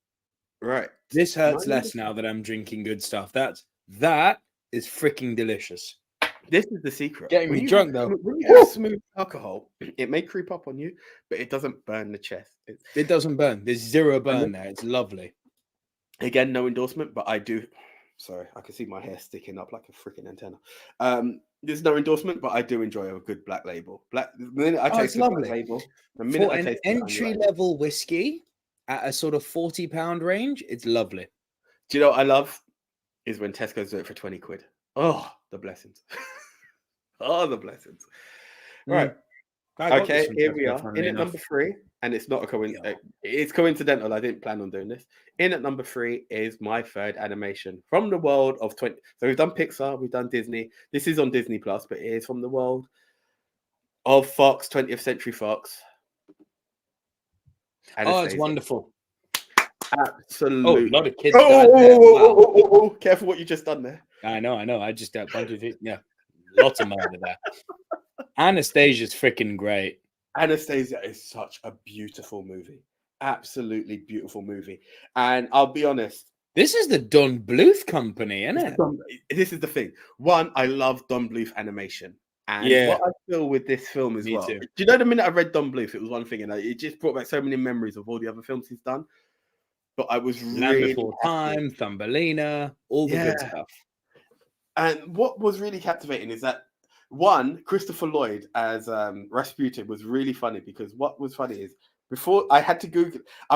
[SPEAKER 1] Right.
[SPEAKER 2] This hurts less now that I'm drinking good stuff. That is freaking delicious.
[SPEAKER 1] This is the secret.
[SPEAKER 2] Getting me drunk though.
[SPEAKER 1] When you have smooth alcohol, it may creep up on you, but it doesn't burn the chest.
[SPEAKER 2] It doesn't burn. There's 0 burn there. It's lovely.
[SPEAKER 1] Again, no endorsement, but I do. Sorry, I can see my hair sticking up like a freaking antenna. There's no endorsement, but I do enjoy a good black label. The minute I taste the black label, the minute I taste
[SPEAKER 2] entry-level whiskey at a sort of £40 range, it's lovely.
[SPEAKER 1] Do you know what I love? Is when Tesco's do it for 20 quid. Oh, the blessings. Oh, the blessings. Right. Okay, here we are. In at number 3, and it's not a coincidence. It's coincidental. I didn't plan on doing this. In at number 3 is my third animation from the world of 20. So we've done Pixar, we've done Disney. This is on Disney Plus, but it is from the world of Fox, 20th Century Fox.
[SPEAKER 2] Oh, it's wonderful.
[SPEAKER 1] Absolutely.
[SPEAKER 2] Oh, a lot of kids died there. Wow.
[SPEAKER 1] Careful what you just done there.
[SPEAKER 2] I know. I just got lots of murder there. Anastasia's freaking great.
[SPEAKER 1] Anastasia is such a beautiful movie. Absolutely beautiful movie. And I'll be honest.
[SPEAKER 2] This is the Don Bluth company, isn't it?
[SPEAKER 1] This is the thing. One, I love Don Bluth animation. And what I feel with this film as well.
[SPEAKER 2] Too.
[SPEAKER 1] Do you know the minute I read Don Bluth, it was one thing, and it just brought back so many memories of all the other films he's done. but I was
[SPEAKER 2] Land
[SPEAKER 1] really
[SPEAKER 2] Before Time, Thumbelina, all the good stuff.
[SPEAKER 1] And what was really captivating is that one, Christopher Lloyd as Rasputin was really funny, because what was funny is before I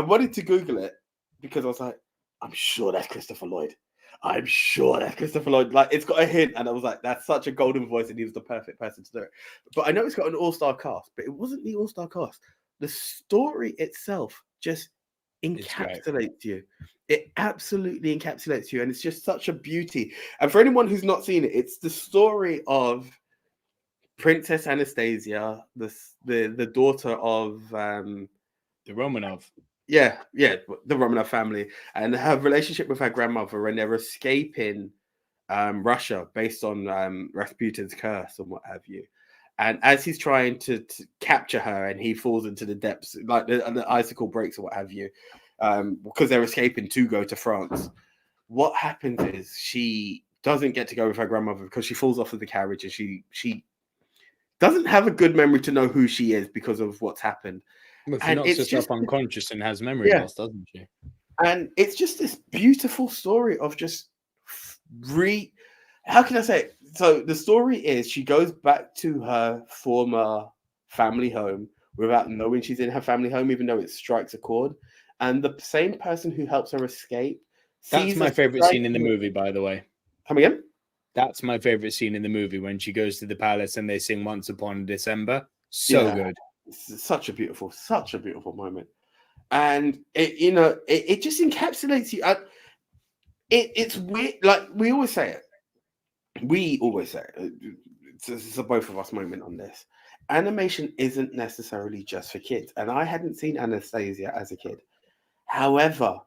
[SPEAKER 1] wanted to Google it because I was like, I'm sure that's Christopher Lloyd. I'm sure that's Christopher Lloyd. Like, it's got a hint, and I was like, that's such a golden voice, and he was the perfect person to do it. But I know it's got an all-star cast, but it wasn't the all-star cast. The story itself just encapsulates you. It absolutely encapsulates you, and it's just such a beauty. And for anyone who's not seen it, it's the story of Princess Anastasia, the daughter of
[SPEAKER 2] the Romanov.
[SPEAKER 1] the Romanov family, and her relationship with her grandmother when they're escaping Russia based on Rasputin's curse and what have you. And as he's trying to capture her, and he falls into the depths, like the icicle breaks or what have you, because they're escaping to go to France. What happens is she doesn't get to go with her grandmother because she falls off of the carriage, and she doesn't have a good memory to know who she is because of what's happened.
[SPEAKER 2] Well, she knocks herself unconscious and has memory loss, doesn't she?
[SPEAKER 1] And it's just this beautiful story of just how can I say it? So the story is she goes back to her former family home without knowing she's in her family home, even though it strikes a chord. And the same person who helps her escape.
[SPEAKER 2] That's my favorite scene in the movie, by the way.
[SPEAKER 1] Come again?
[SPEAKER 2] That's my favorite scene in the movie, when she goes to the palace and they sing Once Upon a December. So good.
[SPEAKER 1] It's such a beautiful moment. And it just encapsulates you. It's weird. Like we always say it. It's a both of us moment on this. Animation isn't necessarily just for kids. And I hadn't seen Anastasia as a kid. However,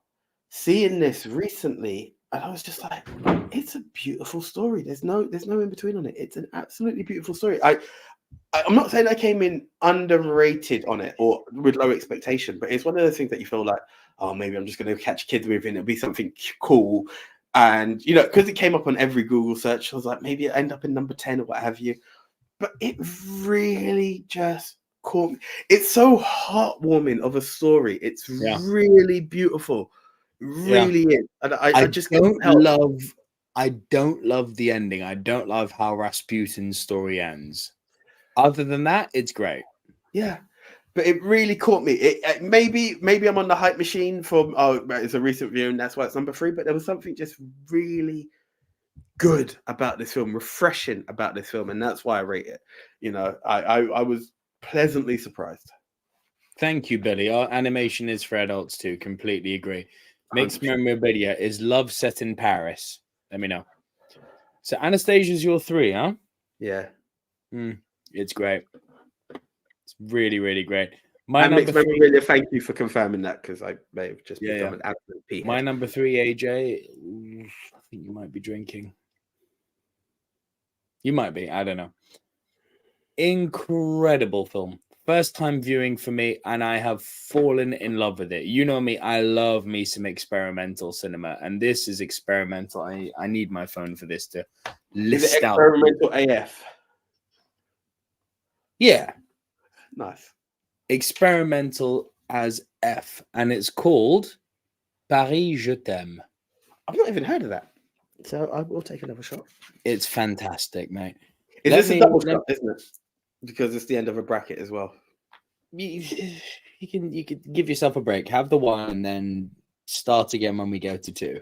[SPEAKER 1] seeing this recently, and I was just like, it's a beautiful story. There's no in between on it. It's an absolutely beautiful story. I'm not saying I came in underrated on it or with low expectation, but it's one of those things that you feel like, oh, maybe I'm just going to catch kids with it and it'll be something cool. And, because it came up on every Google search, I was like, maybe it end up in number 10 or what have you. But it really just caught me. It's so heartwarming of a story. It's really beautiful. Really is. And I just
[SPEAKER 2] don't love the ending. I don't love how Rasputin's story ends. Other than that, it's great.
[SPEAKER 1] Yeah, but it really caught me. It maybe I'm on the hype machine from it's a recent view and that's why it's number 3. But there was something just really good about this film, refreshing about this film, and that's why I rate it. I was pleasantly surprised.
[SPEAKER 2] Thank you, Billy. Our animation is for adults too. Completely agree. Mixed memorabilia is love set in Paris. Let me know. So Anastasia's your 3, huh?
[SPEAKER 1] Yeah.
[SPEAKER 2] It's great. It's really, really great.
[SPEAKER 1] Mixed memorabilia, thank you for confirming that, because I may have just become an absolute peahead.
[SPEAKER 2] My number 3, AJ. I think you might be drinking. You might be. I don't know. Incredible film. First time viewing for me, and I have fallen in love with it. You know me, I love me some experimental cinema, and this is experimental. I need my phone for this to list out.
[SPEAKER 1] Experimental AF.
[SPEAKER 2] Yeah.
[SPEAKER 1] Nice.
[SPEAKER 2] Experimental as F, and it's called Paris Je t'aime.
[SPEAKER 1] I've not even heard of that, so I will take another shot.
[SPEAKER 2] It's fantastic, mate.
[SPEAKER 1] This a double shot, isn't it? Because it's the end of a bracket as well.
[SPEAKER 2] You can give yourself a break. Have the one and then start again when we go to 2.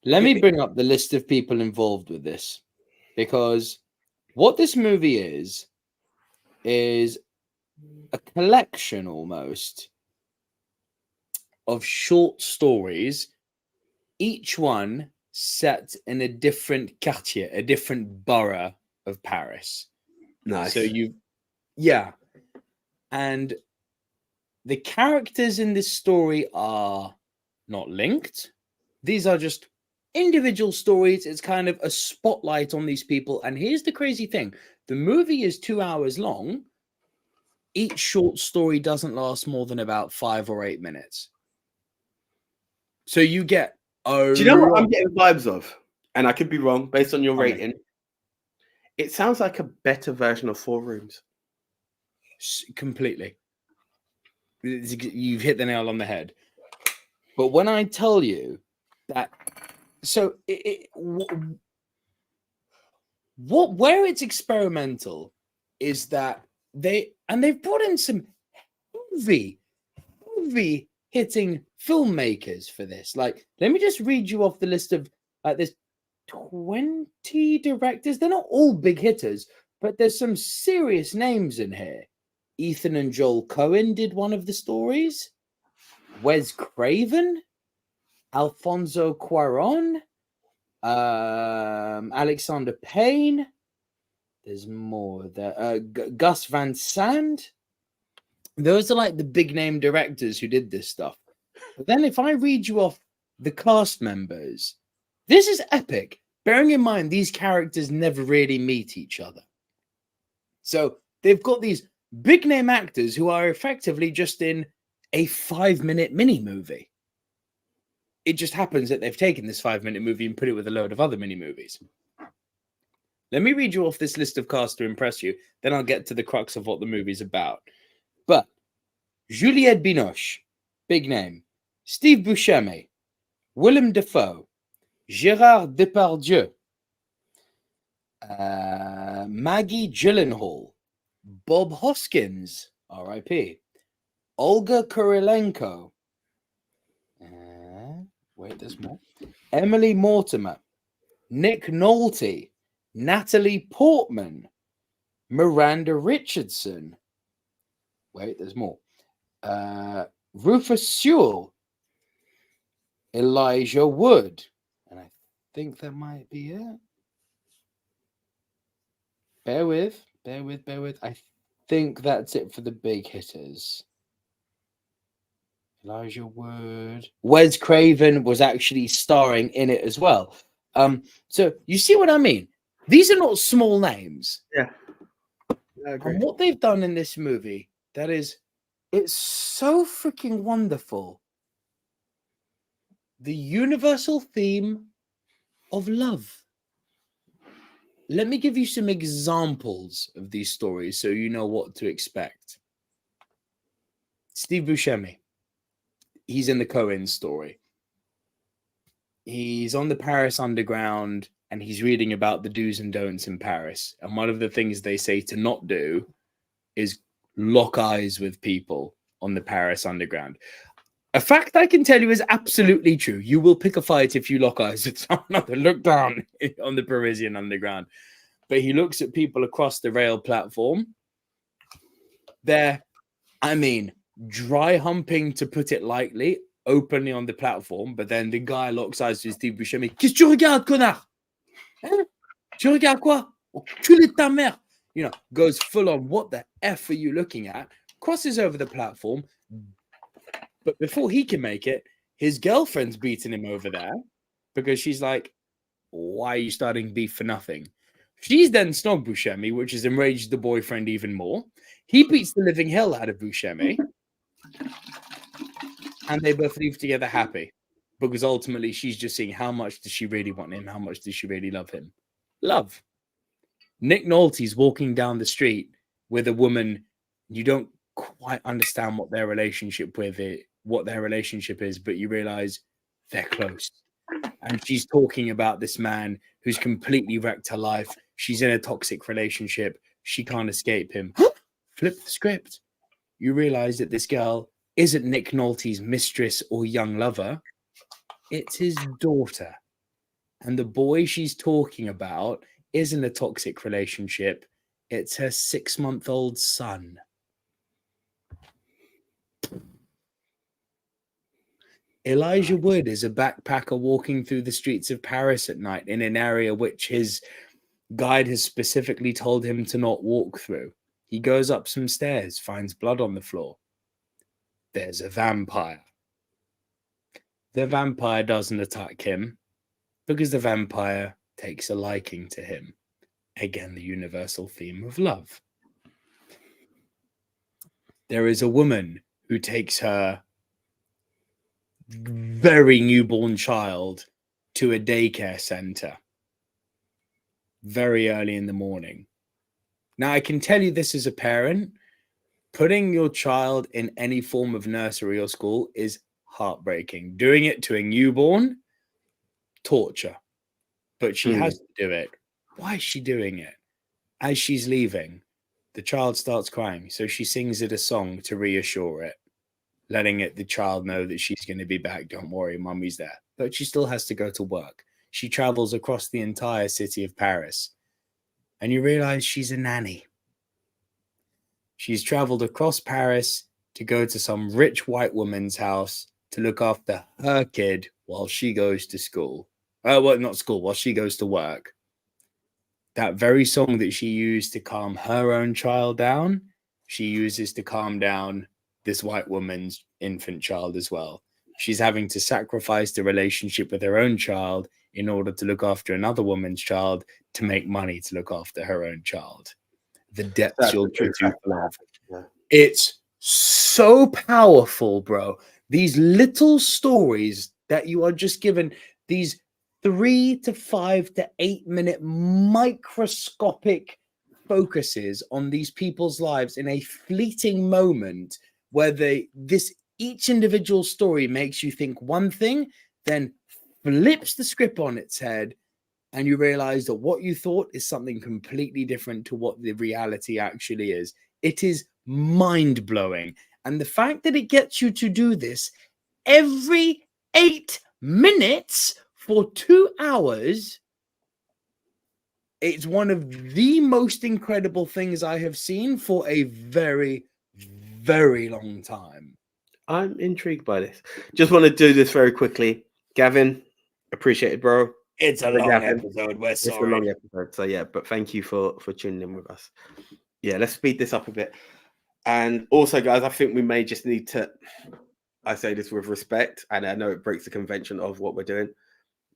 [SPEAKER 2] Let me bring up the list of people involved with this, because what this movie is a collection almost of short stories, each one set in a different quartier, a different borough of Paris.
[SPEAKER 1] Nice.
[SPEAKER 2] So and the characters in this story are not linked. These are just individual stories. It's kind of a spotlight on these people. And here's the crazy thing. The movie is 2 hours long. Each short story doesn't last more than about 5 or 8 minutes. So you get
[SPEAKER 1] Do you know what I'm getting vibes of? And I could be wrong based on your rating. It sounds like a better version of 4 Rooms.
[SPEAKER 2] Completely. You've hit the nail on the head. But when I tell you that, so where it's experimental is that they've brought in some movie hitting filmmakers for this. Like, let me just read you off the list of there's 20 directors. They're not all big hitters, but there's some serious names in here. Ethan and Joel Cohen did one of the stories. Wes Craven, Alfonso Cuarón, Alexander Payne. There's more there. Gus Van Sant. Those are like the big name directors who did this stuff. But then if I read you off the cast members, this is epic. Bearing in mind, these characters never really meet each other. So they've got these big name actors who are effectively just in a 5-minute mini movie. It just happens that they've taken this 5-minute movie and put it with a load of other mini movies. Let me read you off this list of cast to impress you. Then I'll get to the crux of what the movie's about. But Juliette Binoche, big name. Steve Buscemi, Willem Dafoe, Gérard Depardieu, Maggie Gyllenhaal, Bob Hoskins, R.I.P., Olga Kurilenko, wait, there's more, Emily Mortimer, Nick Nolte, Natalie Portman, Miranda Richardson, wait, there's more, Rufus Sewell, Elijah Wood, and I think that might be it. Bear with. I think that's it for the big hitters. Elijah Wood. Wes Craven was actually starring in it as well. So you see what I mean? These are not small names.
[SPEAKER 1] Yeah. I agree.
[SPEAKER 2] And what they've done in this movie, it's so freaking wonderful. The universal theme of love. Let me give you some examples of these stories so you know what to expect. Steve Buscemi. He's in the Cohen story. He's on the Paris Underground and he's reading about the do's and don'ts in Paris. And one of the things they say to not do is lock eyes with people on the Paris Underground. A fact I can tell you is absolutely true. You will pick a fight if you lock eyes with someone. Look down on the Parisian Underground. But he looks at people across the rail platform. They're, dry humping, to put it lightly, openly on the platform. But then the guy locks eyes with Steve Buscemi. Qu'est-ce que tu regardes, connard? Hein? Tu regardes quoi? Enculé de ta mère. Goes full on, what the F are you looking at? Crosses over the platform. But before he can make it, his girlfriend's beating him over there because she's like, why are you starting beef for nothing? She's then snogged Buscemi, which has enraged the boyfriend even more. He beats the living hell out of Buscemi. And they both leave together happy because ultimately she's just seeing how much does she really want him? How much does she really love him? Love. Nick Nolte's walking down the street with a woman you don't quite understand what their relationship is, but you realize they're close. And she's talking about this man who's completely wrecked her life. She's in a toxic relationship. She can't escape him. Flip the script. You realize that this girl isn't Nick Nolte's mistress or young lover. It's his daughter. And the boy she's talking about isn't a toxic relationship. It's her 6-month-old son. Elijah Wood is a backpacker walking through the streets of Paris at night in an area which his guide has specifically told him to not walk through. He goes up some stairs, finds blood on the floor. There's a vampire. The vampire doesn't attack him because the vampire takes a liking to him. Again, the universal theme of love. There is a woman who takes her very newborn child to a daycare center very early in the morning. Now, I can tell you this as a parent, Putting your child in any form of nursery or school is heartbreaking. Doing it to a newborn, torture. But she has to do it. Why is she doing it? As she's leaving, the child starts crying. So she sings it a song to reassure it, letting the child know that she's going to be back. Don't worry, mommy's there. But she still has to go to work. She travels across the entire city of Paris. And you realize she's a nanny. She's traveled across Paris to go to some rich white woman's house to look after her kid while she goes to school. Well, not school, while she goes to work. That very song that she used to calm her own child down, she uses to calm down this white woman's infant child as well. She's having to sacrifice the relationship with her own child in order to look after another woman's child to make money to look after her own child. The depths you'll go to.
[SPEAKER 1] Yeah.
[SPEAKER 2] It's so powerful, bro. These little stories that you are just given, these 3 to 5 to 8 minute microscopic focuses on these people's lives in a fleeting moment where each individual story makes you think one thing, then flips the script on its head, and you realize that what you thought is something completely different to what the reality actually is. It is mind-blowing. And the fact that it gets you to do this every 8 minutes for 2 hours, it's one of the most incredible things I have seen for a very, very long time.
[SPEAKER 1] I'm intrigued by this. Just want to do this very quickly. Gavin, appreciate it, bro.
[SPEAKER 2] It's a long episode. We're sorry.
[SPEAKER 1] It's a long episode. So yeah, but thank you for tuning in with us. Yeah, let's speed this up a bit. And also, guys, I think we may just need to, I say this with respect, and I know it breaks the convention of what we're doing.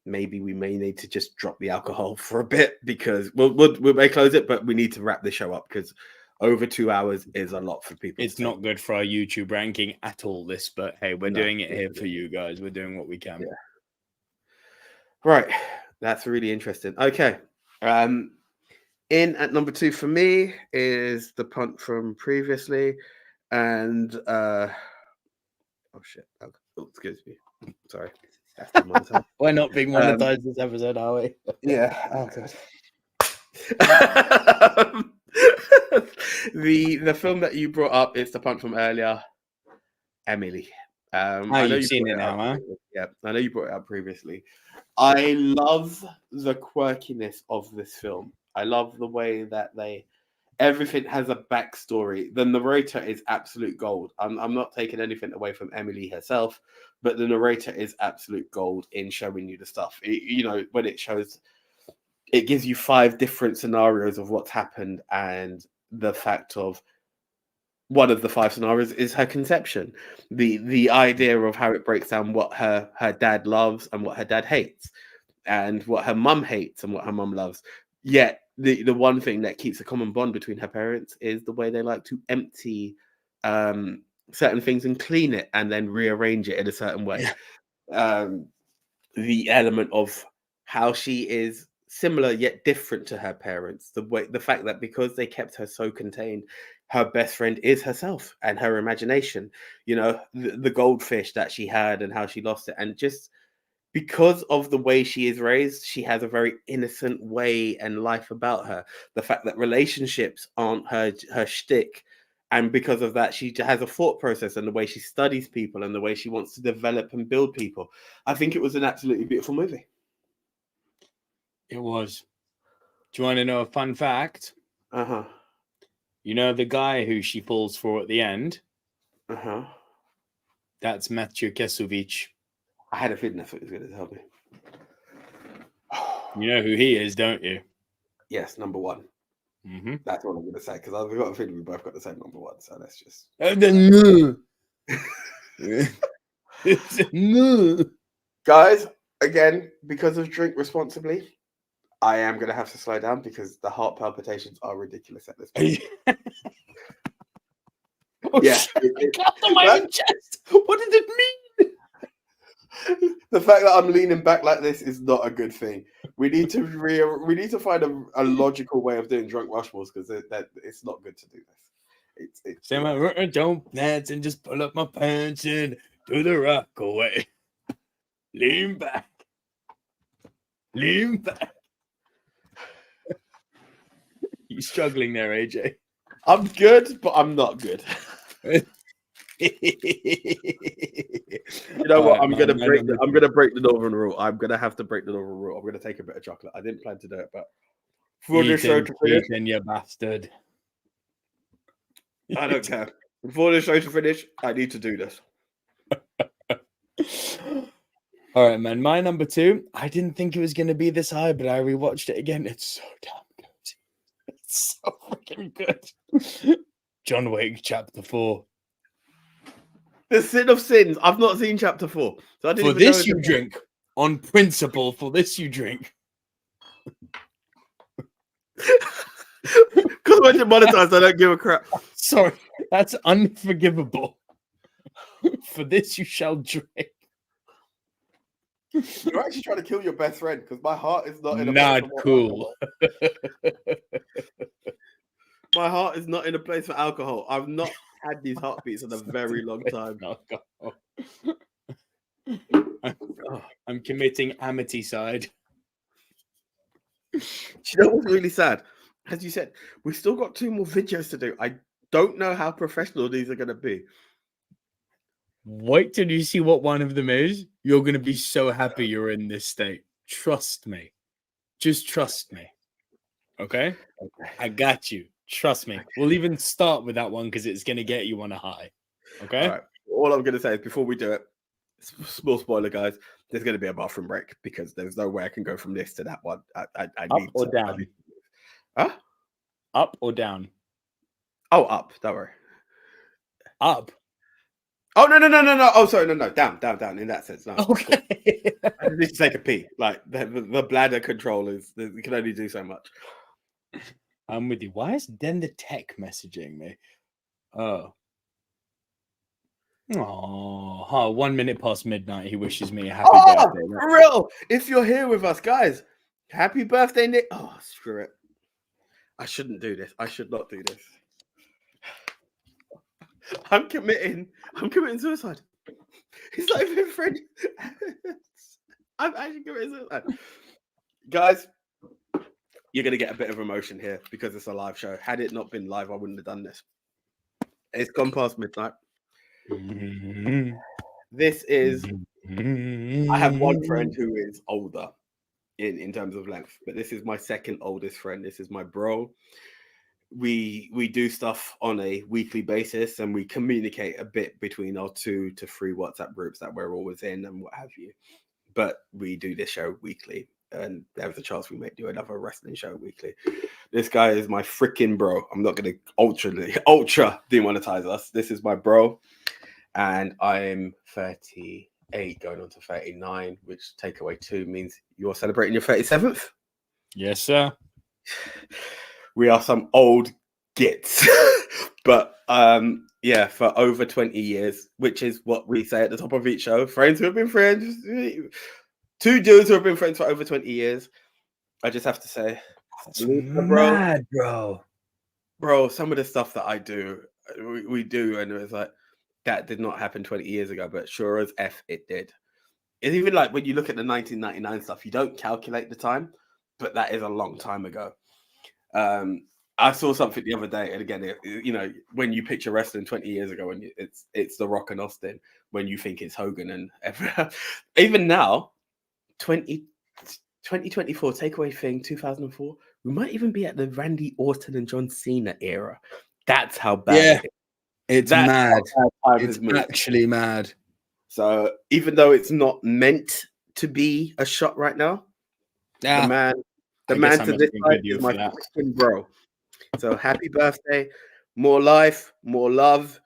[SPEAKER 1] Maybe we may need to just drop the alcohol for a bit, because we may close it, but we need to wrap the show up, because over 2 hours is a lot for people.
[SPEAKER 2] It's not good for our YouTube ranking at all, this, but hey, we're doing it here for you guys. We're doing what we can.
[SPEAKER 1] Yeah. Right. That's really interesting. Okay. In at number 2 for me is the punt from previously. And oh shit. Oh, excuse me. Sorry.
[SPEAKER 2] We're not being monetized this episode, are we?
[SPEAKER 1] Yeah. Oh god. The film that you brought up is the punt from earlier, Emily. I know
[SPEAKER 2] you've seen it now, huh?
[SPEAKER 1] Yeah, I know you brought it up previously. I love the quirkiness of this film. I love the way that everything has a backstory. The narrator is absolute gold. I'm not taking anything away from Emily herself, but the narrator is absolute gold in showing you the stuff. When it shows, it gives you 5 different scenarios of what's happened, and the fact of one of the 5 scenarios is her conception. The idea of how it breaks down what her dad loves and what her dad hates, and what her mum hates and what her mum loves. Yet the one thing that keeps a common bond between her parents is the way they like to empty certain things and clean it and then rearrange it in a certain way. The element of how she is similar yet different to her parents, the fact that because they kept her so contained, her best friend is herself and her imagination, the goldfish that she had and how she lost it. And just because of the way she is raised, she has a very innocent way and life about her. The fact that relationships aren't her shtick, and because of that, she has a thought process and the way she studies people and the way she wants to develop and build people. I think it was an absolutely beautiful movie.
[SPEAKER 2] It was. Do you want to know a fun fact?
[SPEAKER 1] Uh-huh.
[SPEAKER 2] You know the guy who she falls for at the end?
[SPEAKER 1] Uh-huh.
[SPEAKER 2] That's Matthew Kesovich.
[SPEAKER 1] I had a feeling that's what he was going to tell me.
[SPEAKER 2] You know who he is, don't you?
[SPEAKER 1] Yes, number 1.
[SPEAKER 2] Mm-hmm.
[SPEAKER 1] That's what I'm going to say, because I've got a feeling we both got the same number 1, so let's just...
[SPEAKER 2] No.
[SPEAKER 1] Guys, again, because of Drink Responsibly, I am going to have to slow down because the heart palpitations are ridiculous at this point.
[SPEAKER 2] Yeah. Cut the my chest. What did it mean?
[SPEAKER 1] The fact that I'm leaning back like this is not a good thing. We need to find a logical way of doing drunk Rushmores, because it's not good to do this. It's
[SPEAKER 2] Say my don't dance and just pull up my pants and do the rock away. Lean back. Lean back. You struggling there, AJ?
[SPEAKER 1] I'm good, but I'm not good. You know what? I'm gonna break the Northern rule. I'm gonna have to break the Northern rule. I'm gonna take a bit of chocolate. I didn't plan to do it, but for the show to finish,
[SPEAKER 2] you bastard.
[SPEAKER 1] I don't care. Before the show to finish, I need to do this.
[SPEAKER 2] All right, man. My number 2. I didn't think it was gonna be this high, but I rewatched it again. It's so damn good. It's so freaking good. John Wick Chapter 4.
[SPEAKER 1] The Sin of Sins. I've not seen Chapter 4. So I didn't
[SPEAKER 2] For this you drink. On principle, for this you drink.
[SPEAKER 1] Because when you're monetized, I don't give a crap.
[SPEAKER 2] Sorry, that's unforgivable. For this you shall drink.
[SPEAKER 1] You're actually trying to kill your best friend because my heart is not in a
[SPEAKER 2] Not cool.
[SPEAKER 1] My heart is not in a place for alcohol. I've not had these heartbeats in a very long time.
[SPEAKER 2] I'm committing amity-side.
[SPEAKER 1] You know what's really sad? As you said, we've still got 2 more videos to do. I don't know how professional these are going to be.
[SPEAKER 2] Wait till you see what one of them is. You're going to be so happy you're in this state. Trust me. Just trust me. Okay? I got you. Trust me. We'll even start with that one because it's going to get you on a high. Okay?
[SPEAKER 1] All right. All I'm going to say is before we do it, small spoiler, guys, there's going to be a bathroom break because there's no way I can go from this to that one. I
[SPEAKER 2] up
[SPEAKER 1] need
[SPEAKER 2] or
[SPEAKER 1] to,
[SPEAKER 2] down?
[SPEAKER 1] Huh?
[SPEAKER 2] Up or down?
[SPEAKER 1] Oh, up. Don't worry.
[SPEAKER 2] Up.
[SPEAKER 1] Oh, no. Oh, sorry. No. Down. In that sense. No.
[SPEAKER 2] Okay.
[SPEAKER 1] I need to take a pee. Like the bladder control you can only do so much.
[SPEAKER 2] I'm with you. Why is Den the Tech messaging me? Oh, 1 minute past midnight. He wishes me a happy birthday.
[SPEAKER 1] For real. If you're here with us, guys, happy birthday, Nick. Oh, screw it. I shouldn't do this. I should not do this. I'm committing suicide. He's not even friend. I'm actually committing suicide. Guys, you're going to get a bit of emotion here because it's a live show. Had it not been live, I wouldn't have done this. It's gone past midnight. This is... I have one friend who is older in terms of length, but this is my second oldest friend. This is my bro. We do stuff on a weekly basis and we communicate a bit between our 2 to 3 WhatsApp groups that we're always in and what have you. But we do this show weekly. And there's a chance we may do another wrestling show weekly. This guy is my freaking bro. I'm not going to ultra demonetize us. This is my bro. And I'm 38 going on to 39, which take away 2 means you're celebrating your 37th.
[SPEAKER 2] Yes, sir.
[SPEAKER 1] We are some old gits. But yeah, for over 20 years, which is what we say at the top of each show. Friends who have been friends. 2 dudes who have been friends for over 20 years. I just have to say,
[SPEAKER 2] that's mad, bro.
[SPEAKER 1] Bro, some of the stuff that I do, we do, and it was like, that did not happen 20 years ago, but sure as F, it did. It's even like when you look at the 1999 stuff, you don't calculate the time, but that is a long time ago. I saw something the other day, and again, when you picture wrestling 20 years ago, and it's The Rock and Austin, when you think it's Hogan and even now, 2024 takeaway thing, 2004, we might even be at the Randy Orton and John Cena era. That's how bad it is.
[SPEAKER 2] It's mad. It's actually mad.
[SPEAKER 1] So even though it's not meant to be a shot right now, the man to this side is my fucking bro. So happy birthday, more life, more love,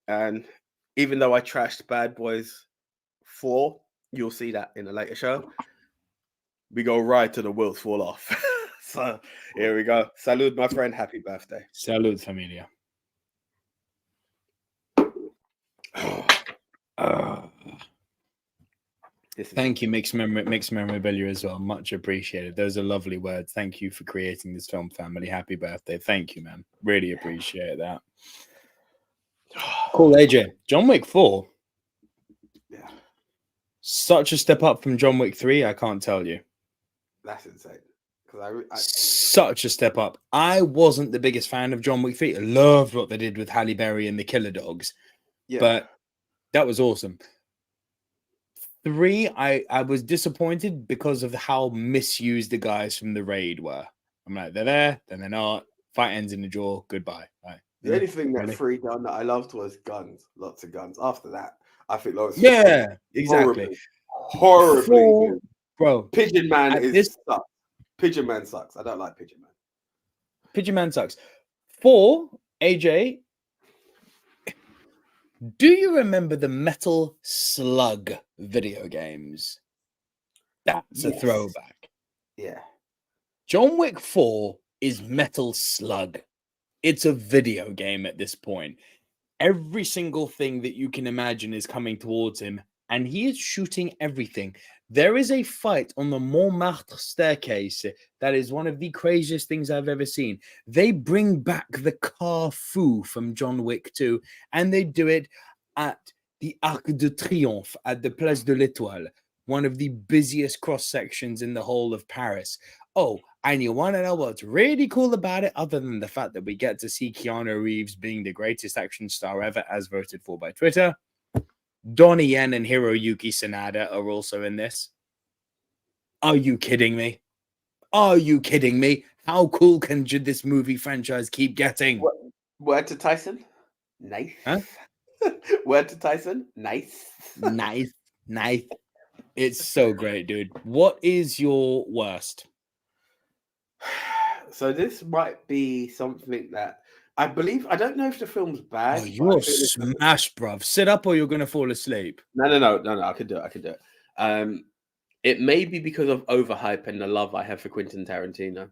[SPEAKER 1] and even though I trashed Bad Boys 4, you'll see that in a later show. We go right to the wheels fall off. So here we go. Salud, my friend. Happy birthday.
[SPEAKER 2] Salud, familia. Thank you, Mixed Memorabilia as well. Much appreciated. Those are lovely words. Thank you for creating this film, family. Happy birthday. Thank you, man. Really appreciate that. Cool, AJ. John Wick 4.
[SPEAKER 1] Yeah,
[SPEAKER 2] Such a step up from John Wick 3, I can't tell you.
[SPEAKER 1] that's insane. Because
[SPEAKER 2] Such a step up. I wasn't the biggest fan of John Wick 3. I loved what they did with Halle Berry and the Killer Dogs,
[SPEAKER 1] yeah,
[SPEAKER 2] but that was awesome. 3, I was disappointed because of how misused the guys from the raid were. I'm like, they're there, then they're not. Fight ends in the jaw. Goodbye. Right.
[SPEAKER 1] the only thing that
[SPEAKER 2] Really?
[SPEAKER 1] 3 done that I loved was guns, lots of guns. After that, I think that was
[SPEAKER 2] Yeah, exactly.
[SPEAKER 1] horribly
[SPEAKER 2] 4,
[SPEAKER 1] good.
[SPEAKER 2] bro.
[SPEAKER 1] Pigeon Man
[SPEAKER 2] At
[SPEAKER 1] is
[SPEAKER 2] this-
[SPEAKER 1] sucks. Pigeon Man sucks. I don't like Pigeon Man.
[SPEAKER 2] Pigeon Man sucks. 4, AJ. Do you remember the Metal Slug video games? That's a
[SPEAKER 1] Yes.
[SPEAKER 2] throwback.
[SPEAKER 1] Yeah.
[SPEAKER 2] John Wick 4 is Metal Slug. It's a video game at this point. Every single thing that you can imagine is coming towards him, and he is shooting everything. There is a fight on the Montmartre staircase that is one of the craziest things I've ever seen. They bring back the car foo from John Wick 2, and they do it at the Arc de Triomphe at the Place de l'Étoile, one of the busiest cross sections in the whole of Paris. Oh, and you want to know what's really cool about it, other than the fact that we get to see Keanu Reeves being the greatest action star ever, as voted for by Twitter? Donnie Yen and Hiroyuki Sanada are also in this. Are you kidding me? Are you kidding me? How cool can this movie franchise keep getting?
[SPEAKER 1] Word to Tyson? Nice.
[SPEAKER 2] Huh?
[SPEAKER 1] Word to Tyson? Nice.
[SPEAKER 2] Nice. It's so great, dude. What is your worst?
[SPEAKER 1] So this might be something that I believe. I don't know if the film's bad.
[SPEAKER 2] Oh,
[SPEAKER 1] but
[SPEAKER 2] you're
[SPEAKER 1] I feel it's-
[SPEAKER 2] smashed, bruv. Sit up or you're going to fall asleep.
[SPEAKER 1] No. I could do it. It may be because of overhype and the love I have for Quentin Tarantino.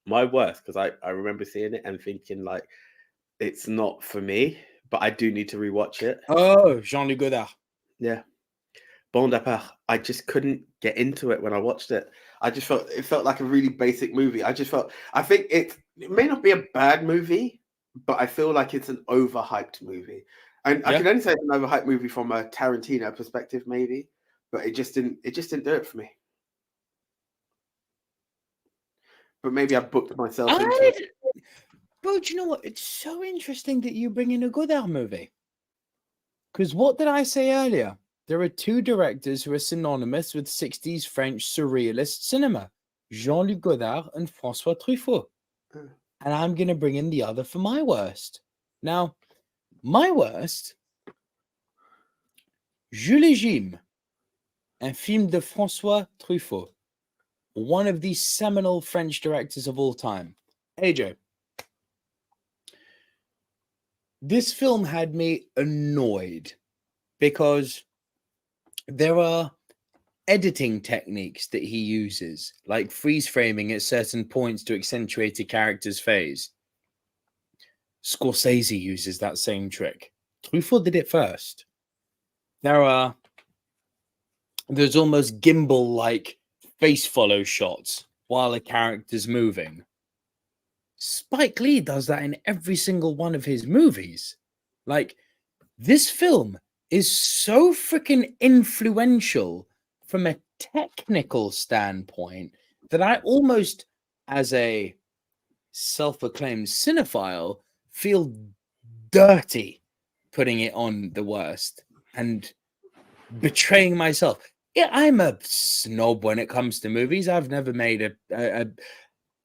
[SPEAKER 1] My worst, because I remember seeing it and thinking like it's not for me, but I do need to rewatch it.
[SPEAKER 2] Oh, Jean-Luc Godard.
[SPEAKER 1] Yeah. Bon départ. I just couldn't get into it when I watched it. I just felt it felt like a really basic movie. I think it may not be a bad movie, but I feel like it's an overhyped movie. And I can only say it's an overhyped movie from a Tarantino perspective, maybe, but it just didn't do it for me. But maybe I booked myself into it.
[SPEAKER 2] Bro, do you know what? It's so interesting that you bring in a Godard movie. Because what did I say earlier? There are 2 directors who are synonymous with 60s French surrealist cinema, Jean-Luc Godard and François Truffaut. And I'm going to bring in the other for my worst. Now, my worst, Jules et Jim, un film de François Truffaut, one of the seminal French directors of all time. AJ, this film had me annoyed because there are editing techniques that he uses, like freeze framing at certain points to accentuate a character's phase. Scorsese uses that same trick. Truffaut did it first. There's almost gimbal-like face follow shots while a character's moving. Spike Lee does that in every single one of his movies. Like, this film is so freaking influential from a technical standpoint that I almost, as a self-acclaimed cinephile, feel dirty putting it on the worst and betraying myself. Yeah, I'm a snob when it comes to movies. I've never made a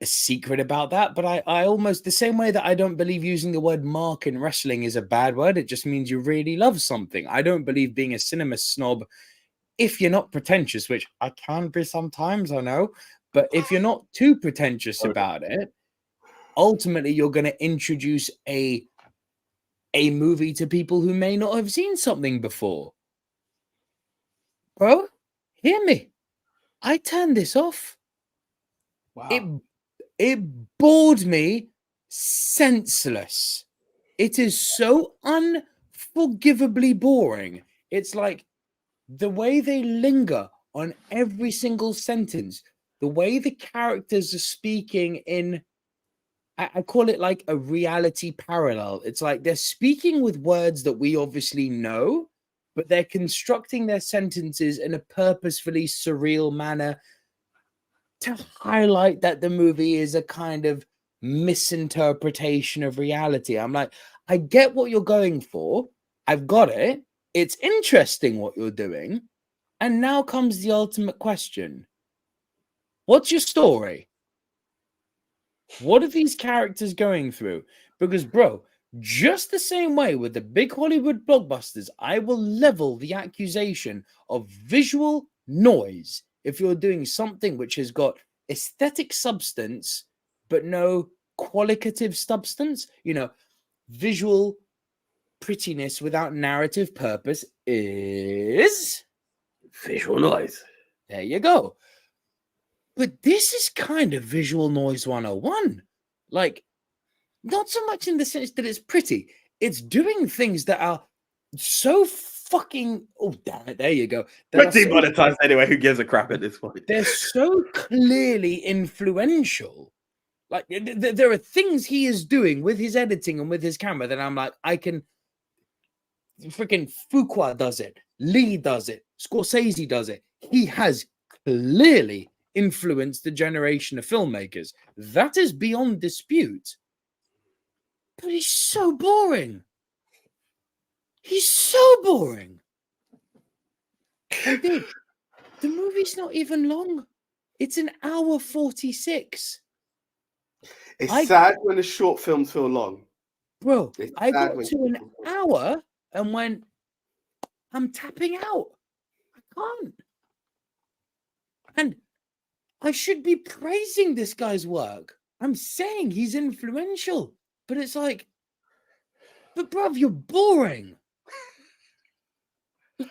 [SPEAKER 2] secret about that, but I almost, the same way that I don't believe using the word mark in wrestling is a bad word. It just means you really love something. I don't believe being a cinema snob, if you're not pretentious, which I can be sometimes, I know, but if you're not too pretentious about it, ultimately you're going to introduce a movie to people who may not have seen something before. Bro, hear me. I turned this off.
[SPEAKER 1] Wow.
[SPEAKER 2] It bored me senseless. It is so unforgivably boring. It's like the way they linger on every single sentence, the way the characters are speaking in I call it like a reality parallel. It's like they're speaking with words that we obviously know, but they're constructing their sentences in a purposefully surreal manner to highlight that the movie is a kind of misinterpretation of reality. I'm like, I get what you're going for. I've got it. It's interesting what you're doing. And now comes the ultimate question. What's your story? What are these characters going through? Because, bro, just the same way with the big Hollywood blockbusters, I will level the accusation of visual noise if you're doing something which has got aesthetic substance, but no qualitative substance. You know, visual prettiness without narrative purpose is
[SPEAKER 1] visual noise.
[SPEAKER 2] There you go. But this is kind of visual noise 101. Like, not so much in the sense that it's pretty. It's doing things that are so fucking... Oh, damn it. There you go.
[SPEAKER 1] But demonetized anyway. Who gives a crap at this point?
[SPEAKER 2] They're so clearly influential. Like, there are things he is doing with his editing and with his camera that I'm like, I can... Freaking Fuqua does it. Lee does it. Scorsese does it. He has clearly influenced the generation of filmmakers. That is beyond dispute. But he's so boring. He's so boring. And dude, the movie's not even long. It's an hour 46.
[SPEAKER 1] It's sad when the short films feel long.
[SPEAKER 2] Bro, I got to an hour and went, I'm tapping out. I can't. And I should be praising this guy's work. I'm saying he's influential, but it's like, but bruv, you're boring.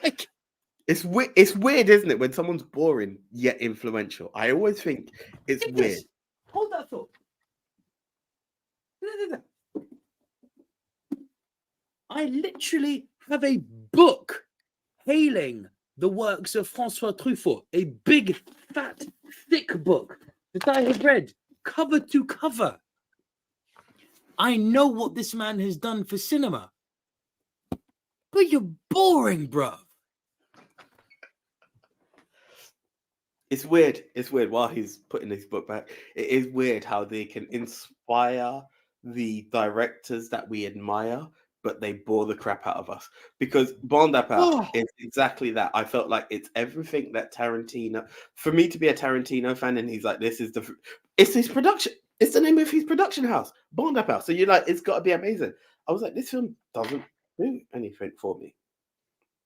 [SPEAKER 2] Like,
[SPEAKER 1] it's weird, isn't it, when someone's boring yet influential? I always think it's weird.
[SPEAKER 2] Hold that thought. I literally have a book hailing the works of François Truffaut, a big, fat, thick book that I have read cover to cover. I know what this man has done for cinema. But you're boring, bro.
[SPEAKER 1] It's weird. It's weird while he's putting his book back. It is weird how they can inspire the directors that we admire, but they bore the crap out of us. Because Bond is exactly that. I felt like it's everything that Tarantino... For me to be a Tarantino fan, and he's like, it's his production. It's the name of his production house, Bond House. So you're like, it's got to be amazing. I was like, this film doesn't do anything for me.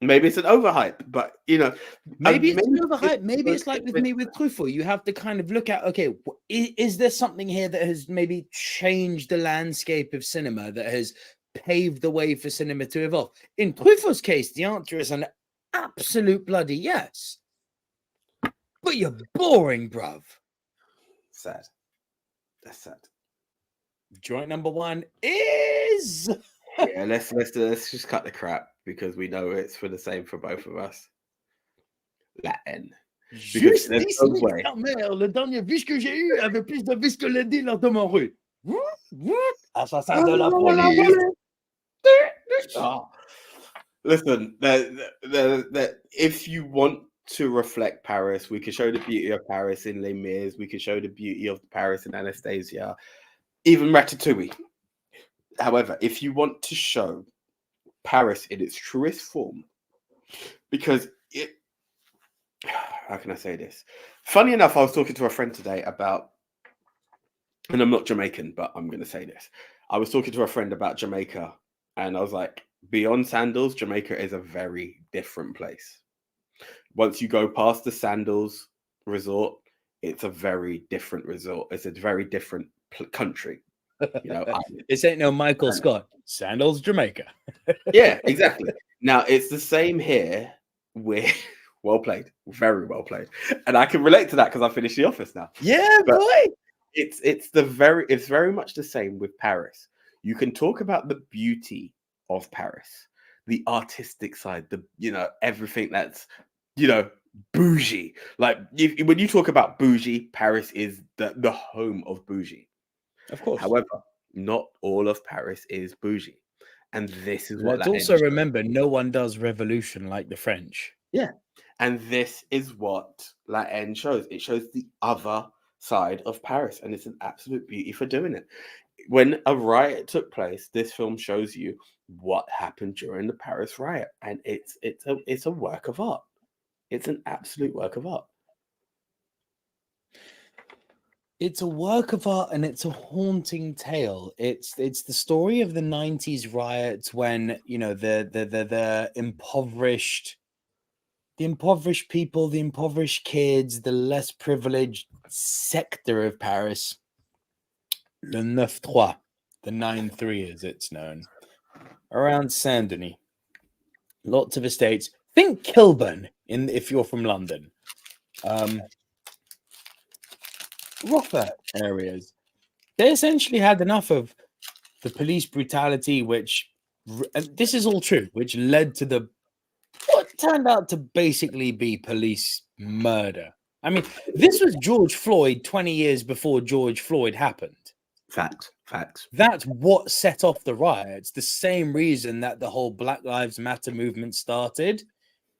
[SPEAKER 1] Maybe it's an overhype, but you know,
[SPEAKER 2] maybe it's an overhype. Maybe it's like with me with Truffaut. You have to kind of look at, okay, is there something here that has maybe changed the landscape of cinema, that has paved the way for cinema to evolve? In Truffaut's case, the answer is an absolute bloody yes. But you're boring, bruv.
[SPEAKER 1] Sad. That's sad.
[SPEAKER 2] Joint number one is...
[SPEAKER 1] Yeah, let's just cut the crap, because we know it's for the same for both of us. Latin. Because there's no way.
[SPEAKER 2] Le dernier vis que j'ai eu avait plus de vis que le dit lors de mon rue. Assassin de la police.
[SPEAKER 1] Oh. Listen, if you want to reflect Paris, we could show the beauty of Paris in Les Mis. We could show the beauty of Paris in Anastasia, even Ratatouille. However, if you want to show Paris in its truest form, because how can I say this? Funny enough, I was talking to a friend today about, and I'm not Jamaican, but I'm going to say this. I was talking to a friend about Jamaica, and I was like, beyond sandals, Jamaica is a very different place. Once you go past the Sandals resort, it's a very different resort. It's a very different country. You know,
[SPEAKER 2] this ain't no Michael Scott. Sandals, Jamaica.
[SPEAKER 1] Yeah, exactly. Now it's the same here. Well played, very well played, and I can relate to that because I finished The Office now.
[SPEAKER 2] Yeah,
[SPEAKER 1] but
[SPEAKER 2] boy.
[SPEAKER 1] It's very much the same with Paris. You can talk about the beauty of Paris, the artistic side, everything that's bougie. Like when you talk about bougie, Paris is the home of bougie.
[SPEAKER 2] Of course.
[SPEAKER 1] However, not all of Paris is bougie. And this is what
[SPEAKER 2] Let's
[SPEAKER 1] that
[SPEAKER 2] also remember, no one does revolution like the French.
[SPEAKER 1] Yeah. And this is what La Haine shows. It shows the other side of Paris, and it's an absolute beauty for doing it. When a riot took place, this film shows you what happened during the Paris riot, and it's a work of art. It's an absolute work of art.
[SPEAKER 2] It's a work of art, and it's a haunting tale. It's the story of the 90s riots when, you know, the impoverished people, the impoverished kids, the less privileged sector of Paris, le 9-3, the 9-3 as it's known, around Saint-Denis. Lots of estates. Think Kilburn if you're from London. Rougher areas. They essentially had enough of the police brutality, which, and this is all true, which led to what turned out to basically be police murder. I mean, this was George Floyd 20 years before George Floyd happened.
[SPEAKER 1] Facts.
[SPEAKER 2] That's what set off the riots. The same reason that the whole Black Lives Matter movement started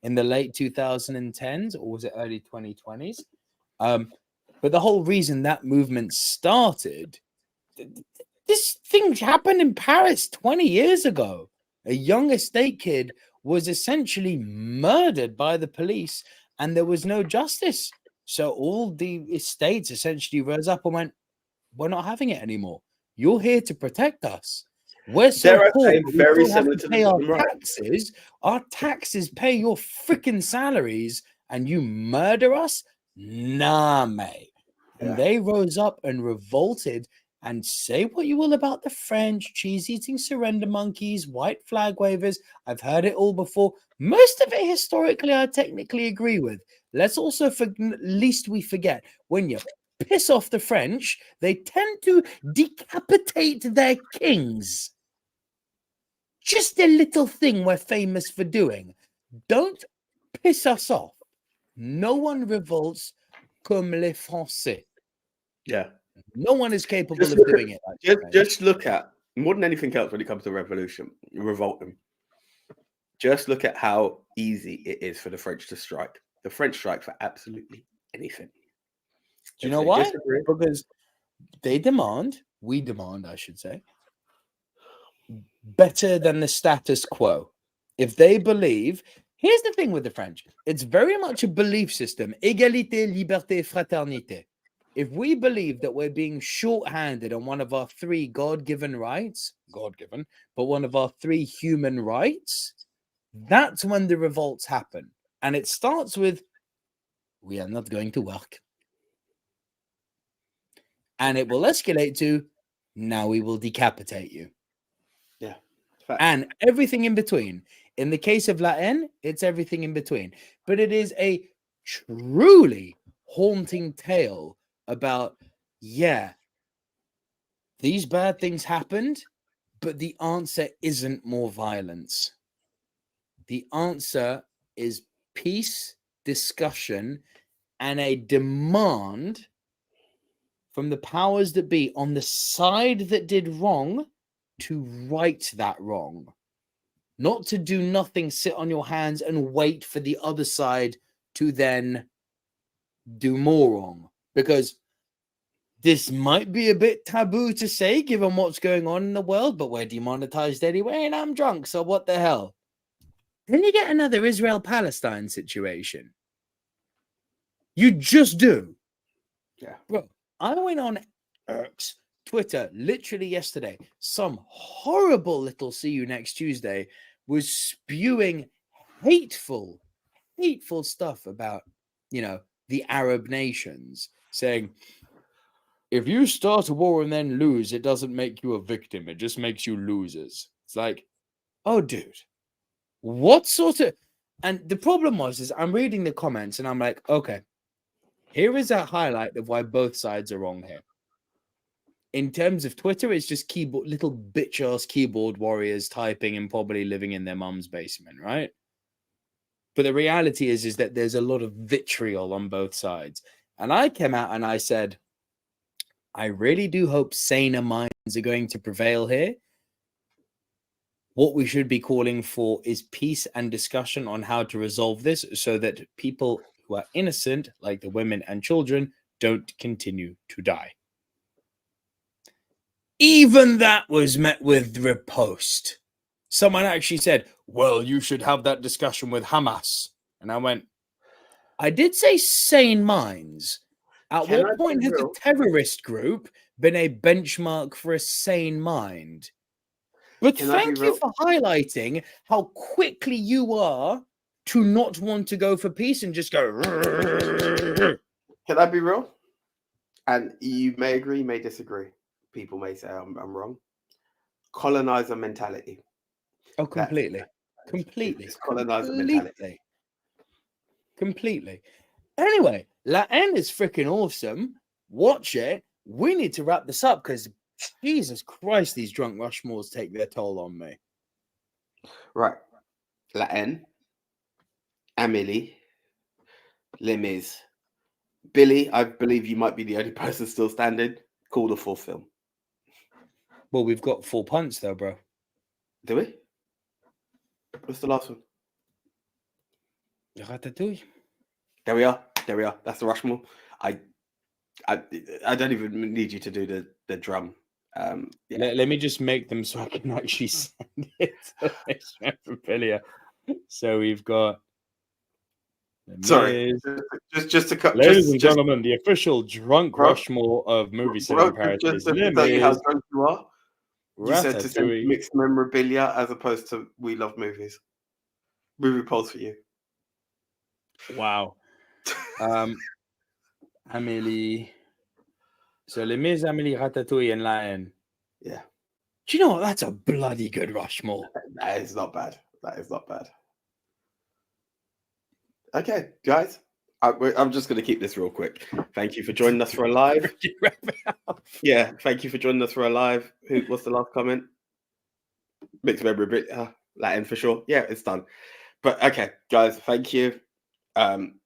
[SPEAKER 2] in the late 2010s, or was it early 2020s? But the whole reason that movement started, this thing happened in Paris 20 years ago. A young estate kid was essentially murdered by the police, and there was no justice. So all the estates essentially rose up and went, we're not having it anymore. You're here to protect us. We're so poor,
[SPEAKER 1] very similar to
[SPEAKER 2] pay our taxes. Our taxes pay your freaking salaries, and you murder us? Nah, mate. And they rose up and revolted. And say what you will about the French, cheese-eating surrender monkeys, white flag wavers. I've heard it all before. Most of it historically I technically agree with. Let's also, least we forget, when you piss off the French, they tend to decapitate their kings. Just a little thing we're famous for doing. Don't piss us off. No one revolts comme les Français.
[SPEAKER 1] Yeah.
[SPEAKER 2] No one is capable of doing it.
[SPEAKER 1] Just look at, more than anything else when it comes to revolting. Just look at how easy it is for the French to strike. The French strike for absolutely anything.
[SPEAKER 2] Do you know why? Because we demand, I should say, better than the status quo. If they believe, here's the thing with the French, it's very much a belief system. Égalité, liberté, fraternité. If we believe that we're being shorthanded on one of our 3 God-given rights, but one of our 3 human rights, that's when the revolts happen. And it starts with, we are not going to work. And it will escalate to, now we will decapitate you.
[SPEAKER 1] Yeah.
[SPEAKER 2] And everything in between. In the case of La Haine, it's everything in between. But it is a truly haunting tale about, these bad things happened, but the answer isn't more violence. The answer is peace, discussion, and a demand from the powers that be on the side that did wrong to right that wrong. Not to do nothing, sit on your hands and wait for the other side to then do more wrong. Because this might be a bit taboo to say, given what's going on in the world, but we're demonetized anyway, and I'm drunk, so what the hell? Then you get another Israel-Palestine situation. You just do.
[SPEAKER 1] Yeah.
[SPEAKER 2] Bro, I went on X, Twitter, literally yesterday. Some horrible little see you next Tuesday was spewing hateful stuff about, the Arab nations, saying, if you start a war and then lose, it doesn't make you a victim. It just makes you losers. It's like, oh, dude, what sort of... And the problem is I'm reading the comments and I'm like, okay, here is a highlight of why both sides are wrong here. In terms of Twitter, it's just little bitch-ass keyboard warriors typing and probably living in their mum's basement, right? But the reality is that there's a lot of vitriol on both sides. And I came out and I said, I really do hope saner minds are going to prevail here. What we should be calling for is peace and discussion on how to resolve this so that people who are innocent, like the women and children, don't continue to die. Even that was met with riposte. Someone actually said, well, you should have that discussion with Hamas. And I went, I did say sane minds. At what point has a terrorist group been a benchmark for a sane mind? But thank you for highlighting how quickly you are to not want to go for peace and just go.
[SPEAKER 1] Can I be real? And you may agree, may disagree. People may say I'm wrong. Colonizer mentality.
[SPEAKER 2] Oh, completely. Completely.
[SPEAKER 1] It's colonizer mentality.
[SPEAKER 2] Completely. Anyway, La Haine is freaking awesome. Watch it. We need to wrap this up because Jesus Christ, these drunk Rushmores take their toll on me.
[SPEAKER 1] Right. La Haine, Amélie, Les Mis. Billy, I believe you might be the only person still standing. Call the fourth film.
[SPEAKER 2] Well, we've got 4 punts though, bro.
[SPEAKER 1] Do we? What's the last one?
[SPEAKER 2] Ratatouille.
[SPEAKER 1] There we are. That's the Rushmore. I don't even need you to do the drum.
[SPEAKER 2] Yeah. Let me just make them so I can actually send it to memorabilia. So we've got.
[SPEAKER 1] Sorry, just to cut.
[SPEAKER 2] Ladies and gentlemen, the official drunk Rushmore of movie cinema Paris is
[SPEAKER 1] to tell you how drunk you are. You said to send
[SPEAKER 2] Ratatouille.
[SPEAKER 1] mixed memorabilia as opposed to we love movies. Movie polls for you.
[SPEAKER 2] Wow. Amélie. So Les Mis, Amélie, Ratatouille, and La Haine.
[SPEAKER 1] Yeah.
[SPEAKER 2] Do you know what? That's a bloody good Rushmore.
[SPEAKER 1] That is not bad. Okay, guys. I'm just going to keep this real quick. Thank you for joining us for a live. Yeah, thank you for joining us for a live. What's the last comment? Mixed memorabilia, Latin for sure. Yeah, it's done. But okay, guys, thank you.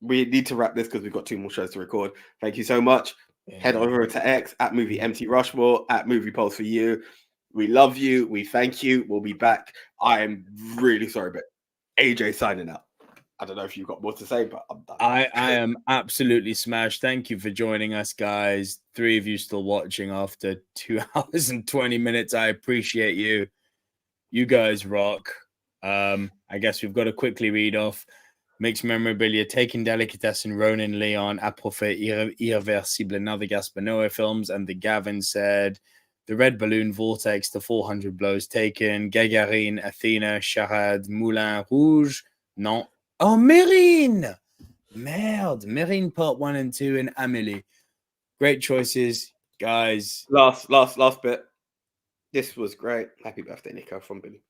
[SPEAKER 1] We need to wrap this because we've got 2 more shows to record. Thank you so much. Yeah. Head over to X at Movie MT Rushmore at Movie Polls for you. We love you. We thank you. We'll be back. I am really sorry, but AJ signing out. I don't know if you've got more to say, but I'm done.
[SPEAKER 2] I am absolutely smashed. Thank you for joining us, guys. 3 of you still watching after 2 hours and 20 minutes. I appreciate you. You guys rock. I guess we've got to quickly read off. Mixed memorabilia, Taking Delicatessen, Ronin Leon, Apropos Irreversible, and other Gaspar Noé films. And the Gavin said, The Red Balloon, Vortex, The 400 Blows Taken, Gagarine, Athena, Charade, Moulin Rouge, Non. Oh, Mérine! Merde. Mérine Part 1 and 2, and Amélie. Great choices, guys.
[SPEAKER 1] Last bit. This was great. Happy birthday, Nico, from Billy.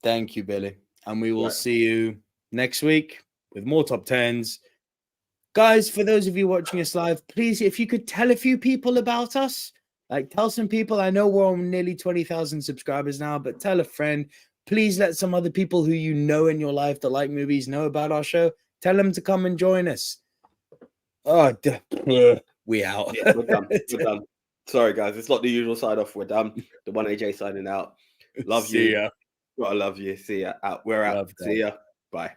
[SPEAKER 2] Thank you, Billy. And we will see you next week with more top 10s. Guys, for those of you watching us live, please, if you could tell a few people about us, like tell some people. I know we're on nearly 20,000 subscribers now, but tell a friend. Please let some other people who you know in your life that like movies know about our show. Tell them to come and join us. Oh, we out.
[SPEAKER 1] Yeah, we're done. Sorry, guys. It's not the usual sign off. We're done. The one AJ signing out. Love you.
[SPEAKER 2] See ya.
[SPEAKER 1] I love you. See ya. Out. We're out. See ya. Bye.